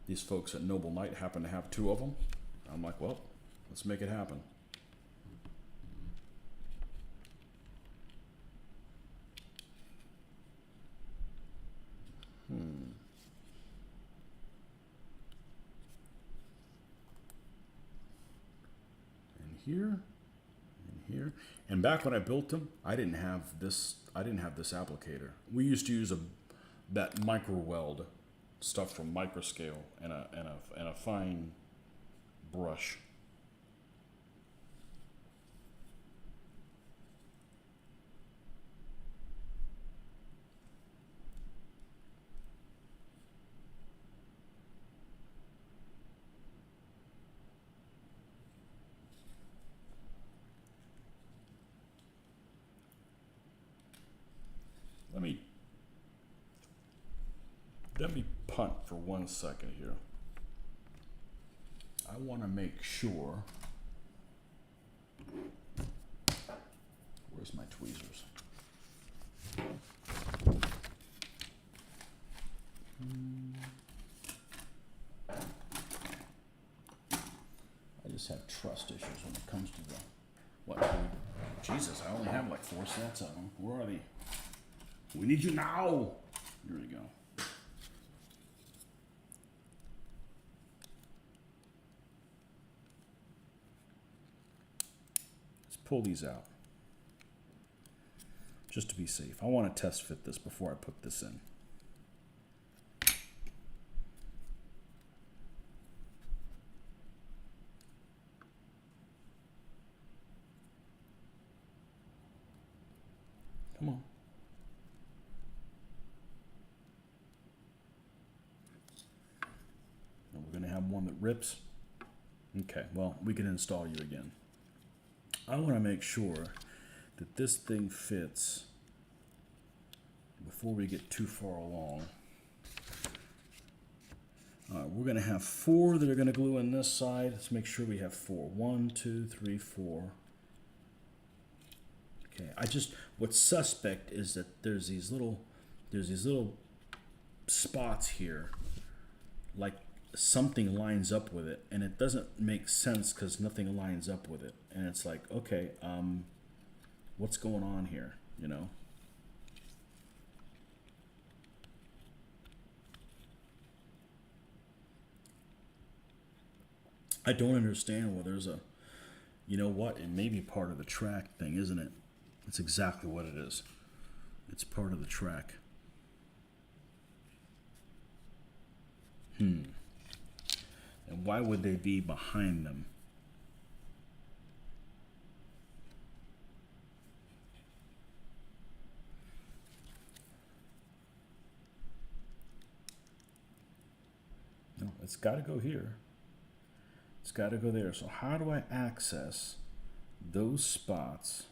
These folks at Noble Knight happen to have 2 of them. I'm like, well, let's make it happen. Here, and here, and back when I built them, I didn't have this applicator. We used to use that micro weld stuff from Microscale and a fine brush. Let me punt for 1 second here. I want to make sure. Where's my tweezers? I just have trust issues when it comes to the what? Jesus, I only have like 4 sets of them. Where are they? We need you now. Here we go. Pull these out just to be safe. I want to test fit this before I put this in. Come on. And we're going to have one that rips. Okay, well, we can install you again. I want to make sure that this thing fits before we get too far along. We're going to have 4 that are going to glue in this side. Let's make sure we have 4. 1, 2, 3, 4. Okay. What's suspect is that there's these little spots here, like something lines up with it, and it doesn't make sense because nothing lines up with it, and it's like, okay, what's going on here, you know? I don't understand why there's a, you know what, it may be part of the track thing, isn't it? It's exactly what it is. It's part of the track. And why would they be behind them? No, it's got to go here. It's got to go there. So how do I access those spots?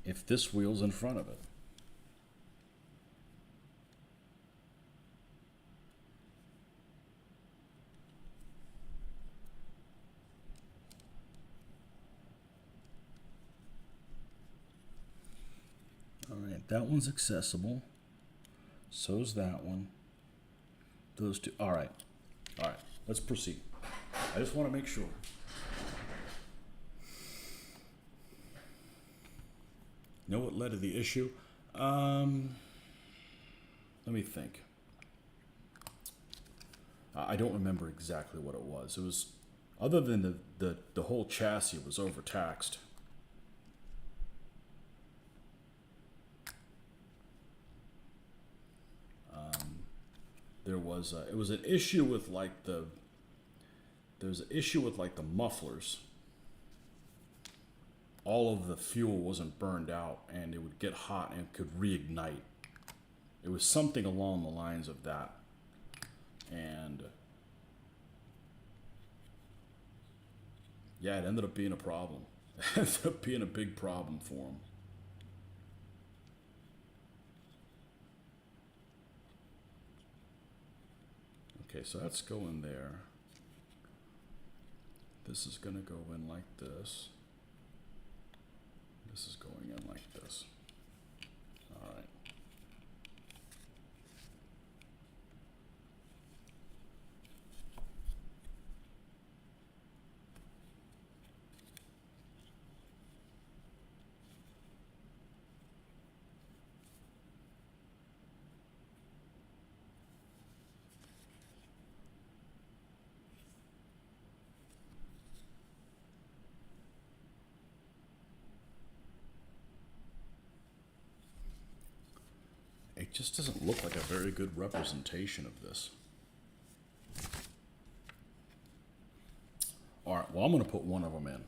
If this wheel's in front of it. All right, that one's accessible. So's that one. Those two. All right. All right, let's proceed. I just want to make sure. You know what led to the issue? let me think. I don't remember exactly what it was. It was, other than the whole chassis was overtaxed. There was it was an issue with like there's an issue with like the mufflers. All of the fuel wasn't burned out, and it would get hot and it could reignite. It was something along the lines of that, and yeah, it ended up being a problem. It ended up being a big problem for him. Okay, so that's going there. This is going to go in like this. This is going in like this. All right. It just doesn't look like a very good representation of this. All right, well, I'm going to put one of them in.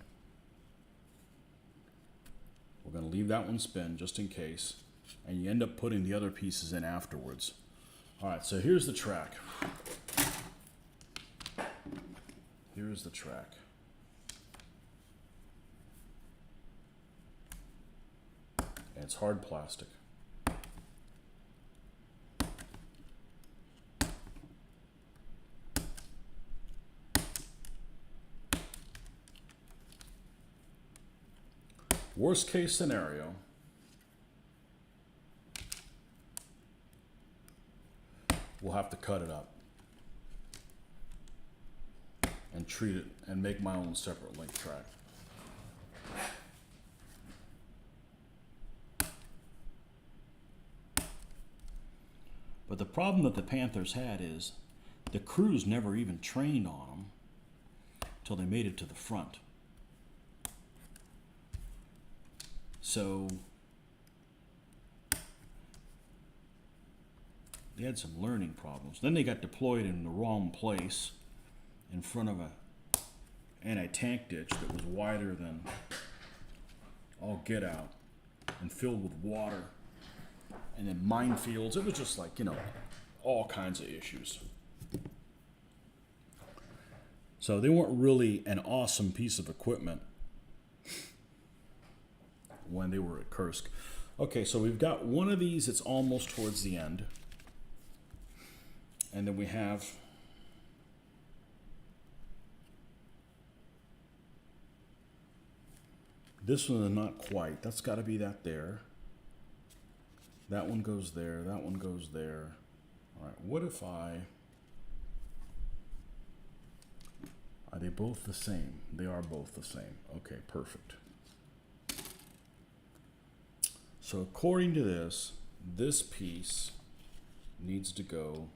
We're going to leave that one spin just in case, and you end up putting the other pieces in afterwards. All right, so here's the track. Here's the track. And it's hard plastic. Worst case scenario, we'll have to cut it up and treat it and make my own separate link track. But the problem that the Panthers had is the crews never even trained on them till they made it to the front. So they had some learning problems. Then they got deployed in the wrong place in front of a anti-tank ditch that was wider than all get out and filled with water. And then minefields. It was just like, you know, all kinds of issues. So they weren't really an awesome piece of equipment when they were at Kursk. Okay, so we've got one of these. It's almost towards the end. And then we have this one is not quite. That's got to be that there. That one goes there. That one goes there. All right, what if are they both the same? They are both the same. Okay, perfect. So according to this, this piece needs to go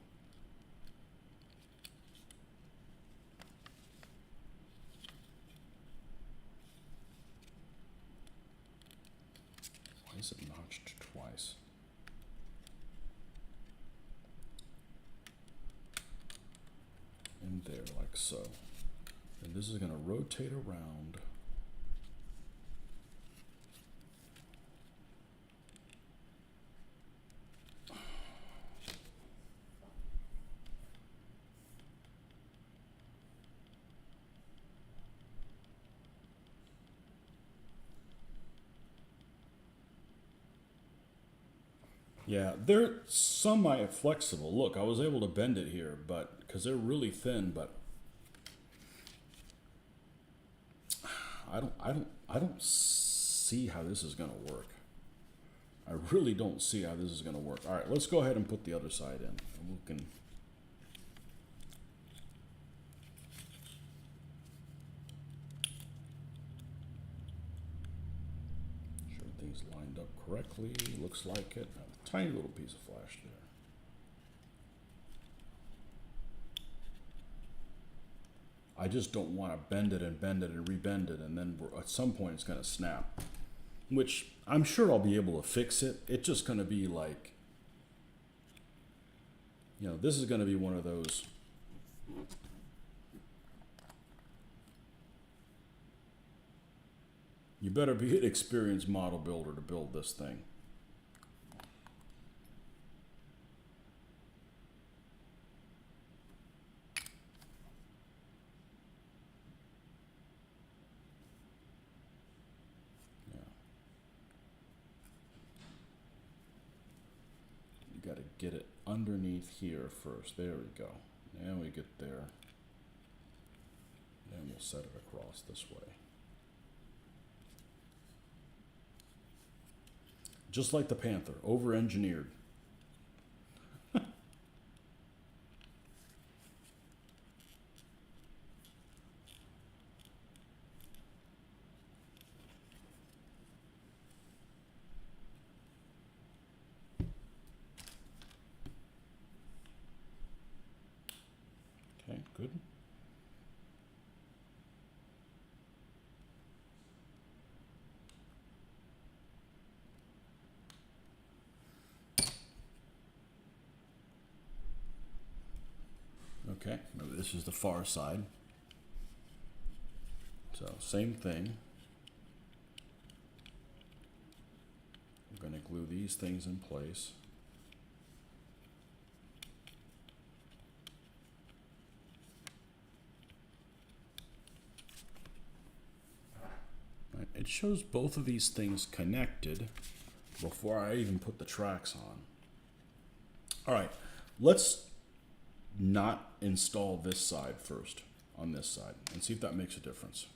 why is it notched twice? In there like so. And this is going to rotate around. Yeah, they're semi-flexible. Look, I was able to bend it here, but because they're really thin, but I don't see how this is going to work. I really don't see how this is going to work. All right, let's go ahead and put the other side in, and we can. Sure everything's lined up correctly. Looks like it. A tiny little piece of flash there. I just don't want to bend it and rebend it, and then at some point it's going to snap. Which I'm sure I'll be able to fix it. It's just going to be like, you know, this is going to be one of those. You better be an experienced model builder to build this thing. Got to get it underneath here first. There we go. Now we get there. Then we'll set it across this way. Just like the Panther, over-engineered. Okay, good. Okay, remember this is the far side. So same thing. We're going to glue these things in place. Right, it shows both of these things connected before I even put the tracks on. All right, let's not install this side first on this side and see if that makes a difference.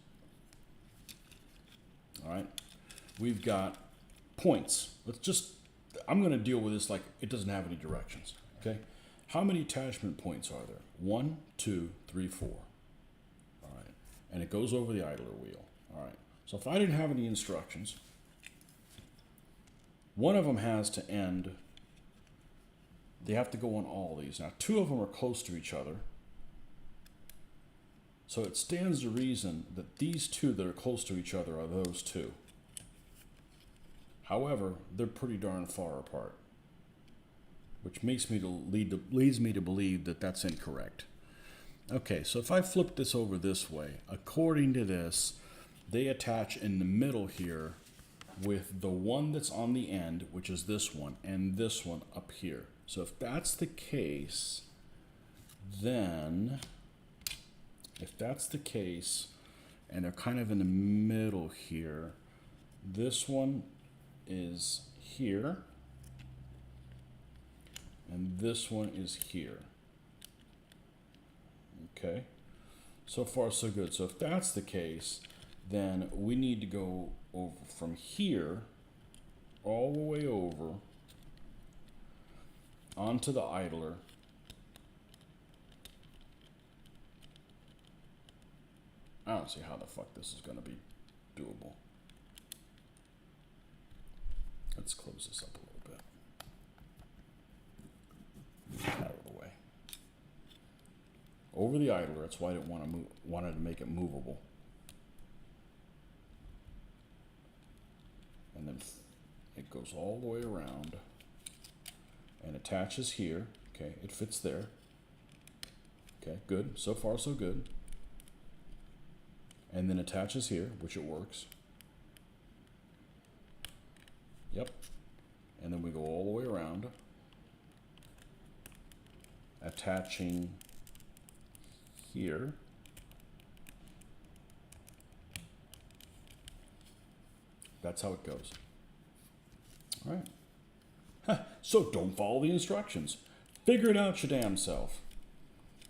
All right, we've got points. I'm going to deal with this like it doesn't have any directions. Okay, how many attachment points are there? 1, 2, 3, 4. All right, and it goes over the idler wheel. All right, so if I didn't have any instructions, one of them has to end. They have to go on all these. Now, 2 of them are close to each other. So it stands to reason that these 2 that are close to each other are those 2. However, they're pretty darn far apart, which leads me to believe that that's incorrect. Okay, so if I flip this over this way, according to this, they attach in the middle here with the one that's on the end, which is this one, and this one up here. So if that's the case, then, and they're kind of in the middle here, this one is here, and this one is here. Okay, so far so good. So if that's the case, then we need to go over from here all the way over onto the idler. I don't see how the fuck this is going to be doable. Let's close this up a little bit. Out of the way. Over the idler, that's why I didn't wanted to make it movable. And then it goes all the way around and attaches here. Okay, it fits there. Okay, good. So far, so good. And then attaches here, which it works. Yep. And then we go all the way around, attaching here. That's how it goes. All right. So don't follow the instructions. Figure it out your damn self.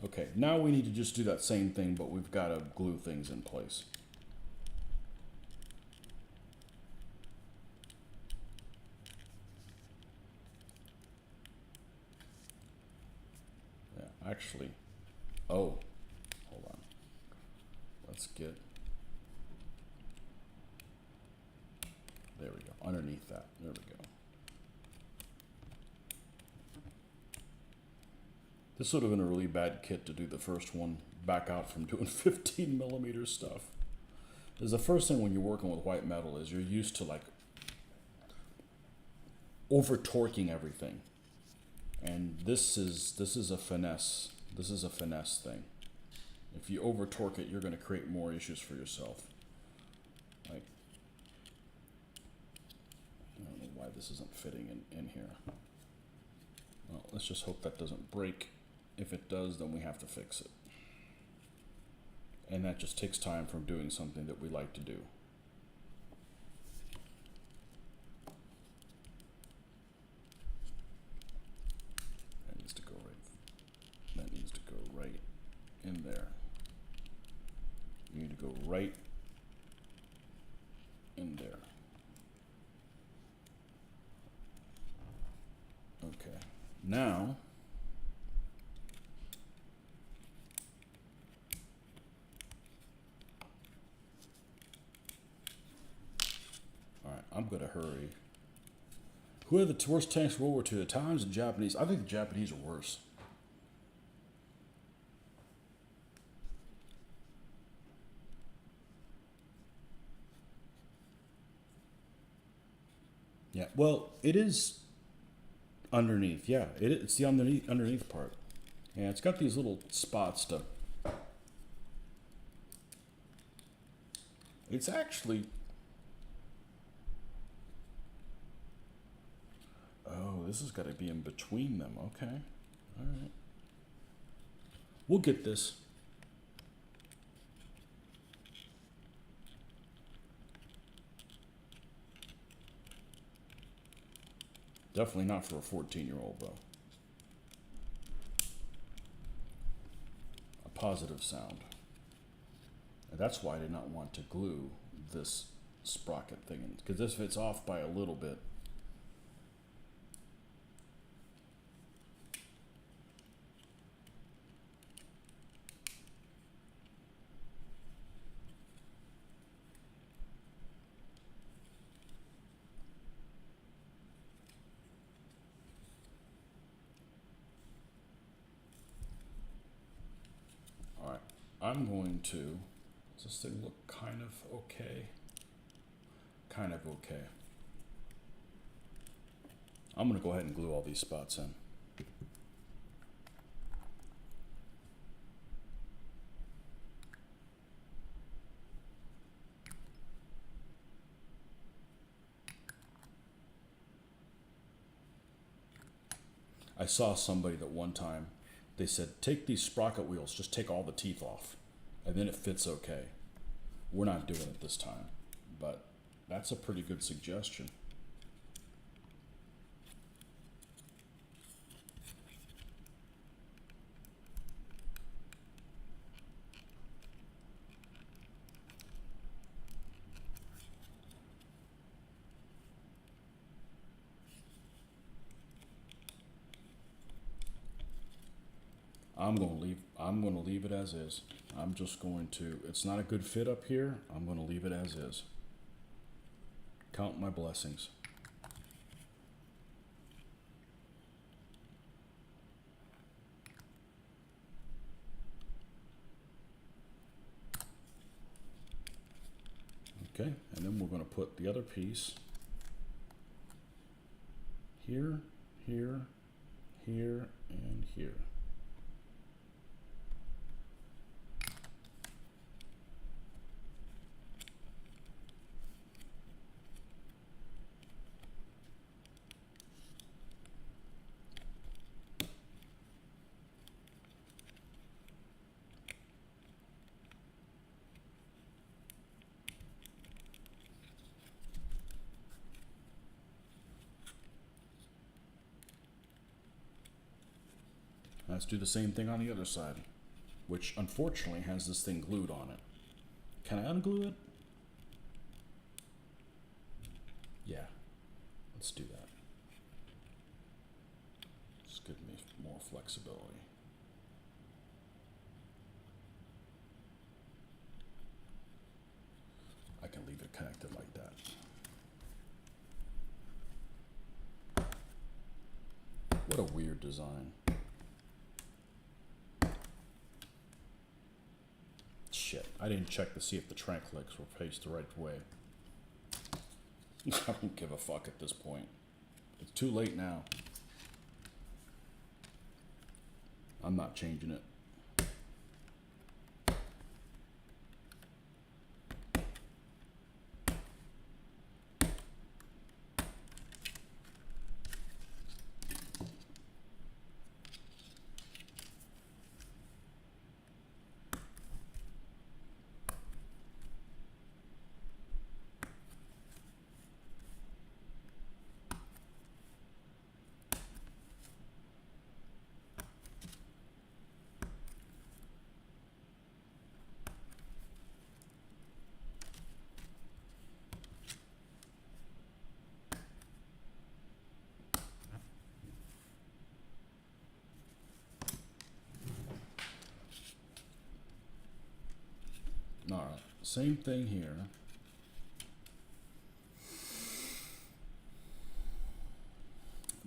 Okay, now we need to just do that same thing, but we've got to glue things in place. Yeah, actually, hold on. Let's get, there we go, underneath that, there we go. This would have been a really bad kit to do the first one, back out from doing 15 millimeter stuff. Because the first thing when you're working with white metal is you're used to like over torquing everything. And this is a finesse. This is a finesse thing. If you over torque it, you're going to create more issues for yourself. Like, I don't know why this isn't fitting in here. Well, let's just hope that doesn't break. If it does, then we have to fix it. And that just takes time from doing something that we like to do. That needs to go right. That needs to go right in there. You need to go right in there. Okay. Now, all right, I'm going to hurry. Who had the worst tanks in World War II? The Italians and Japanese? I think the Japanese are worse. Yeah, well, it is underneath. Yeah, it's the underneath part. Yeah, it's got these little spots to. It's actually. Oh, this has got to be in between them. Okay, all right. We'll get this. Definitely not for a 14-year-old, though. A positive sound. And that's why I did not want to glue this sprocket thing, because this fits off by a little bit. I'm going to, does this thing look kind of okay? Kind of okay. I'm going to go ahead and glue all these spots in. I saw somebody that one time, they said, take these sprocket wheels, just take all the teeth off, and then it fits okay. We're not doing it this time, but that's a pretty good suggestion. I'm going to leave it as is. I'm just going to, it's not a good fit up here. I'm going to leave it as is. Count my blessings. Okay, and then we're going to put the other piece here, here, here, and here. Let's do the same thing on the other side, which unfortunately has this thing glued on it. Can I unglue it? Yeah, let's do that. Just give me more flexibility. I can leave it connected like that. What a weird design. shit. I didn't check to see if the trank-licks were faced the right way. I don't give a fuck at this point. It's too late now. I'm not changing it. All right, same thing here.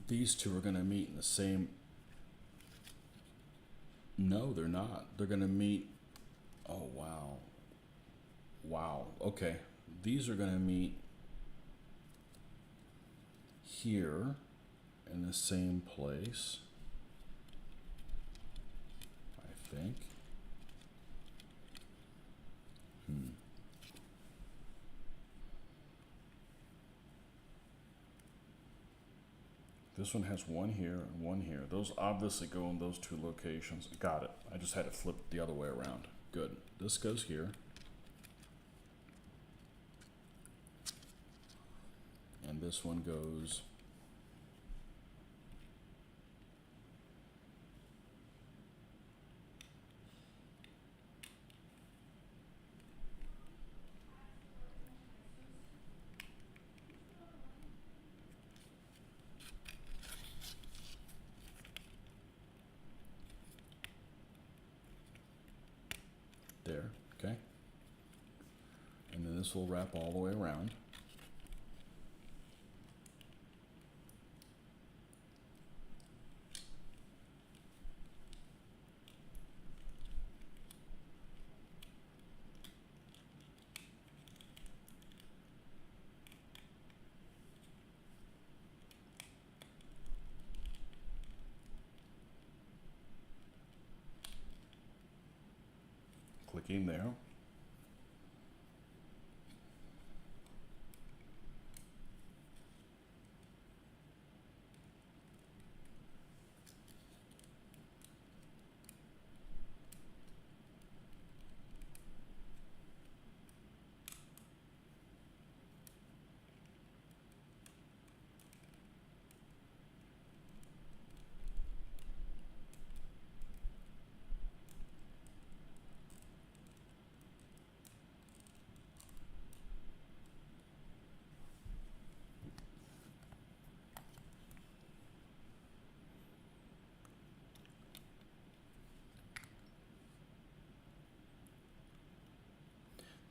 These two are going to meet in the same. No, they're not. They're going to meet. Oh, wow. Wow. Okay. These are going to meet here in the same place, I think. This one has one here and one here. Those obviously go in those two locations. Got it. I just had it flipped the other way around. Good. This goes here. And this one goes there, okay? And then this will wrap all the way around. Clicking there.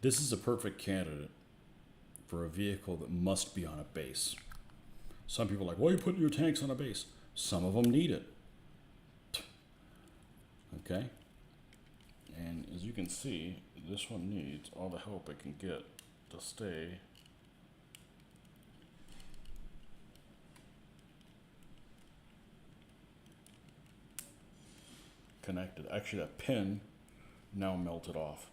This is a perfect candidate for a vehicle that must be on a base. Some people are like, why are you putting your tanks on a base? Some of them need it. Okay? And as you can see, this one needs all the help it can get to stay connected. Actually, that pin now melted off.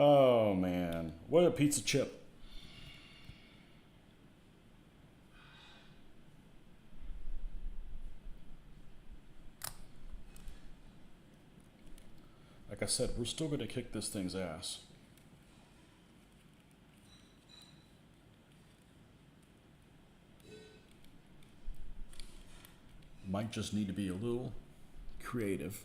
Oh man, what a pizza chip. Like I said, we're still going to kick this thing's ass. Might just need to be a little creative.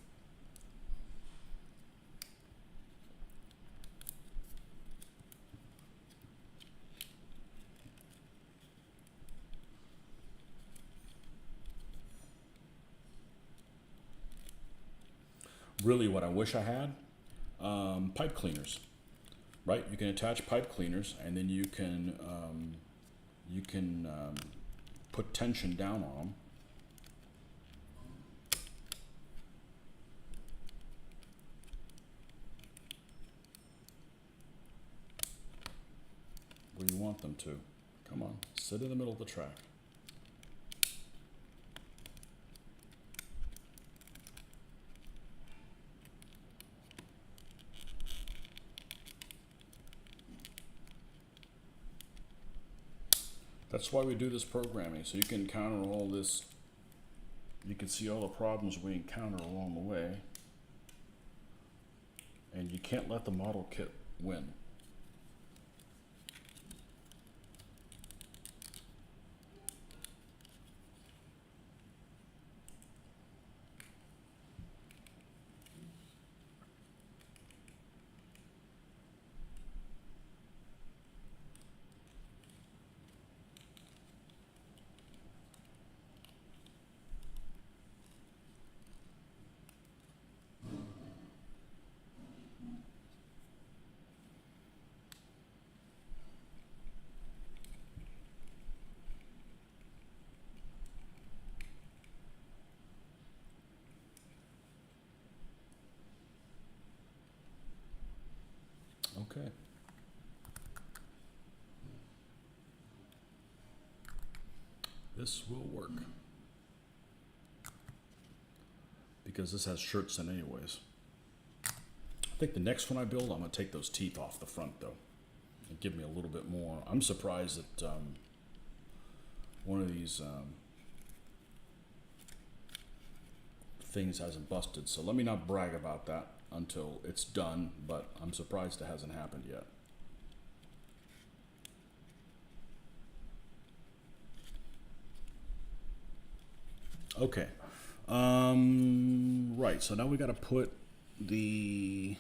Really what I wish I had, pipe cleaners, right? You can attach pipe cleaners and then you can put tension down on them. want them to. Come on, sit in the middle of the track. That's why we do this programming, so you can encounter all this. You can see all the problems we encounter along the way. And you can't let the model kit win. Okay. This will work. Because this has shirts in anyways. I think the next one I build, I'm going to take those teeth off the front though. And give me a little bit more. I'm surprised that one of these things hasn't busted. So let me not brag about that until it's done, but I'm surprised it hasn't happened yet. Okay. Right, so now we got to put the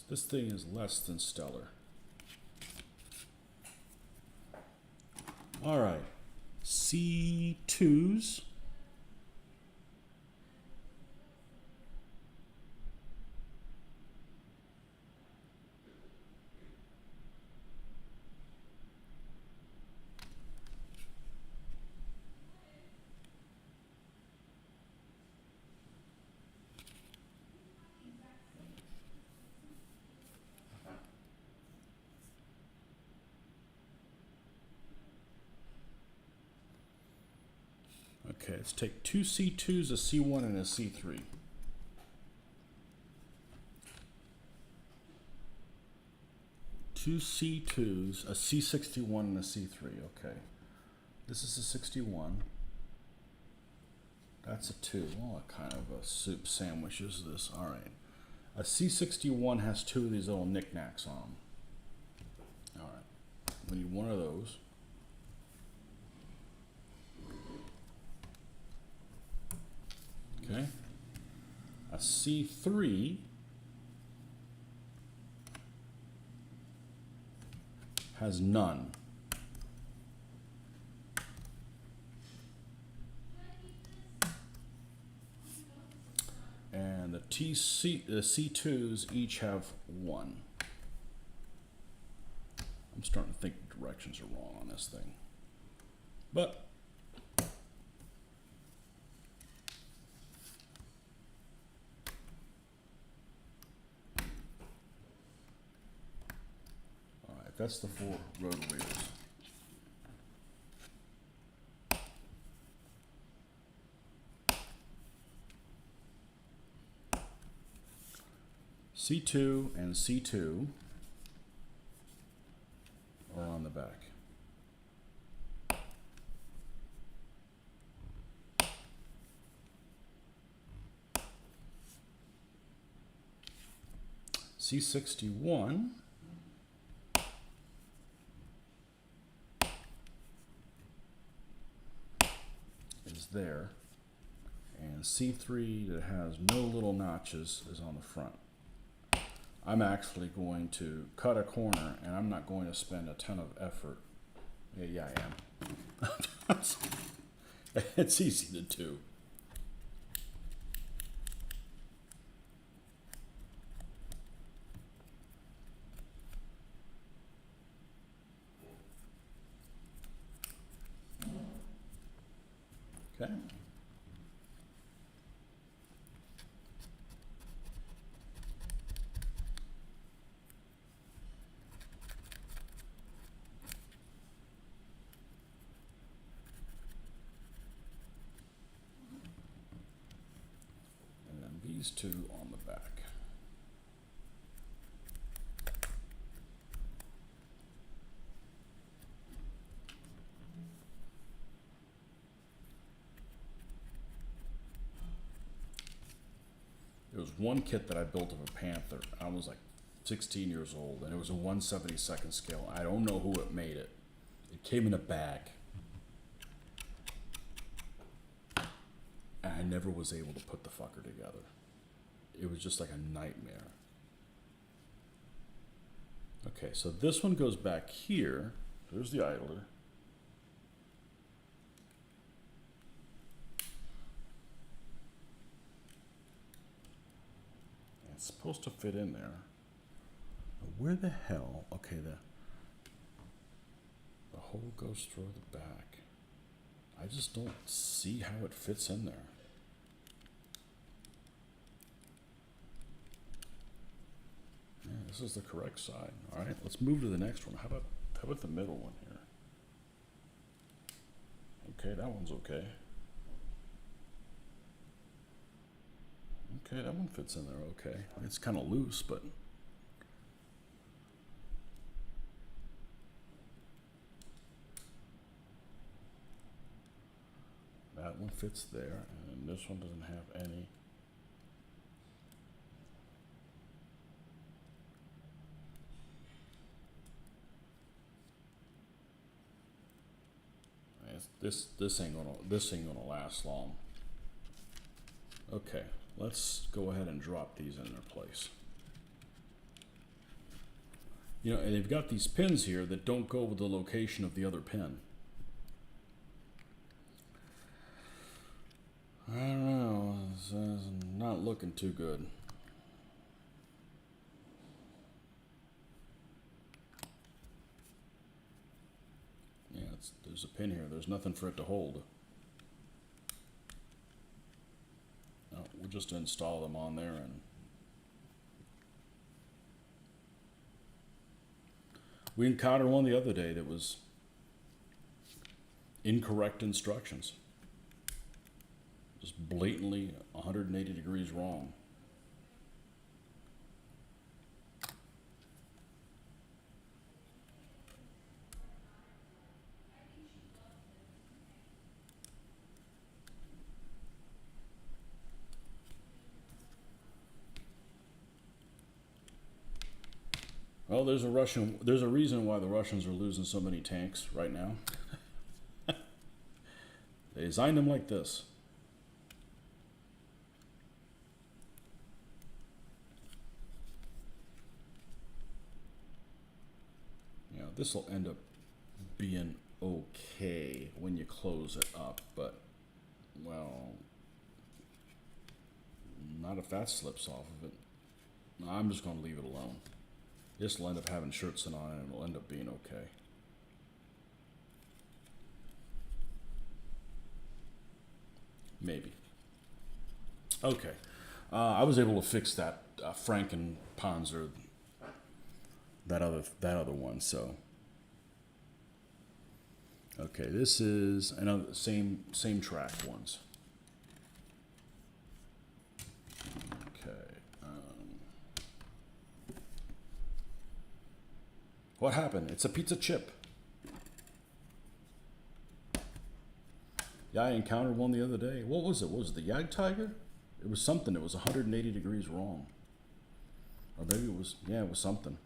this thing is less than stellar. All right. C2s. Okay, let's take two C2s, a C1, and a C3. Two C2s, a C61, and a C3. Okay. This is a 61. That's a 2. Oh, what kind of a soup sandwich is this? All right. A C61 has two of these little knickknacks on them. All right. We need one of those. Okay. A C3 has none. And the C2s each have one. I'm starting to think the directions are wrong on this thing. But that's the 4 rotor wheels. C2 and C2 are on the back. C61 is there, and C3 that has no little notches is on the front. I'm actually going to cut a corner, and I'm not going to spend a ton of effort. Yeah, I am. It's easy to do. Okay. these two on the back. There was one kit that I built of a Panther. I was like 16 years old, and it was a 1/72nd scale. I don't know who it made it. It came in a bag. And I never was able to put the fucker together. It was just like a nightmare. Okay, so this one goes back here. There's the idler. It's supposed to fit in there. Where the hell? Okay, the hole goes through the back. I just don't see how it fits in there. Yeah, this is the correct side. All right, let's move to the next one. How about the middle one here? Okay, that one's okay. Okay, that one fits in there okay. It's kind of loose, but that one fits there, and this one doesn't have any. This ain't gonna last long. Okay, let's go ahead and drop these in their place. You know, and they've got these pins here that don't go with the location of the other pin. I don't know, this is not looking too good. Yeah, there's a pin here. There's nothing for it to hold. No, we'll just install them on there. And we encountered one the other day that was incorrect instructions. Just blatantly 180 degrees wrong. Well, there's a reason why the Russians are losing so many tanks right now. They designed them like this. You know, this will end up being okay when you close it up, but, well, not if that slips off of it. No, I'm just going to leave it alone. This will end up having shirts on it, and it'll end up being okay. Maybe. Okay. I was able to fix that Franken Panzer, that other one. So. Okay, this is another same track ones. What happened? It's a pizza chip. Yeah, I encountered one the other day. What was it? What was it, the Yag Tiger? It was something. It was 180 degrees wrong. Or maybe it was, yeah, it was something.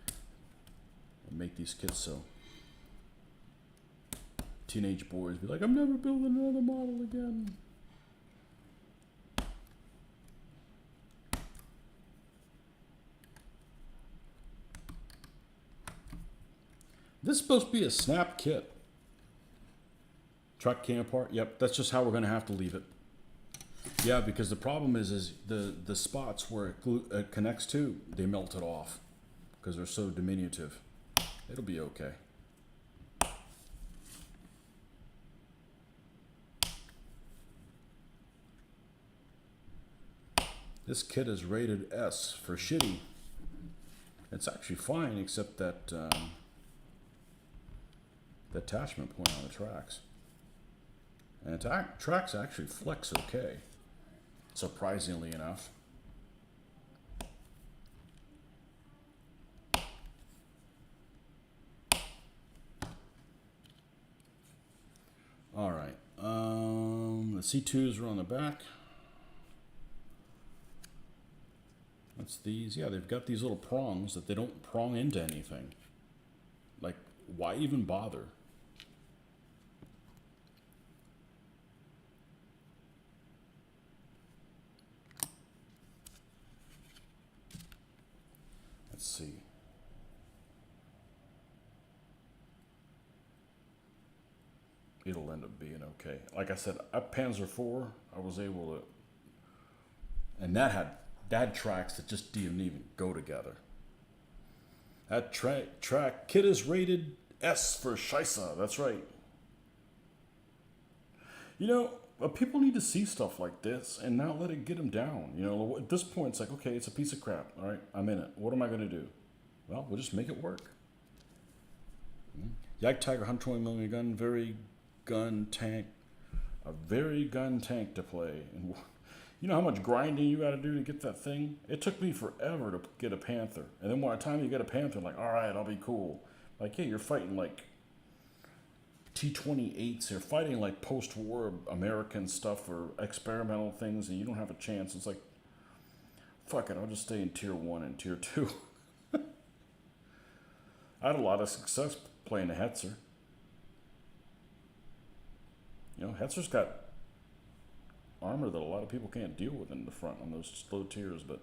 I make these kits so teenage boys be like, I'm never building another model again. This is supposed to be a snap kit. Truck came apart. Yep, that's just how we're going to have to leave it. Yeah, because the problem is the spots where it connects to, they melted off because they're so diminutive. It'll be okay. This kit is rated S for shitty. It's actually fine, except that the attachment point on the tracks. And tracks actually flex okay, surprisingly enough. All right, the C2s are on the back. That's these. Yeah, they've got these little prongs that they don't prong into anything. Like, why even bother? Let's see. It'll end up being okay. Like I said, up Panzer IV, I was able to, and that tracks that just didn't even go together. That track kit is rated S for Scheisse. That's right. You know, people need to see stuff like this and not let it get them down. You know, at this point, it's like, okay, it's a piece of crap. All right, I'm in it. What am I going to do? Well, we'll just make it work. Yak Tiger 120mm gun, very gun tank, a very gun tank to play. And you know how much grinding you got to do to get that thing? It took me forever to get a Panther. And then by the time you get a Panther, like, all right, I'll be cool. Like, yeah, you're fighting like T-28s. You're fighting like post-war American stuff or experimental things, and you don't have a chance. It's like, fuck it, I'll just stay in Tier 1 and Tier 2. I had a lot of success playing a Hetzer. You know, Hetzer's got armor that a lot of people can't deal with in the front on those low tiers, but...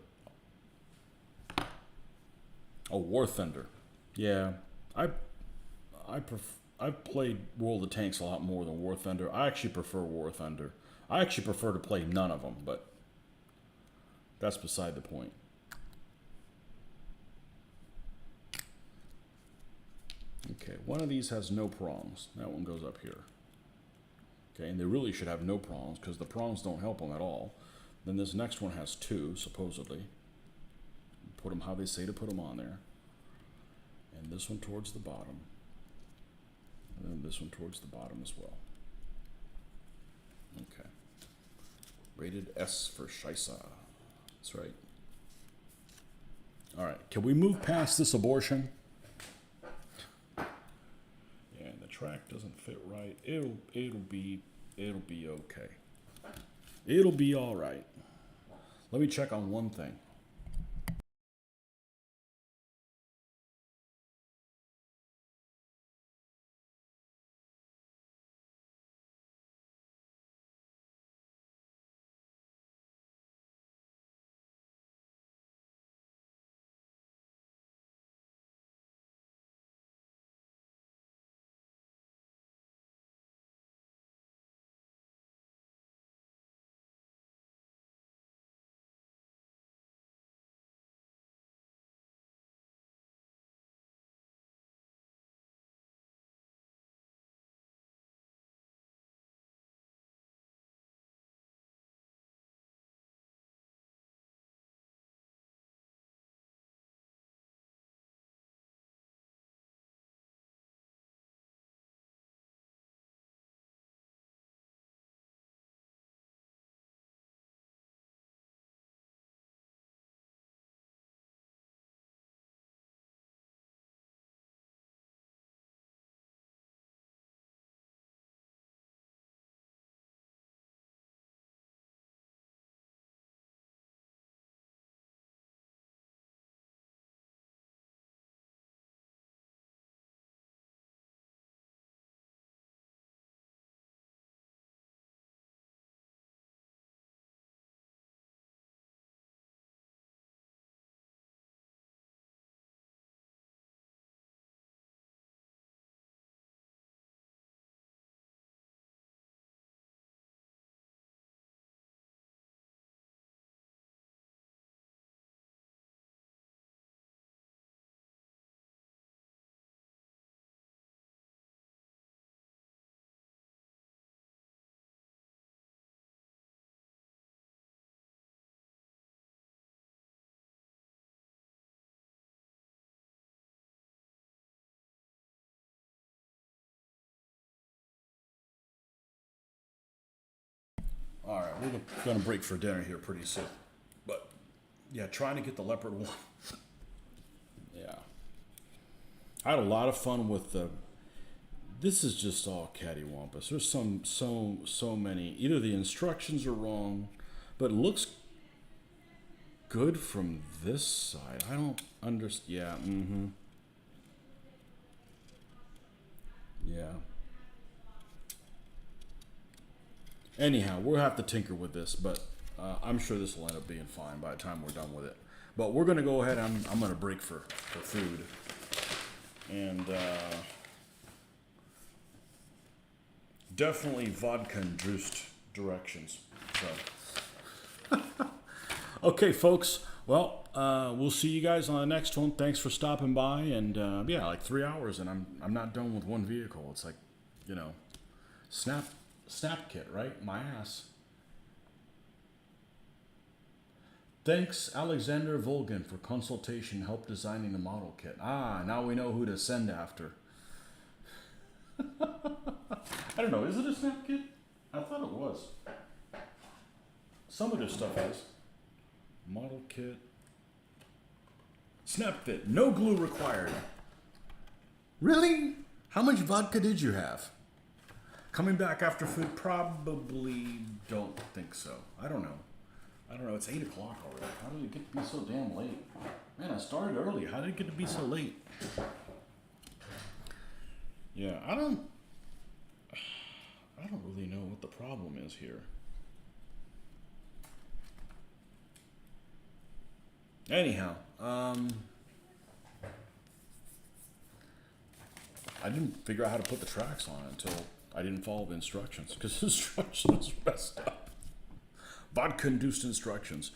Oh, War Thunder. Yeah, I've played World of Tanks a lot more than War Thunder. I actually prefer War Thunder. I actually prefer to play none of them, but that's beside the point. Okay, one of these has no prongs. That one goes up here. Okay, and they really should have no prongs because the prongs don't help them at all. Then this next one has two, supposedly. Put them how they say to put them on there. And this one towards the bottom. And then this one towards the bottom as well. Okay. Rated S for Scheisse. That's right. All right, can we move past this abortion? Yeah, and the track doesn't fit right. It'll be okay. It'll be all right. Let me check on one thing. All right, we're gonna break for dinner here pretty soon. But yeah, trying to get the leopard one. Yeah, I had a lot of fun with the. This is just all cattywampus. There's so many. Either the instructions are wrong, but it looks good from this side. I don't understand. Yeah. Mm-hmm. Yeah. Anyhow, we'll have to tinker with this, but I'm sure this will end up being fine by the time we're done with it. But we're going to go ahead. I'm going to break for food. And definitely vodka-induced directions. So. Okay, folks. Well, we'll see you guys on the next one. Thanks for stopping by. And yeah, like 3 hours, and I'm not done with one vehicle. It's like, you know, snap kit, right? My ass. Thanks, Alexander Volgin, for consultation help designing the model kit. Ah, now we know who to send after. I don't know. Is it a snap kit? I thought it was. Some of this stuff is. Model kit. Snap fit. No glue required. Really? How much vodka did you have? Coming back after food? Probably don't think so. I don't know. It's 8 o'clock already. How did it get to be so damn late? Man, I started early. How did it get to be so late? Yeah, I don't really know what the problem is here. Anyhow, I didn't figure out how to put the tracks on it until I didn't follow the instructions, because the instructions messed up. Vodka-induced instructions.